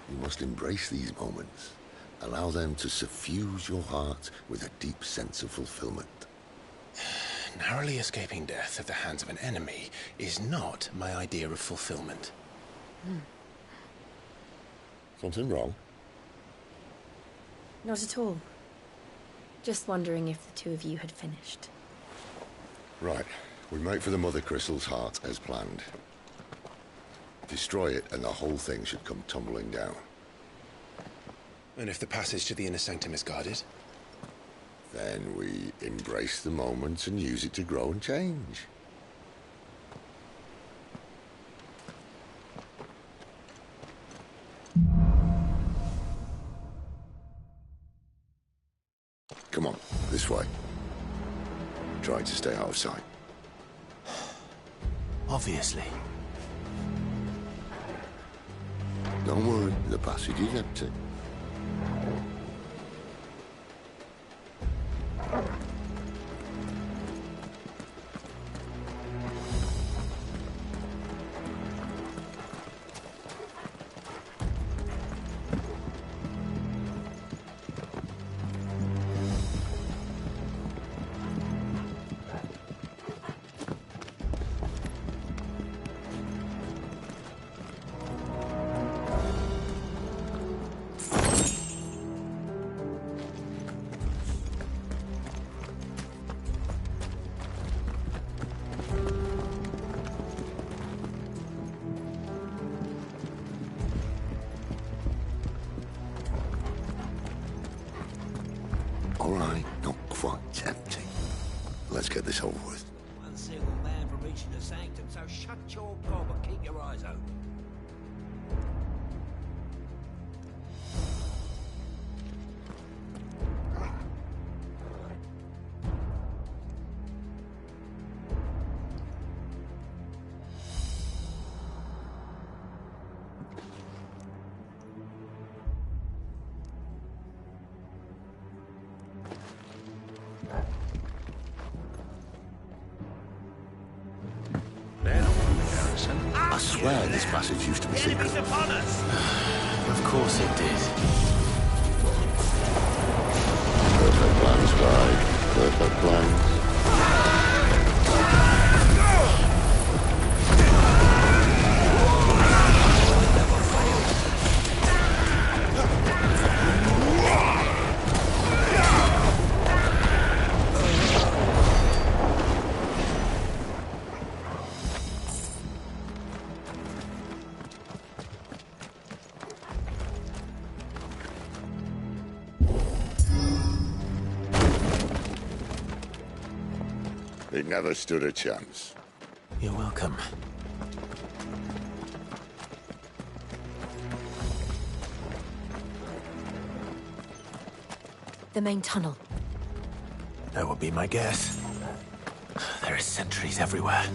You must embrace these moments. Allow them to suffuse your heart with a deep sense of fulfillment. Narrowly escaping death at the hands of an enemy is not my idea of fulfillment. Something wrong? Not at all. Just wondering if the two of you had finished. Right. We make for the Mother Crystal's heart as planned. Destroy it and the whole thing should come tumbling down. And if the passage to the inner sanctum is guarded? Then we embrace the moment and use it to grow and change. Come on, this way. Try to stay out of sight. Obviously. Don't worry, the passage is empty. All right, not quite tempting. Let's get this over with. One single man from reaching the sanctum, so shut your gob and keep your eyes open. I swear this passage used to be secret. Enemies upon us! Of course it did. Perfect plans, Clyde. Perfect plans. It never stood a chance. You're welcome. The main tunnel. That would be my guess. There are sentries everywhere.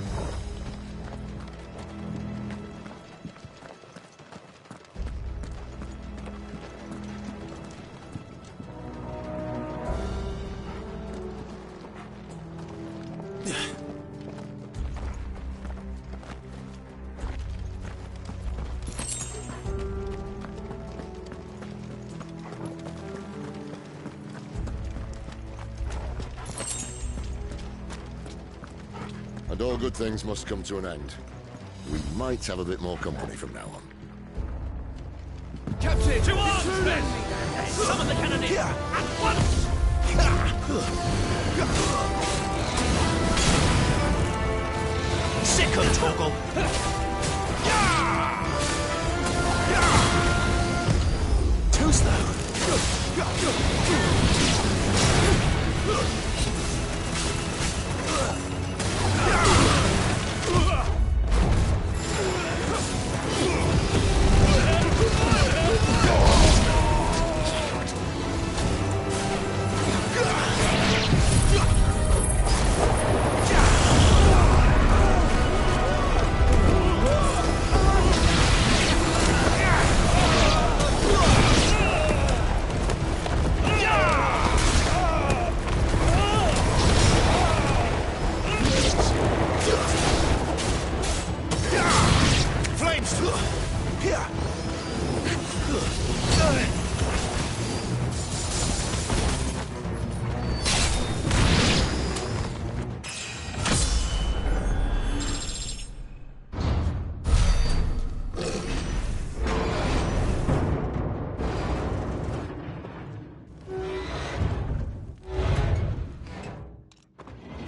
And all good things must come to an end. We might have a bit more company from now on. Captain! To arms, men! Summon the cannoneer! At once! Sick of Torgal! Too slow.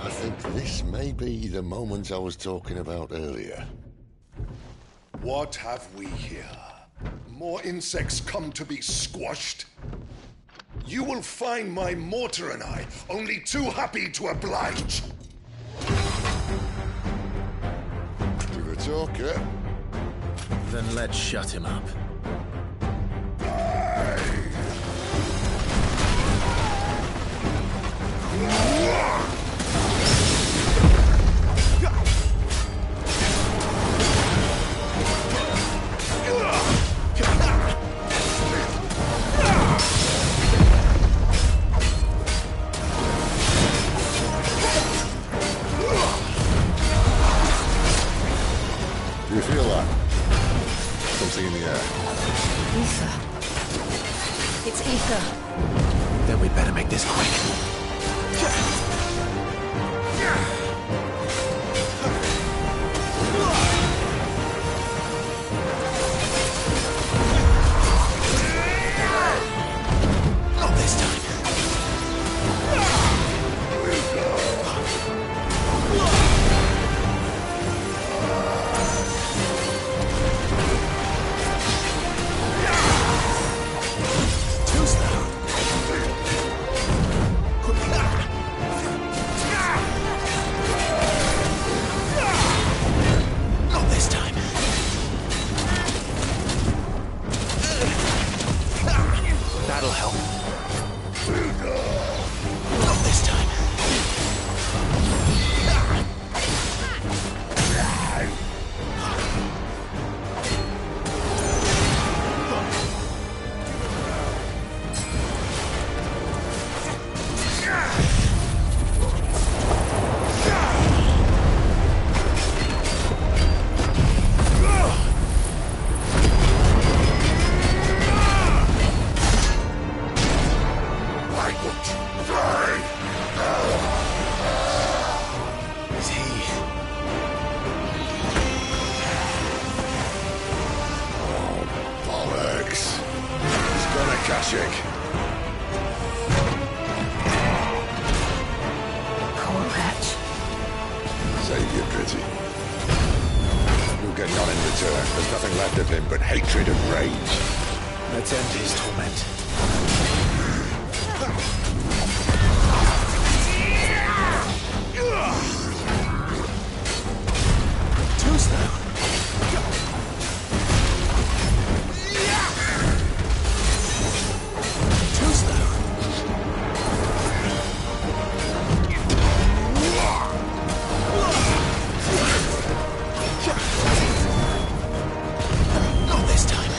I think this may be the moment I was talking about earlier. What have we here? More insects come to be squashed? You will find my mortar and I only too happy to oblige. You're a talker. Then let's shut him up. Do you feel that? Something in the air. Ether. It's ether. Then we'd better make this quick. Not this time. Too slow. nothing left of him but hatred and rage. Let's end his torment. Too slow. Too slow. Not this time.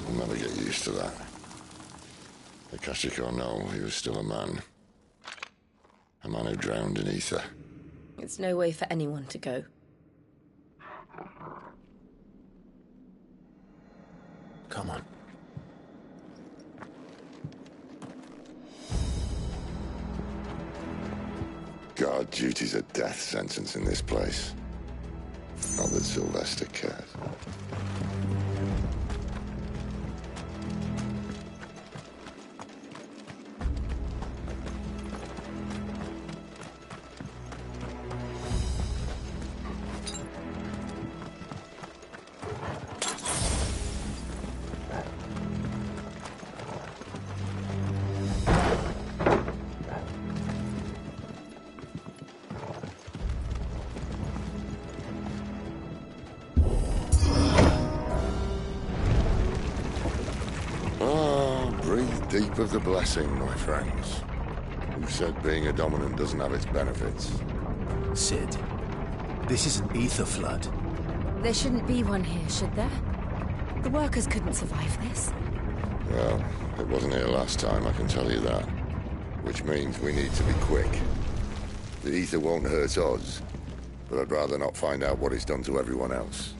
I'll never get used to that. Akashic or no, he was still a man. A man who drowned in ether. It's no way for anyone to go. Come on. God, duty's a death sentence in this place. Not that Sylvester cares. Deep of the blessing, my friends. Who said being a dominant doesn't have its benefits? Sid, this is an ether flood. There shouldn't be one here, should there? The workers couldn't survive this. Well, it wasn't here last time, I can tell you that. Which means we need to be quick. The ether won't hurt us, but I'd rather not find out what it's done to everyone else.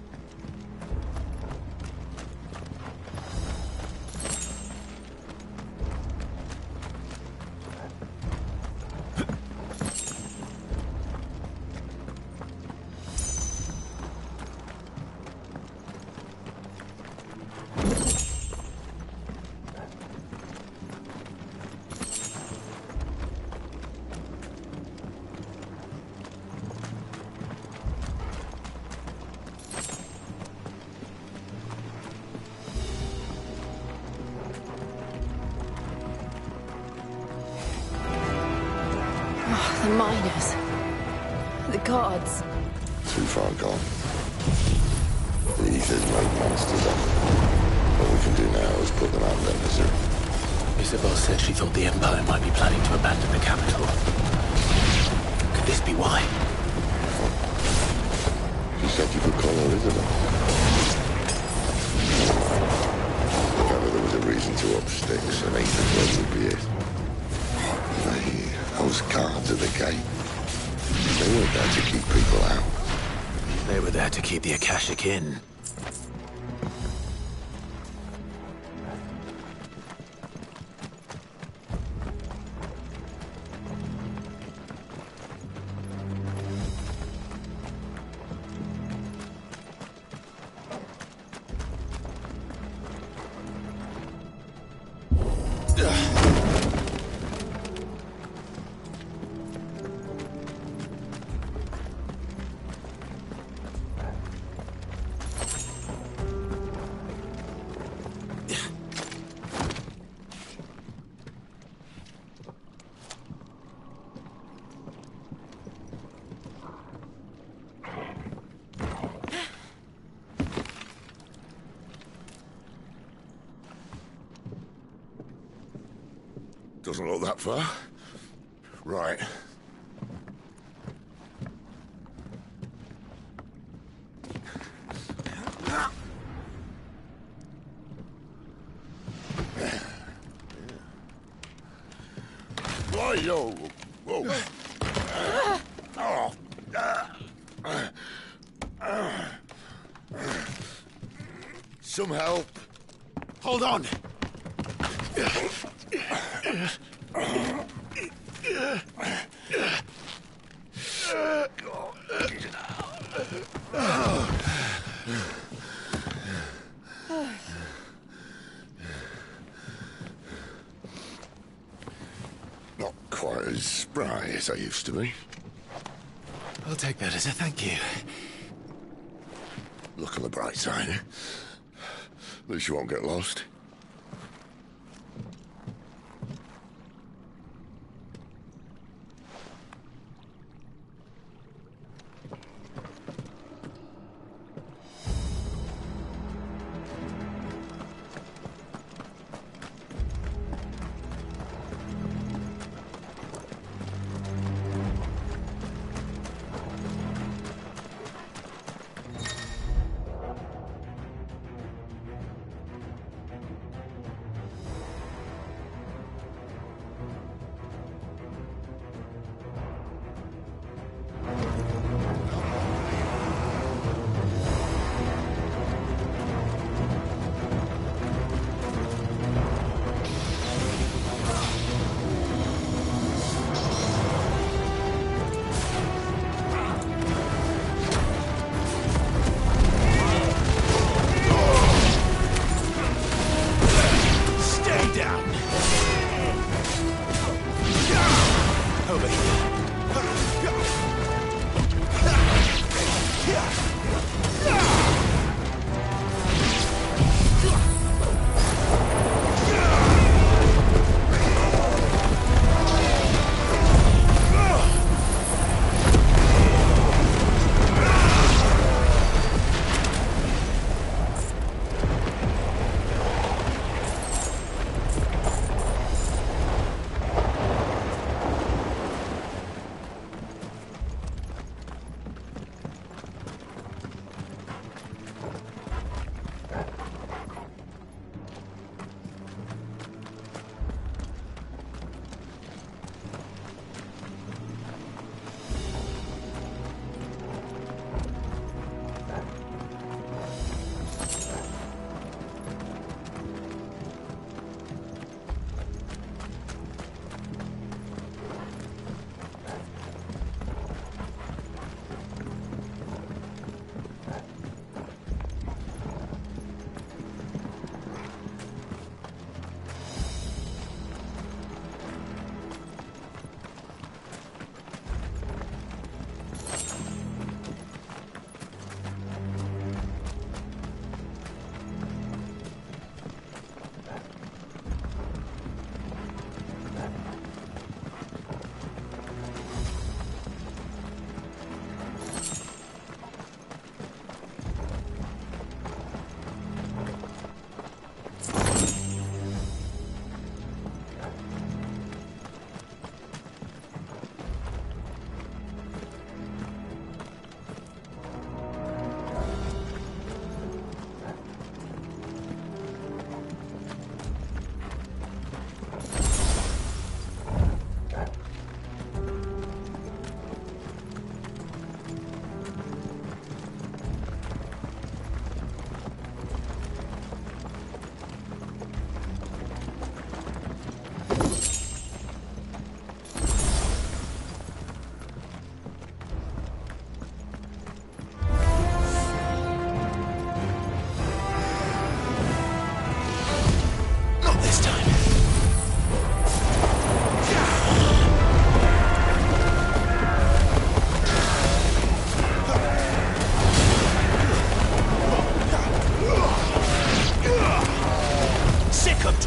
The miners. The guards. Too far gone. The Ether's made monsters of them. What we can do now is put them out of their misery. Isabel said she thought the Empire might be planning to abandon the capital. Could this be why? She said you could call her Isabel. If ever there was a reason to up sticks, an Ether's blood would be it. Those guards at the gate, they weren't there to keep people out. They were there to keep the Akashic in. Doesn't look that far. Right. Whoa, whoa. Some help. Hold on. Not quite as spry as I used to be. I'll take that as a thank you. Look on the bright side, eh? At least you won't get lost.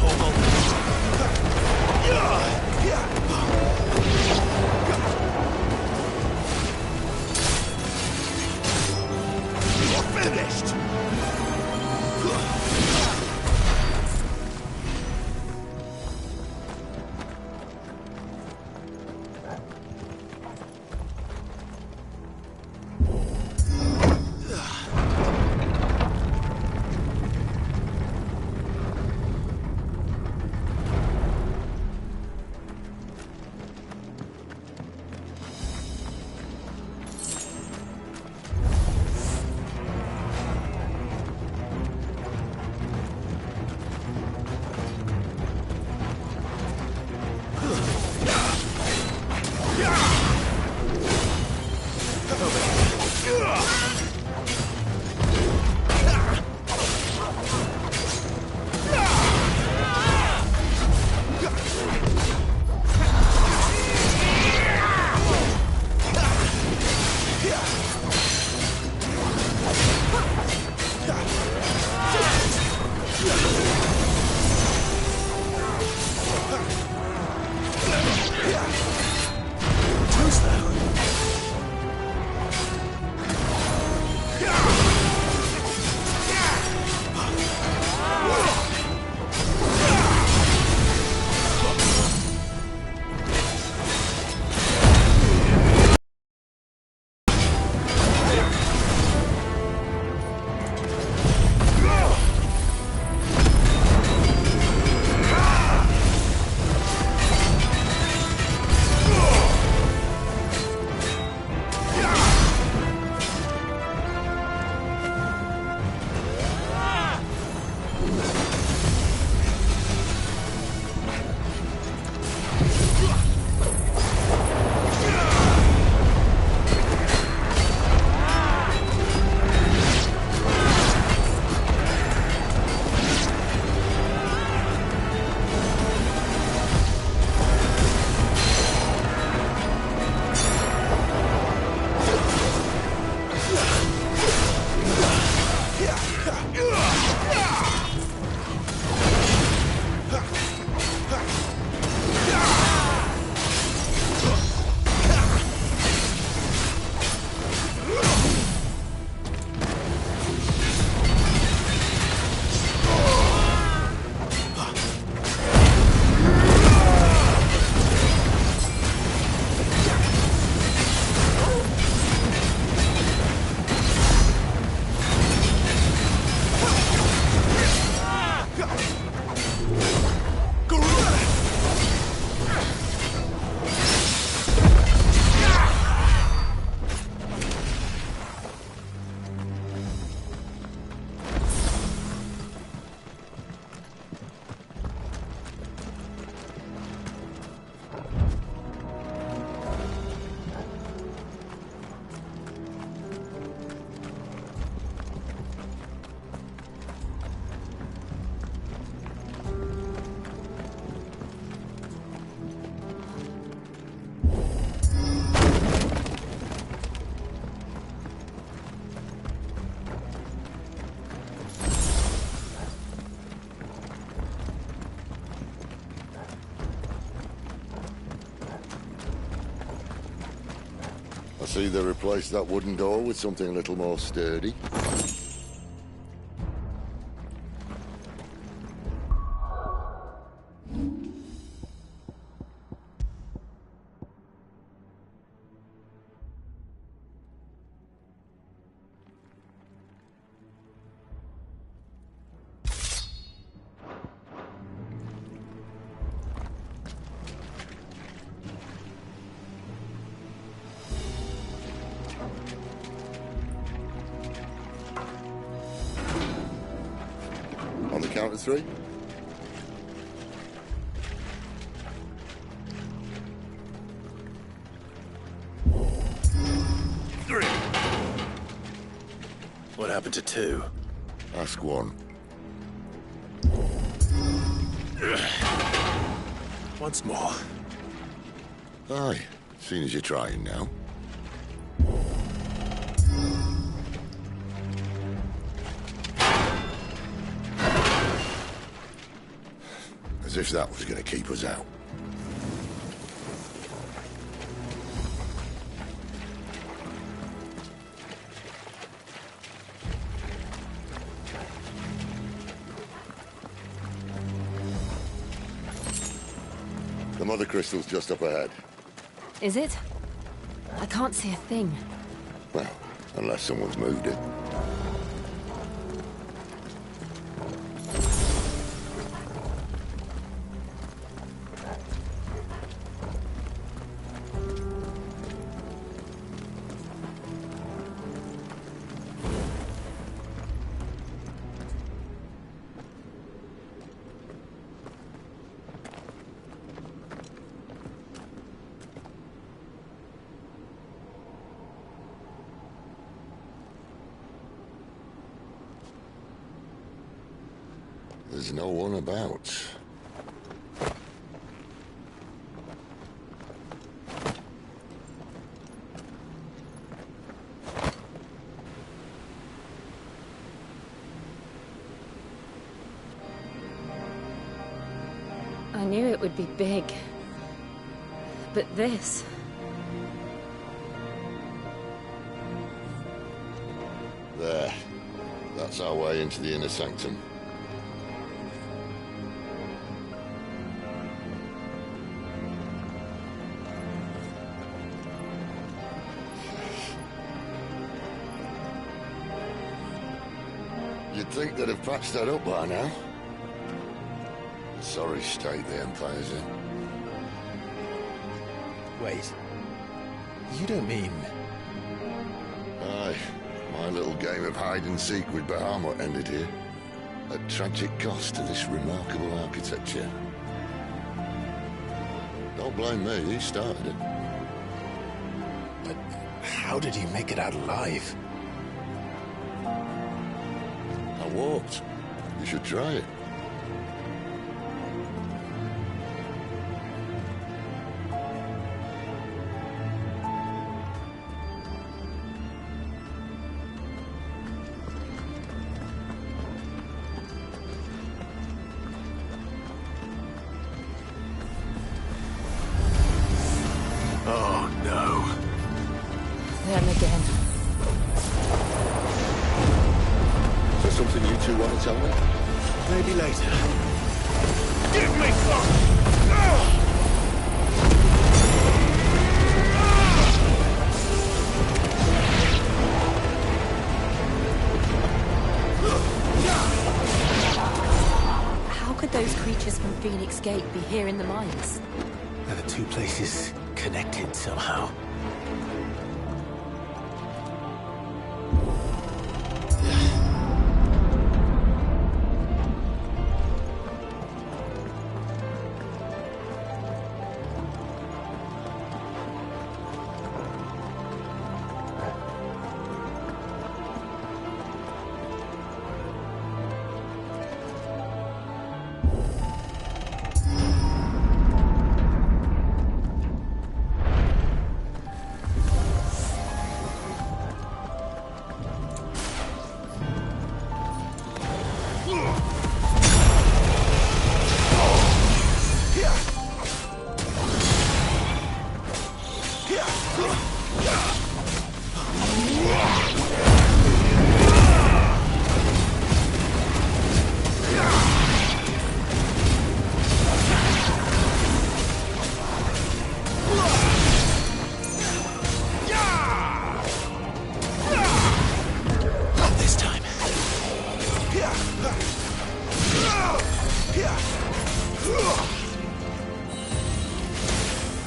Torvald. You're finished! I see they replaced that wooden door with something a little more sturdy. On the count of three. Three. What happened to two? Ask one. Once more. Aye, seeing as you're trying now. As if that was going to keep us out. The mother crystal's just up ahead. Is it? I can't see a thing. Well, unless someone's moved it. There's no one about. I knew it would be big. But this... There. That's our way into the inner sanctum. You'd think they'd have patched that up by now. Sorry state the Empire's in. Wait. You don't mean... Aye. My little game of hide-and-seek with Bahamut ended here. At tragic cost to this remarkable architecture. Don't blame me, he started it. But how did he make it out alive? I walked. You should try it. Oh, no. Them again. Is there something you two want to tell me? Maybe later. Give me some! How could those creatures from Phoenix Gate be here in the mines? Are the two places connected somehow?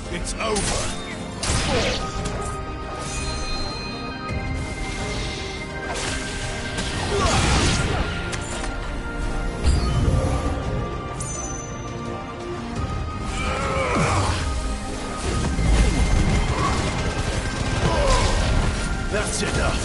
It's over. That's enough.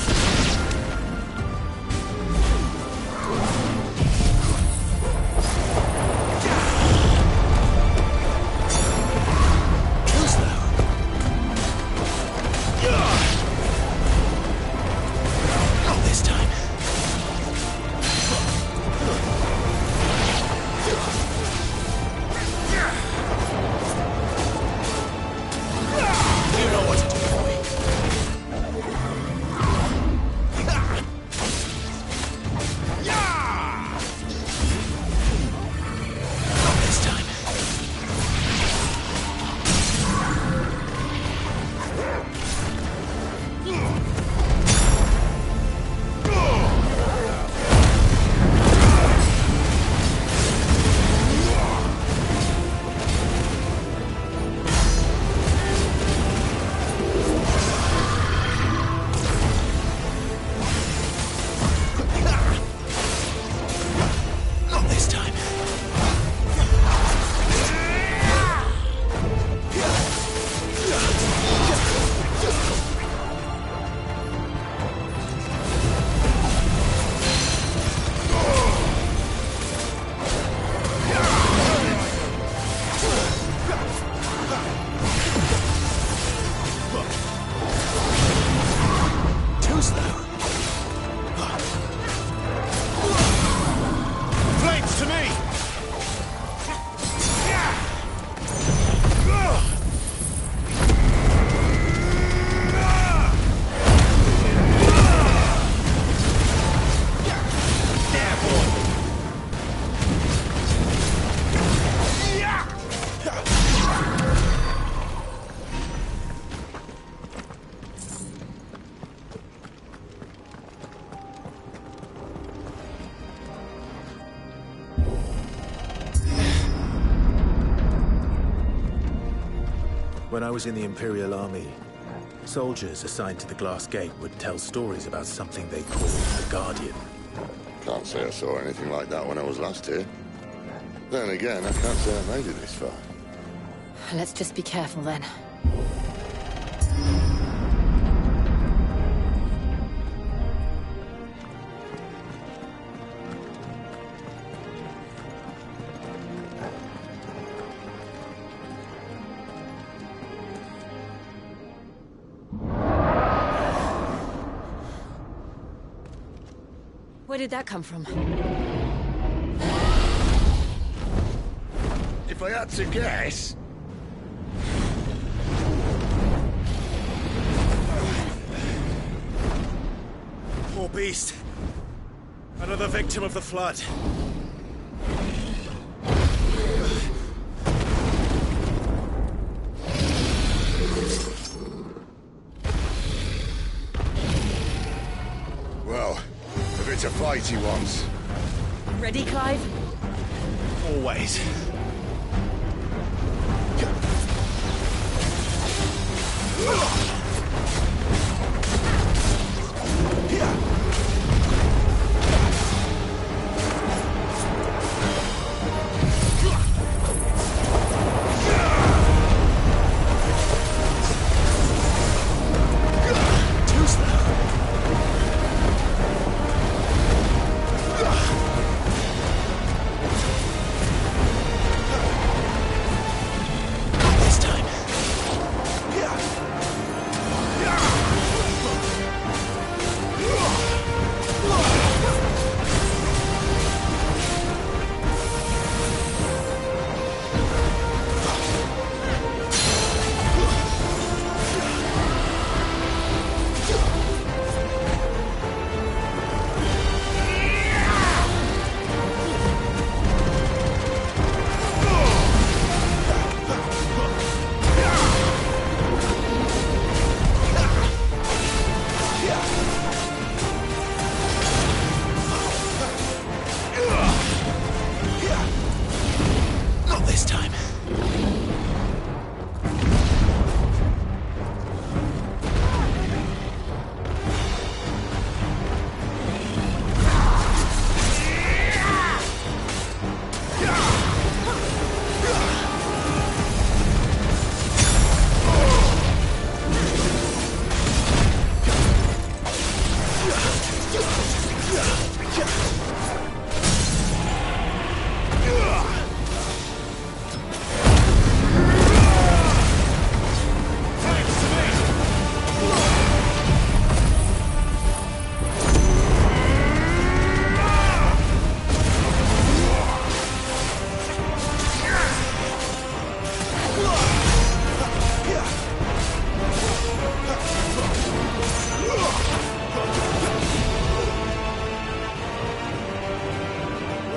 When I was in the Imperial Army, soldiers assigned to the Glass Gate would tell stories about something they called the Guardian. Can't say I saw anything like that when I was last here. Then again, I can't say I made it this far. Let's just be careful then. Where did that come from? If I had to guess... Poor beast. Another victim of the Flood. Well, if it's a fight he wants. Ready, Clive? Always.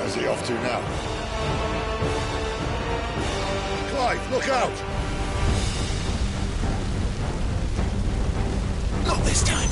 Where's he off to now? Clive, look out! Not this time.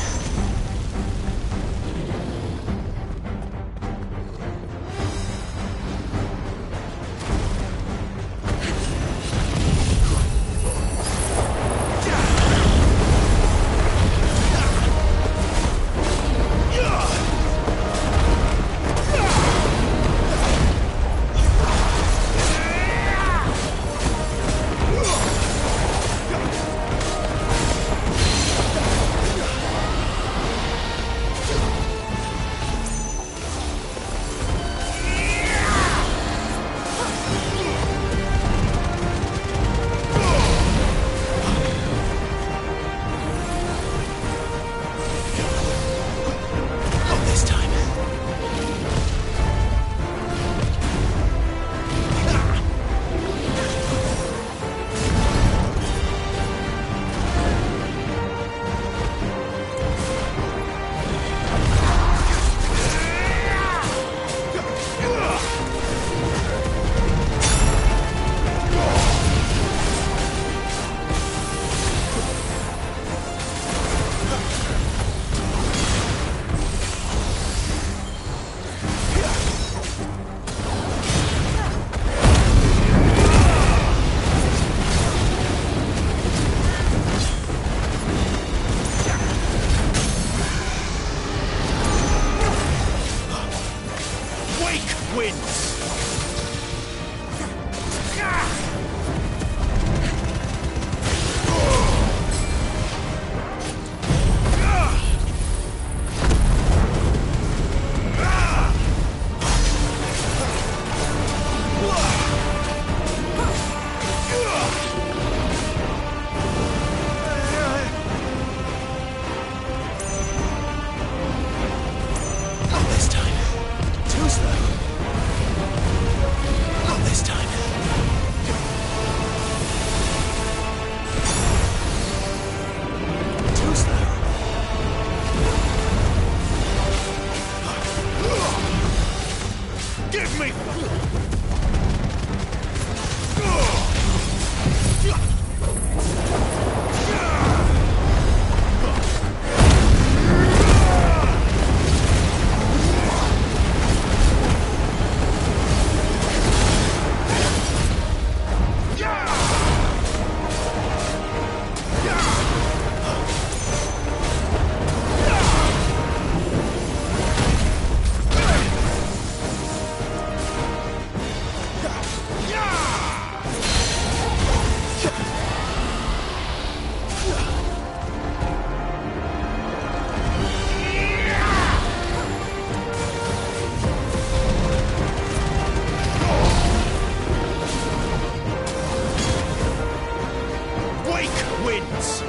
distance.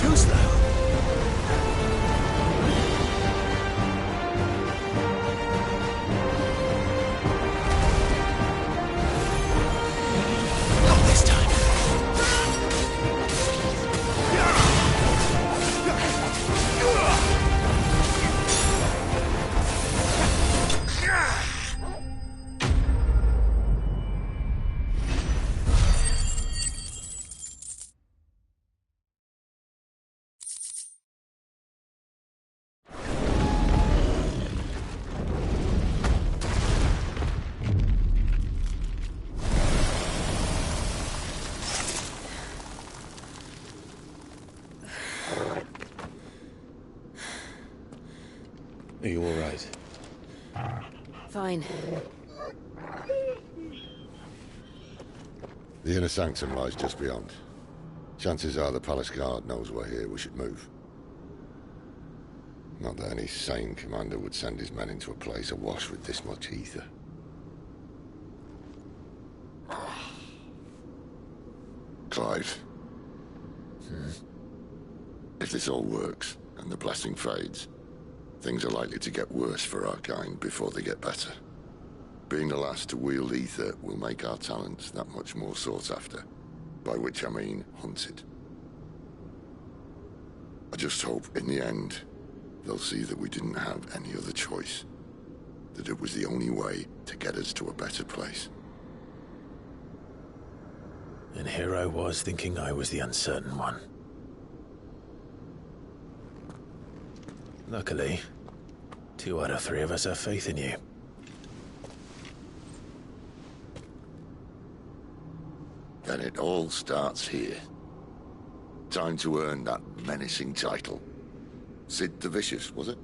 Too slow. Not this time. Are you all right? Fine. The inner sanctum lies just beyond. Chances are the palace guard knows we're here. We should move. Not that any sane commander would send his men into a place awash with this much ether. Clive. If this all works, and the blessing fades, things are likely to get worse for our kind before they get better. Being the last to wield ether will make our talents that much more sought after. By which I mean hunted. I just hope, in the end, they'll see that we didn't have any other choice. That it was the only way to get us to a better place. And here I was thinking I was the uncertain one. Luckily, 2 out of 3 of us have faith in you. Then it all starts here. Time to earn that menacing title. Sid the Vicious, was it?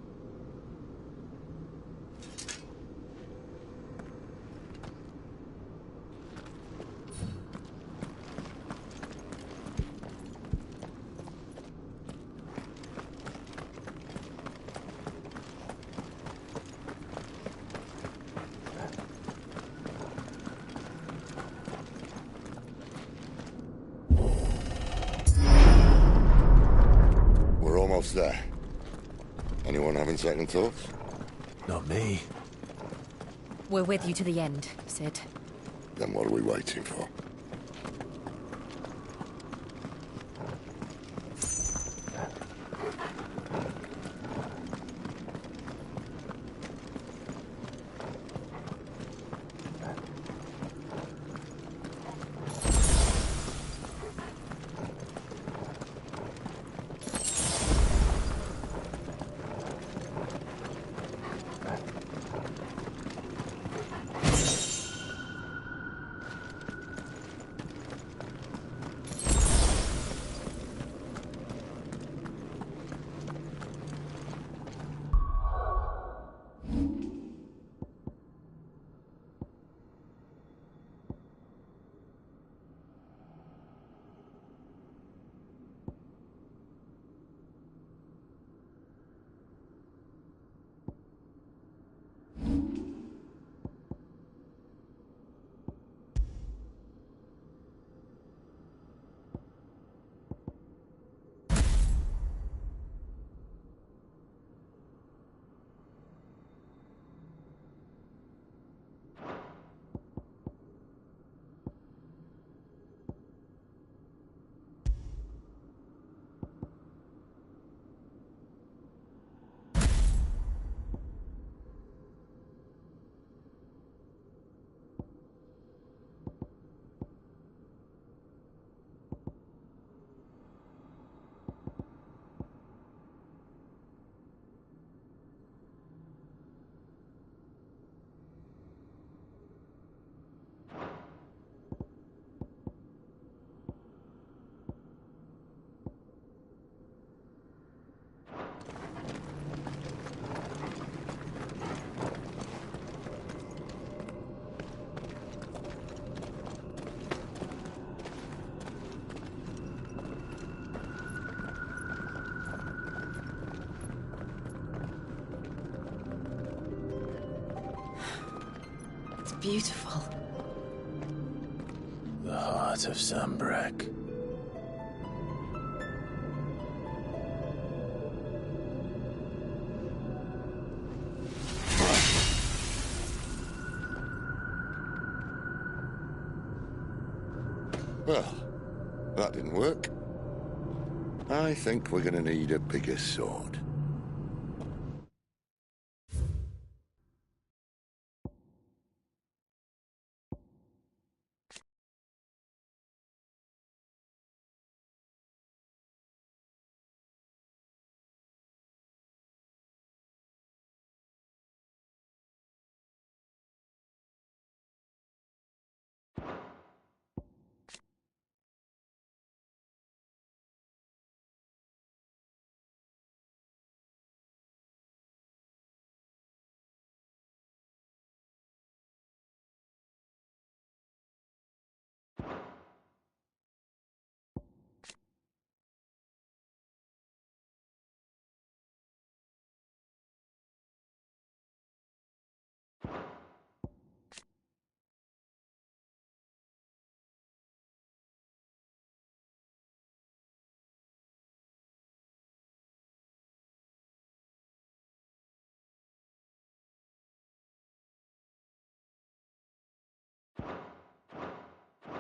There. Anyone having second thoughts? Not me. We're with you to the end, Sid. Then what are we waiting for? Beautiful. The heart of Sambrek. Well, that didn't work. I think we're gonna need a bigger sword.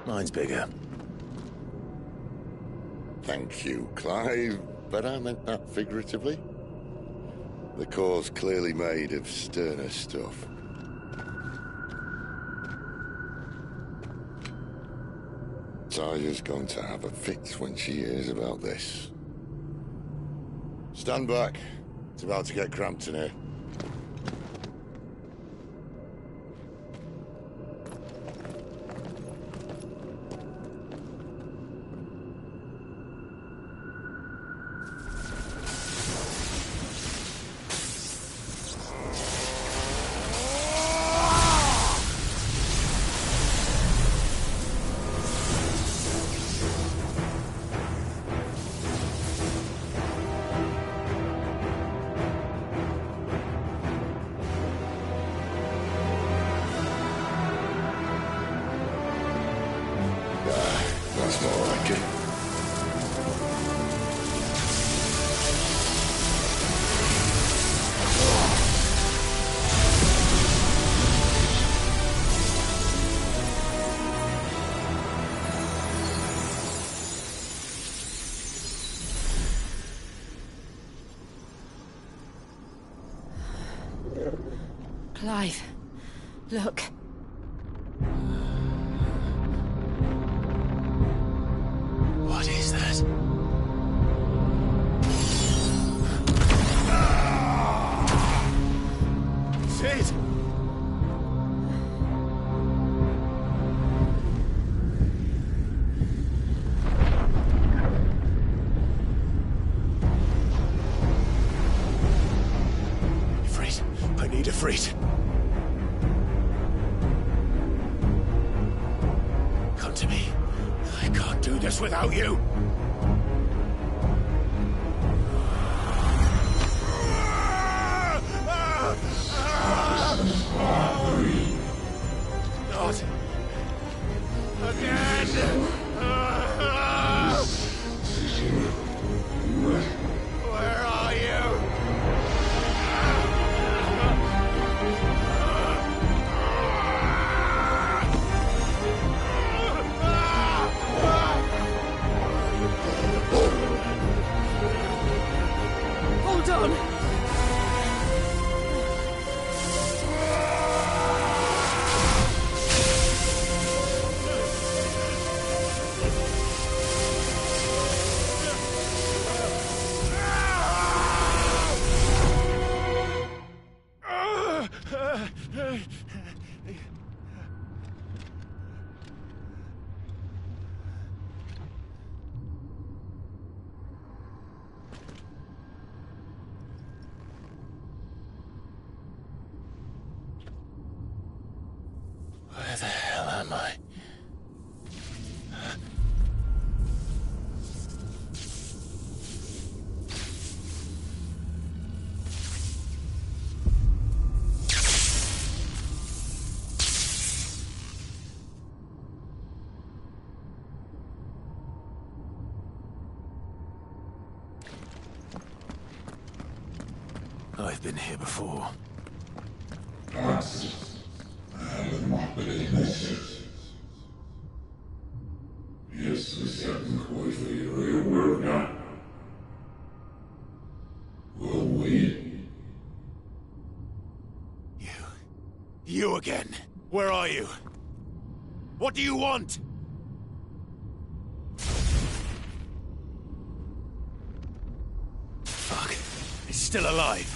Mine's bigger. Thank you, Clive, but I meant that figuratively. The core's clearly made of sterner stuff. Taya's going to have a fit when she hears about this. Stand back. It's about to get cramped in here. That's more like it. Clive, look. What is that? Sid! Ifrit, I need Ifrit. Come to me. I can't do this without you. Not again. Where are you? Hold on. Where the hell am I? have been here before. You again. Where are you? What do you want? Fuck. He's still alive.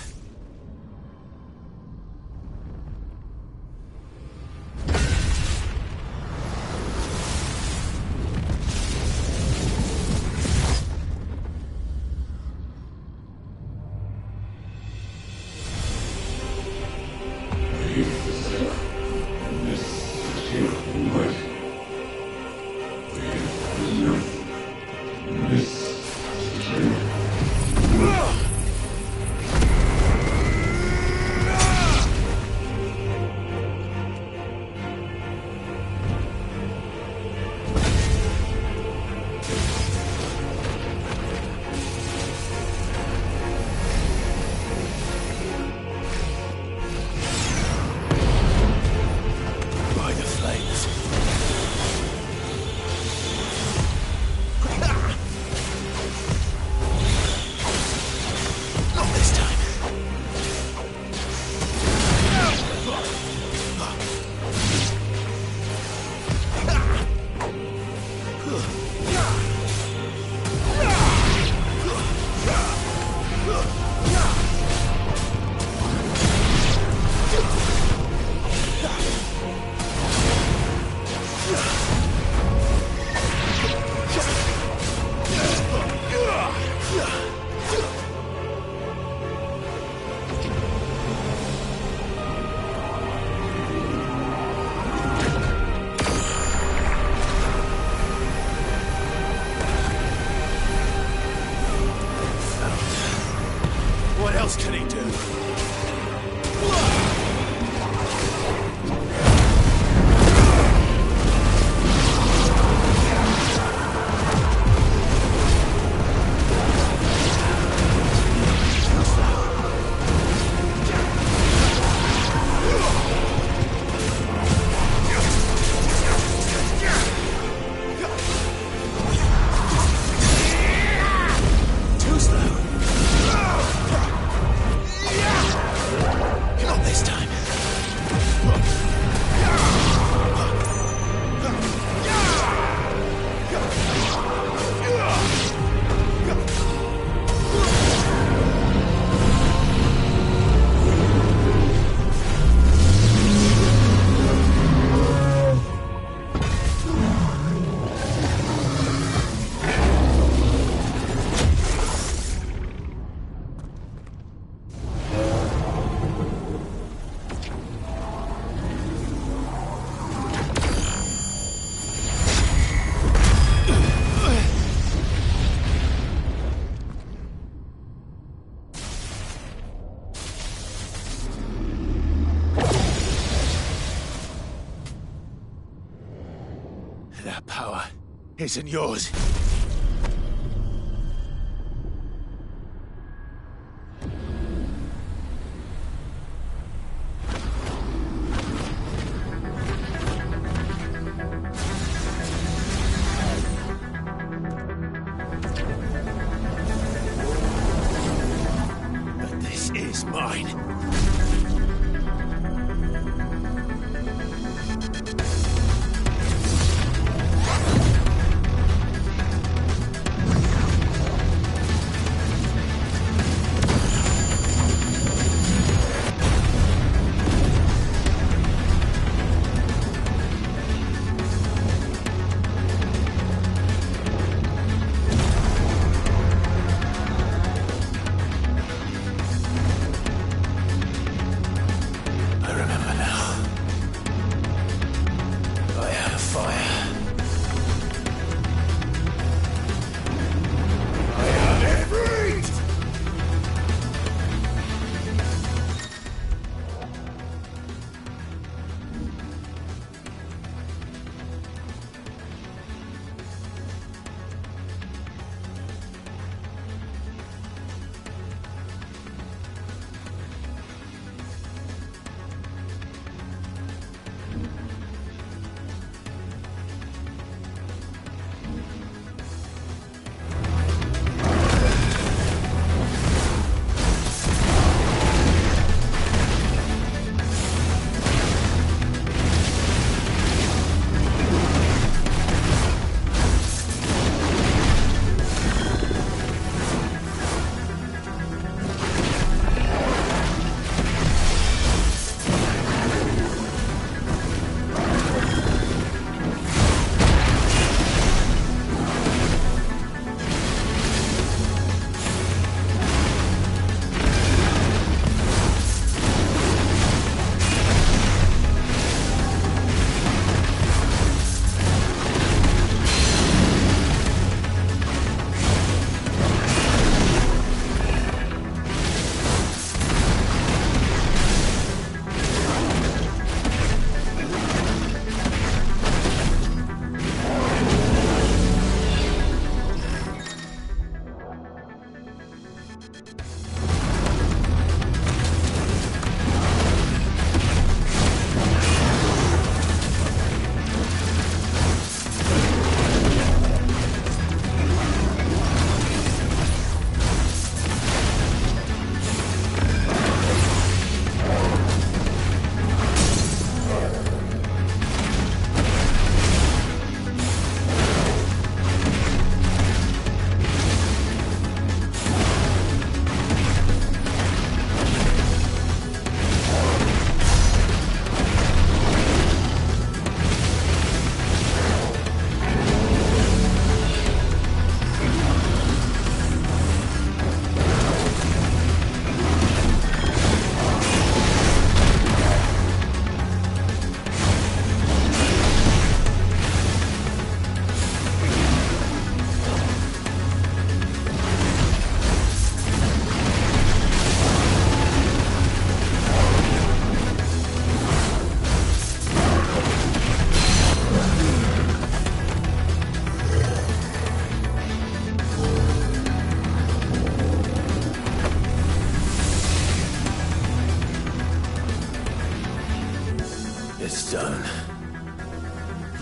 What else can he do? Too slow. Not this time. That power isn't yours. But this is mine.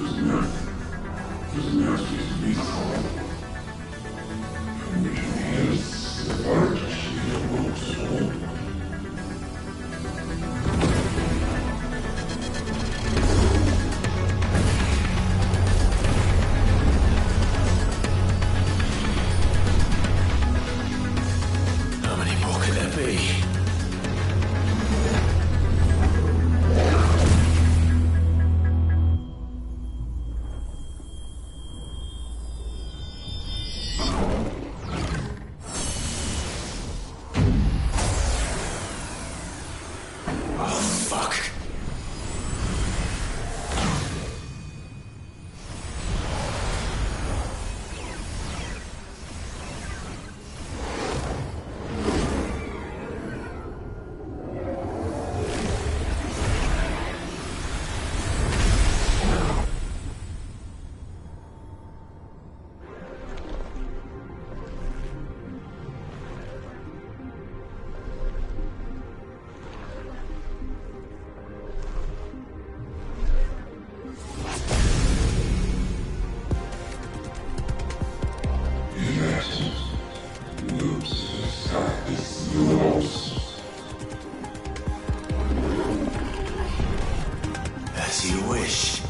How many more could there be? As you wish.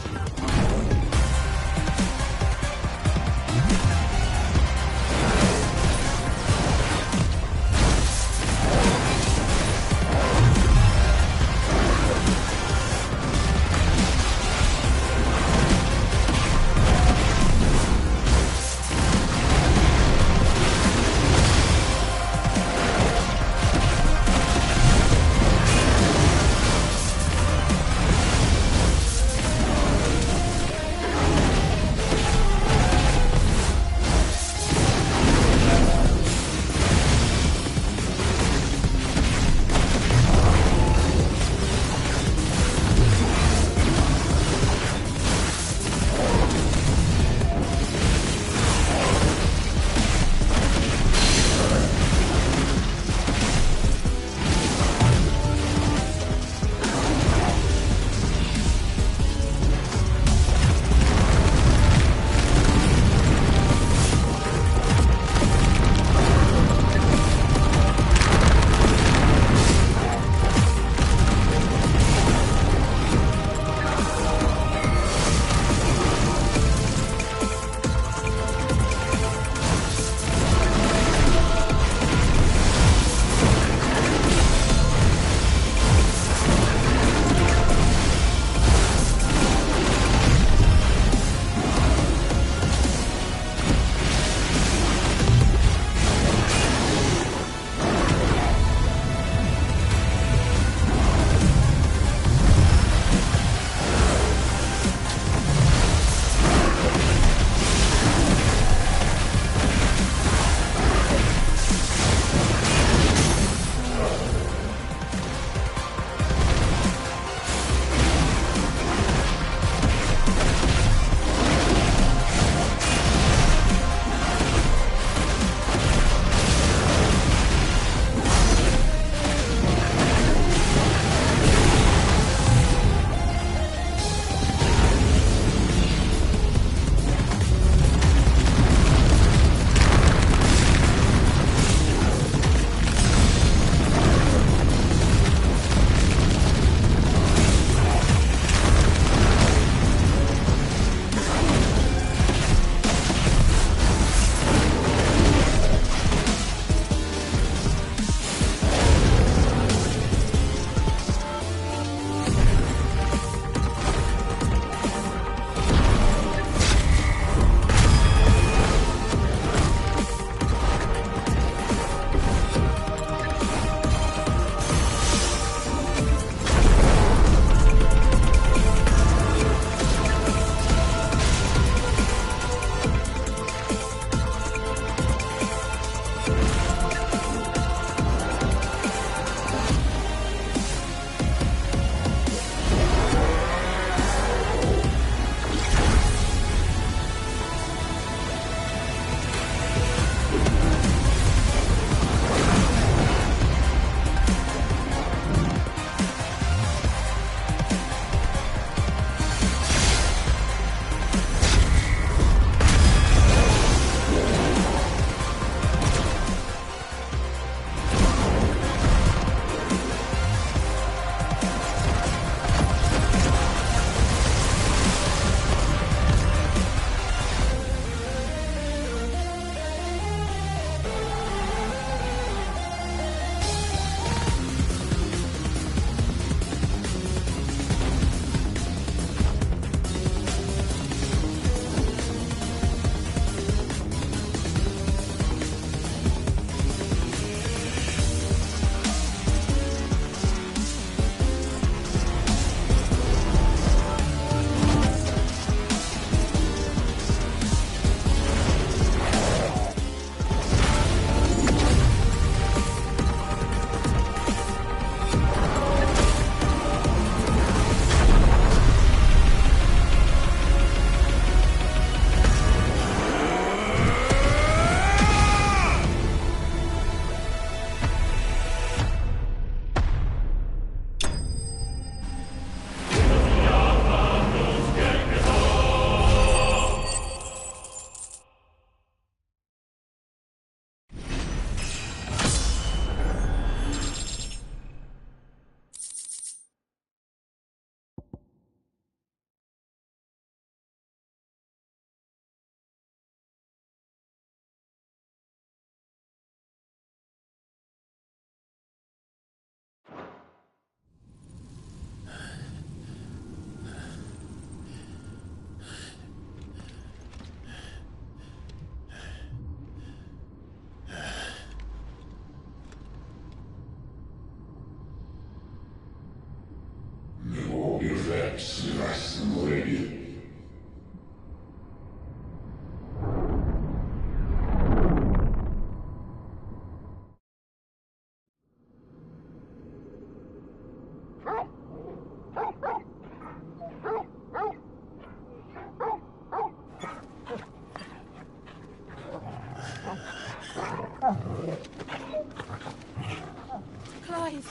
Clive.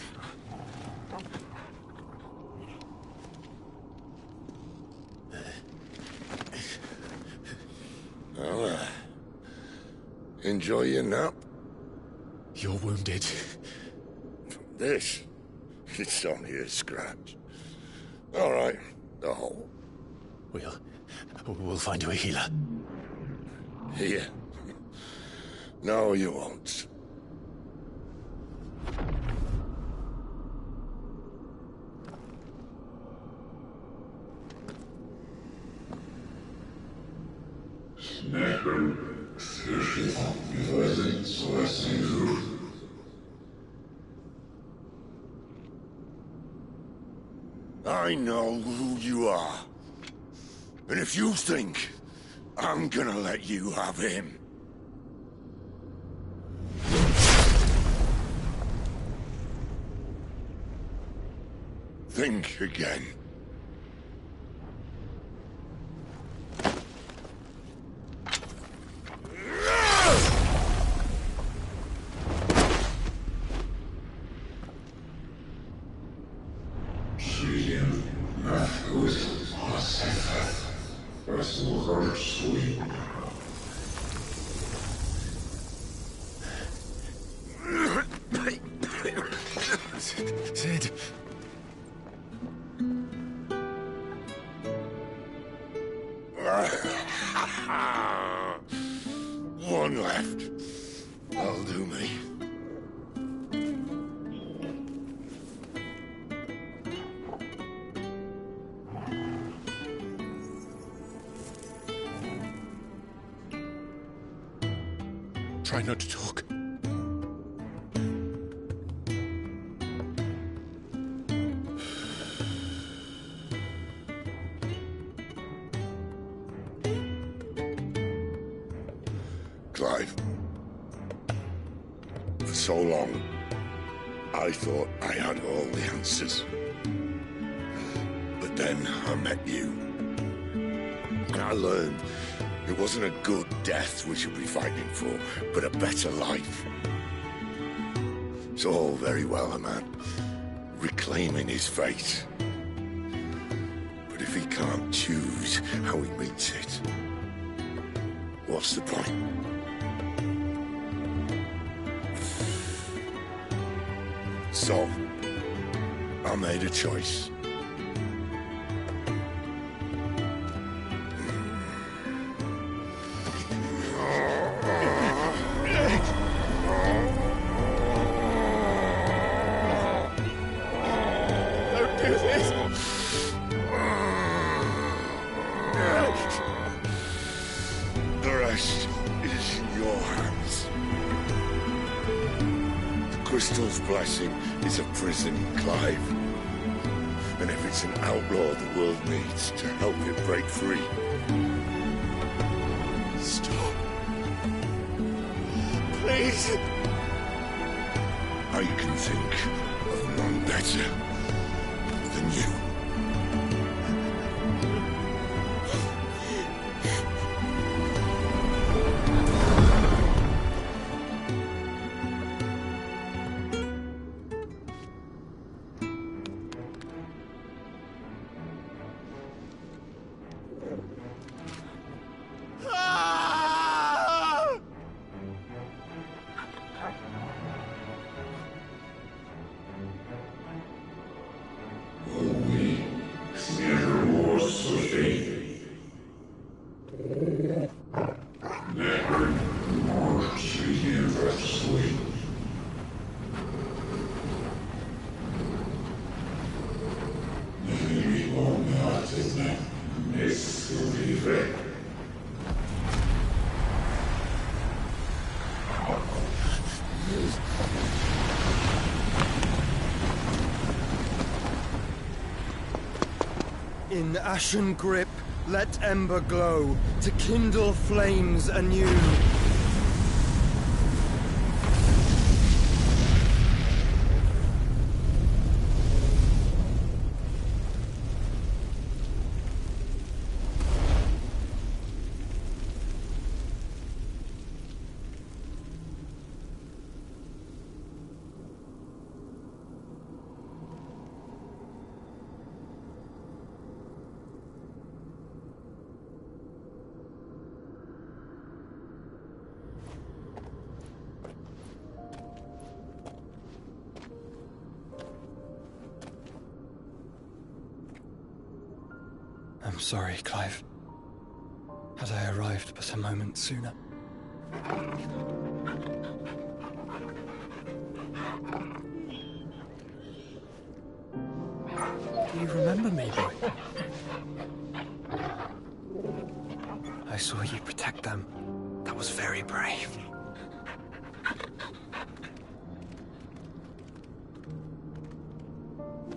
Well, enjoy your nap. You're wounded. This? It's only a scratch. All right, the hole. We'll find you a healer. Here? No, you won't. I know who you are. And if you think I'm gonna let you have him... think again. Sid. One left. That'll do me. Try not to talk. Clive. For so long, I thought I had all the answers. But then I met you. And I learned it wasn't a good death we should be fighting for, but a better life. It's all very well, a man reclaiming his fate. But if he can't choose how he meets it, what's the point? So, I made a choice. Don't do this! The rest is in your hands. The Crystal's blessing is a prison, Clive. And if it's an outlaw the world needs to help it break free... Stop. Please. I can think of none better than you. In ashen grip, let ember glow to kindle flames anew. I'm sorry, Clive. Had I arrived but a moment sooner. Do you remember me, boy? I saw you protect them. That was very brave.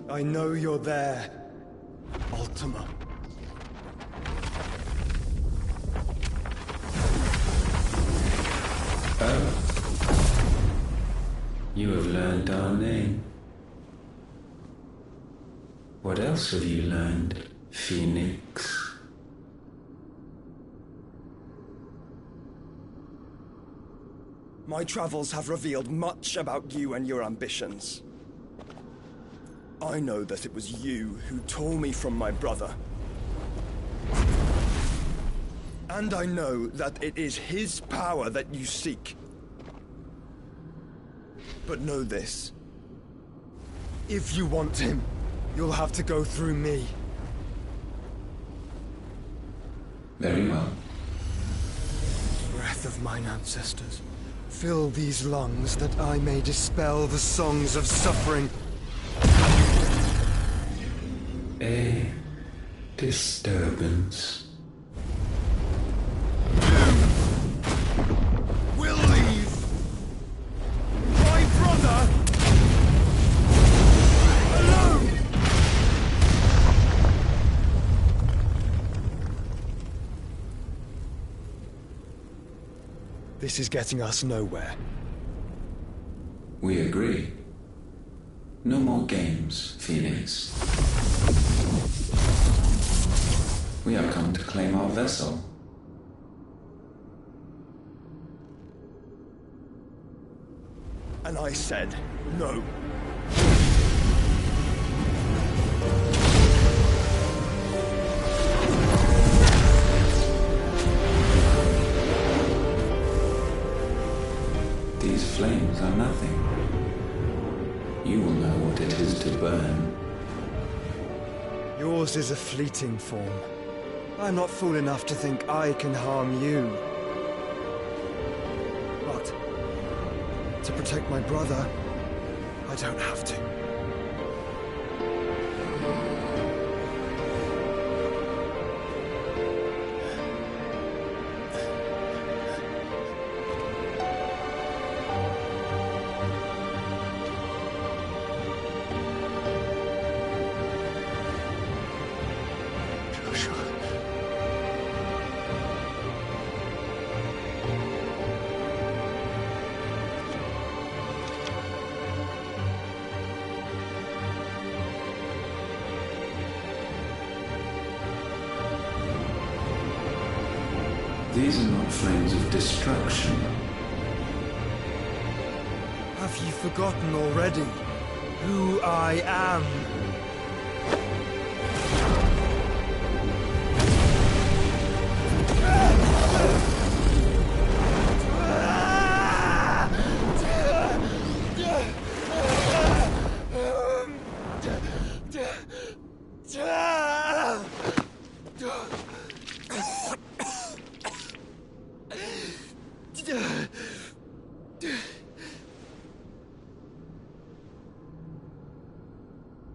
I know you're there, Ultima. Oh. You have learned our name. What else have you learned, Phoenix? My travels have revealed much about you and your ambitions. I know that it was you who tore me from my brother. And I know that it is his power that you seek. But know this. If you want him, you'll have to go through me. Very well. Breath of mine ancestors, fill these lungs that I may dispel the songs of suffering. A disturbance. We'll leave. My brother alone. This is getting us nowhere. We agree. No more games, Phoenix. We have come to claim our vessel. And I said no. These flames are nothing. You will know what it is to burn. Yours is a fleeting form. I'm not fool enough to think I can harm you. But to protect my brother, I don't have to. These are not flames of destruction. Have you forgotten already who I am?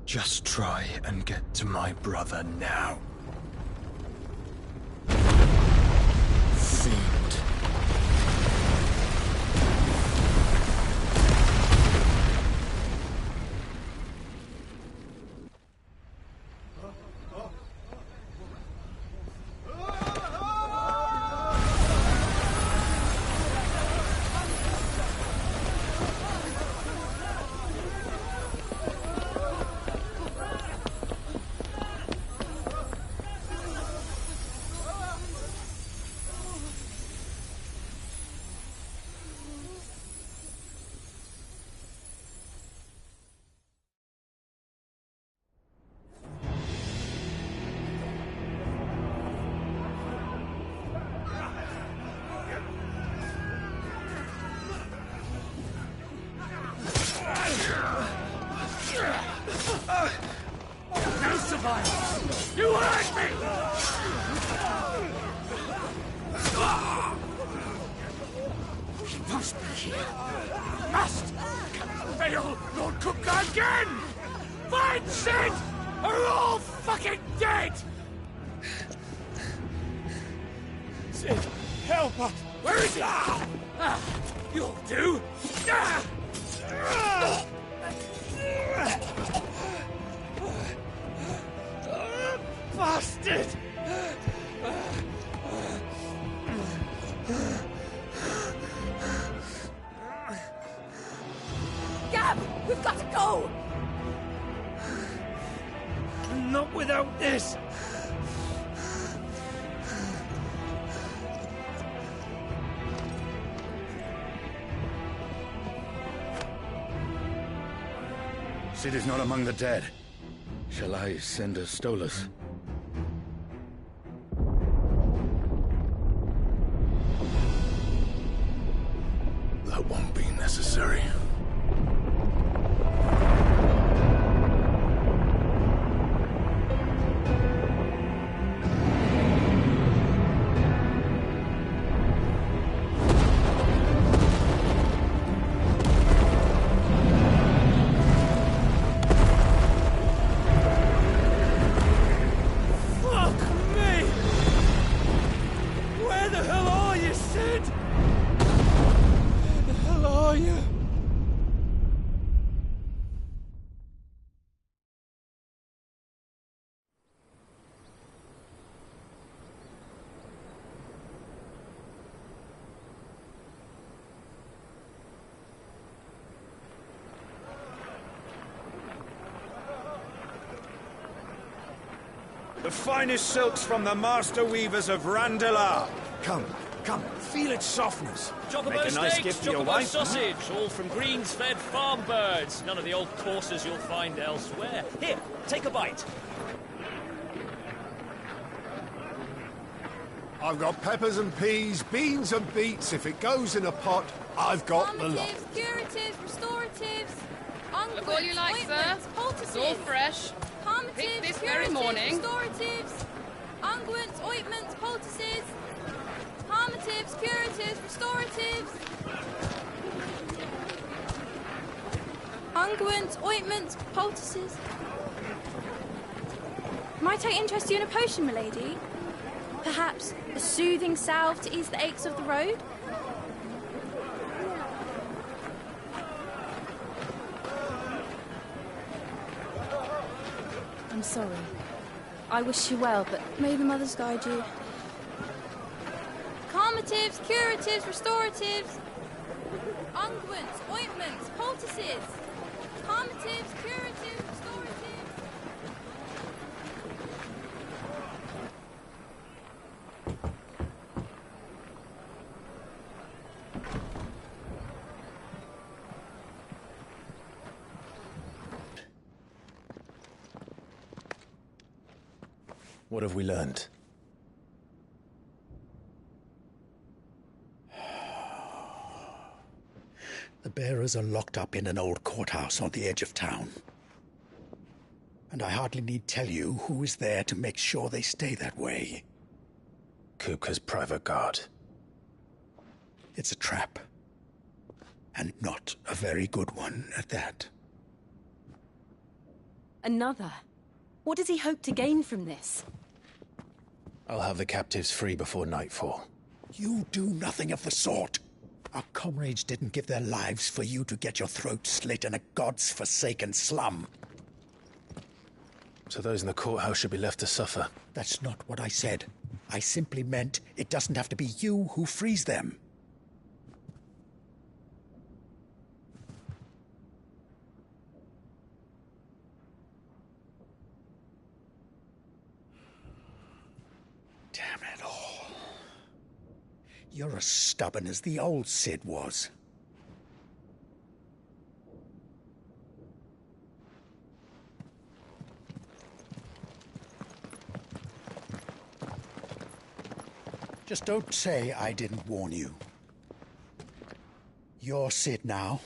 Just try and get to my brother now. Fiend. again! Find Sid, or we're all fucking dead! Sid, help us! Where is he? You'll do! Bastard! Gab, we've got to go! Not without this! Sid is not among the dead. Shall I send a Stolas? That won't be necessary. The finest silks from the master weavers of Randalar. Come, feel its softness. Chocobo Make a nice steaks, gift for your chocobo wife. sausage, all from greens-fed farm birds. None of the old courses you'll find elsewhere. Here, take a bite. I've got peppers and peas, beans and beets. If it goes in a pot, I've got the lot. Calmatives, curatives, restoratives, Look all you like, sir. It's all fresh. Picked this very morning. Restoratives, unguents, ointments, poultices, calmatives, curatives, restoratives, unguents, ointments, poultices. Might I interest you in a potion, milady? Perhaps a soothing salve to ease the aches of the road? I'm sorry. I wish you well, but may the mothers guide you. Calmatives, curatives, restoratives, unguents, ointments, poultices. Calmatives, curatives, restoratives. What have we learned? The bearers are locked up in an old courthouse on the edge of town. And I hardly need tell you who is there to make sure they stay that way. Kupka's private guard. It's a trap. And not a very good one at that. Another? What does he hope to gain from this? I'll have the captives free before nightfall. You do nothing of the sort. Our comrades didn't give their lives for you to get your throat slit in a god's forsaken slum. So those in the courthouse should be left to suffer. That's not what I said. I simply meant it doesn't have to be you who frees them. Damn it all. You're as stubborn as the old Sid was. Just don't say I didn't warn you. You're Sid now,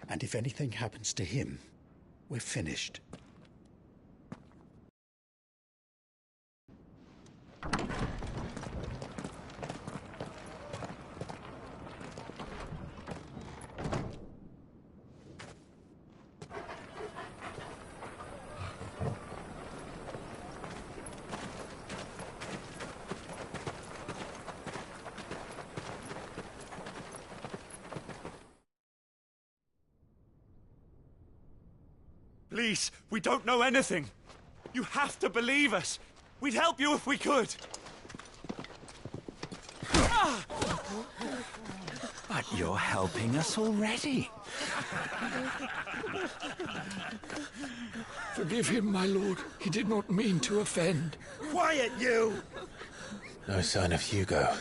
and if anything happens to him, we're finished. Please, we don't know anything. You have to believe us. We'd help you if we could. But you're helping us already. Forgive him, my lord. He did not mean to offend. Quiet, you! No sign of Hugo.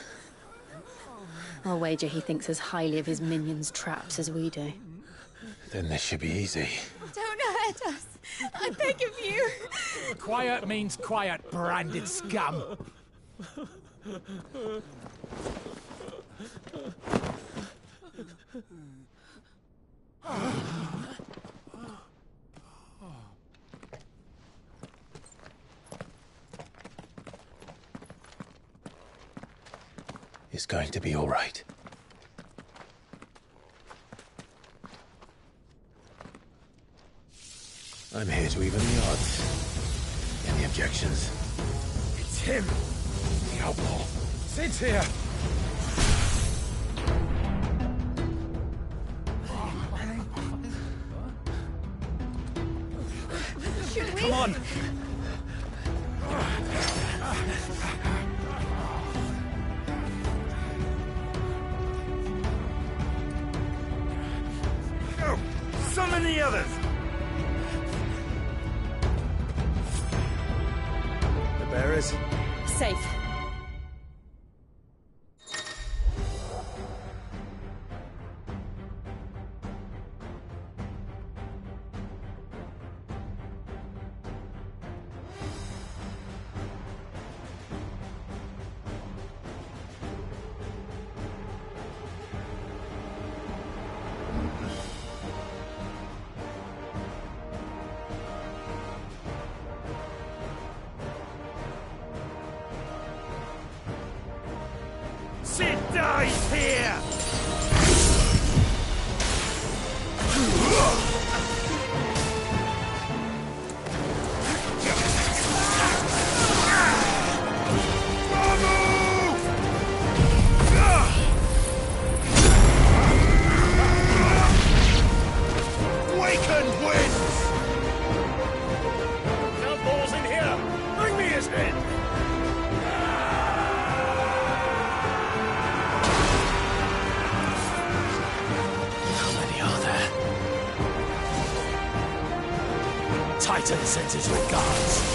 I'll wager he thinks as highly of his minions' traps as we do. Then this should be easy. Don't hurt us. I beg of you. Quiet means quiet, branded scum. It's going to be all right. I'm here to even the odds. Any objections? It's him, the outlaw. Sid's here. Come on! Go! Summon the others! The bearers? Safe. Sid dies here! Waken winds! No balls in here! Bring me his head! Titan sends his regards.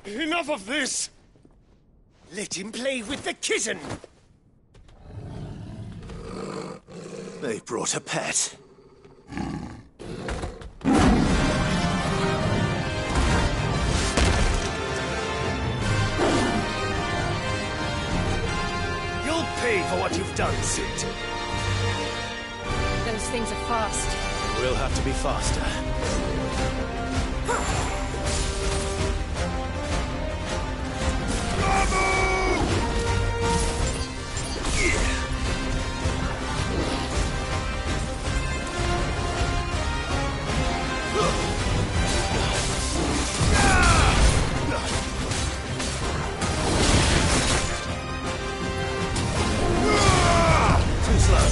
Enough of this! Let him play with the kitten! They brought a pet. You'll pay for what you've done, Sid. Those things are fast. We'll have to be faster. Too slow.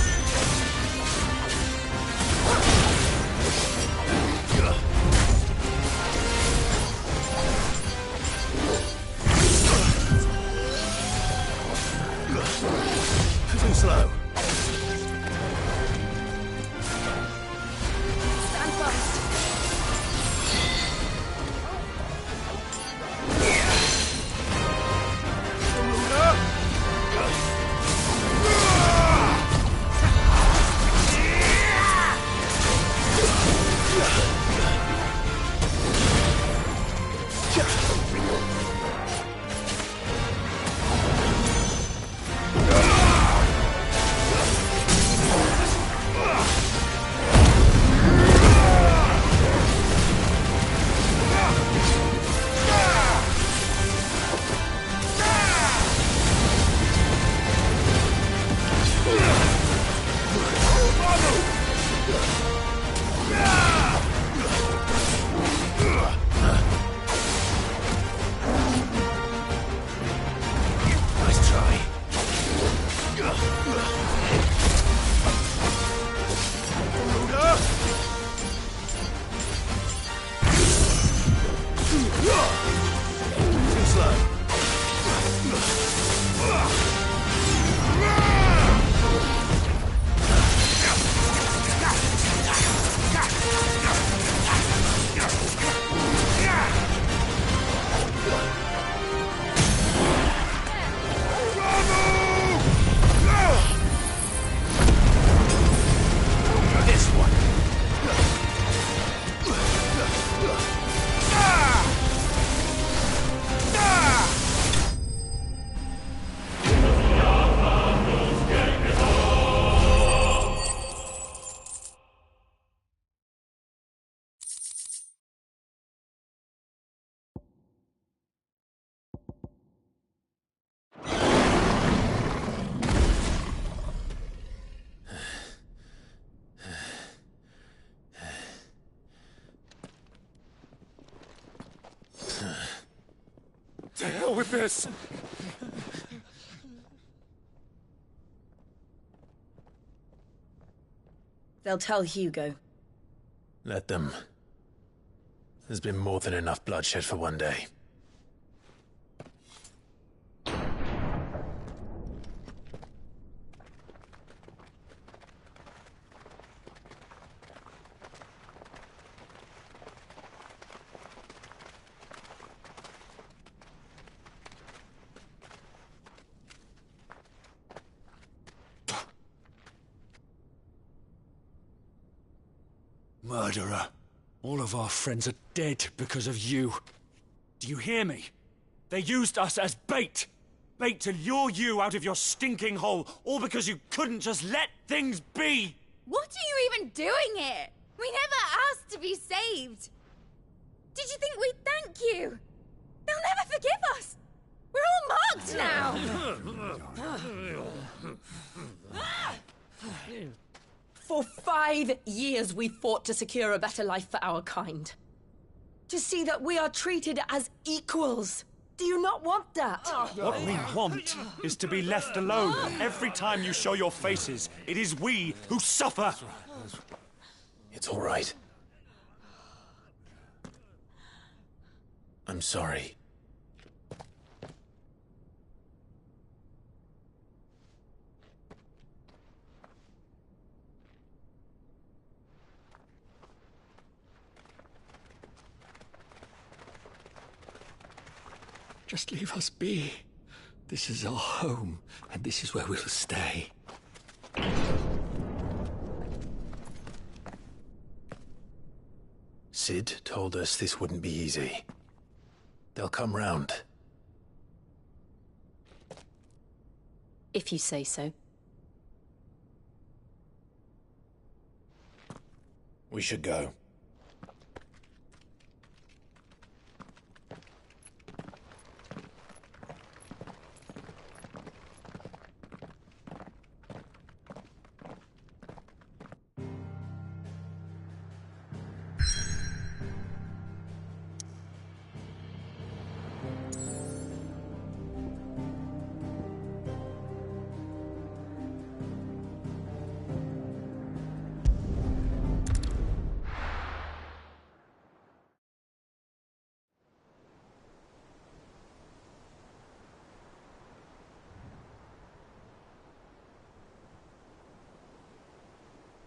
with this. They'll tell Hugo. Let them. There's been more than enough bloodshed for one day. Murderer. All of our friends are dead because of you. Do you hear me? They used us as bait. Bait to lure you out of your stinking hole, all because you couldn't just let things be. What are you even doing here? We never asked to be saved. Did you think we'd thank you? They'll never forgive us. We're all marked now. For 5 years we fought to secure a better life for our kind. To see that we are treated as equals. Do you not want that? What we want is to be left alone. Every time you show your faces, it is we who suffer. It's all right. I'm sorry. Just leave us be. This is our home, and this is where we'll stay. Sid told us this wouldn't be easy. They'll come round. If you say so. We should go.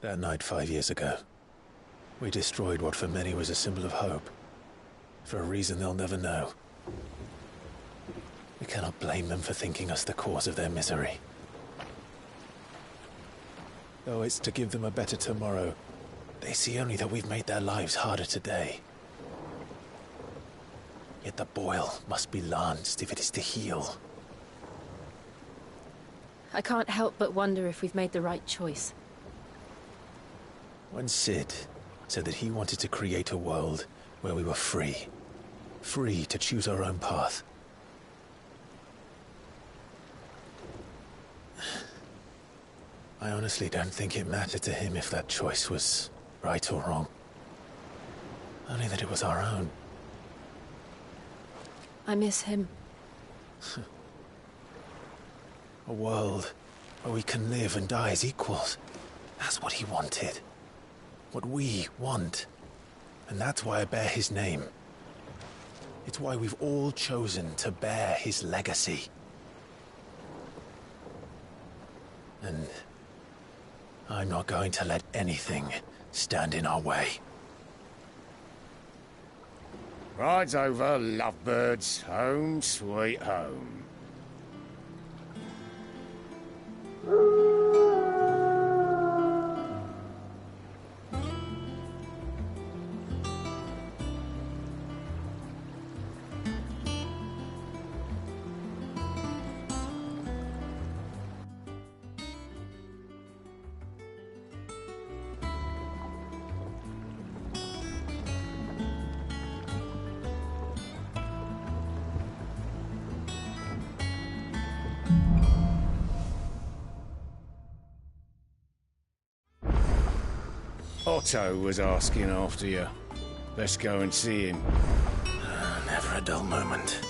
That night 5 years ago, we destroyed what for many was a symbol of hope. For a reason they'll never know. We cannot blame them for thinking us the cause of their misery. Though it's to give them a better tomorrow, they see only that we've made their lives harder today. Yet the boil must be lanced if it is to heal. I can't help but wonder if we've made the right choice. When Sid said that he wanted to create a world where we were free. Free to choose our own path. I honestly don't think it mattered to him if that choice was right or wrong. Only that it was our own. I miss him. A world where we can live and die as equals. That's what he wanted. What we want. And that's why I bear his name. It's why we've all chosen to bear his legacy. And I'm not going to let anything stand in our way. Ride's over, lovebirds. Home sweet home. Otto was asking after you. Let's go and see him. Never a dull moment.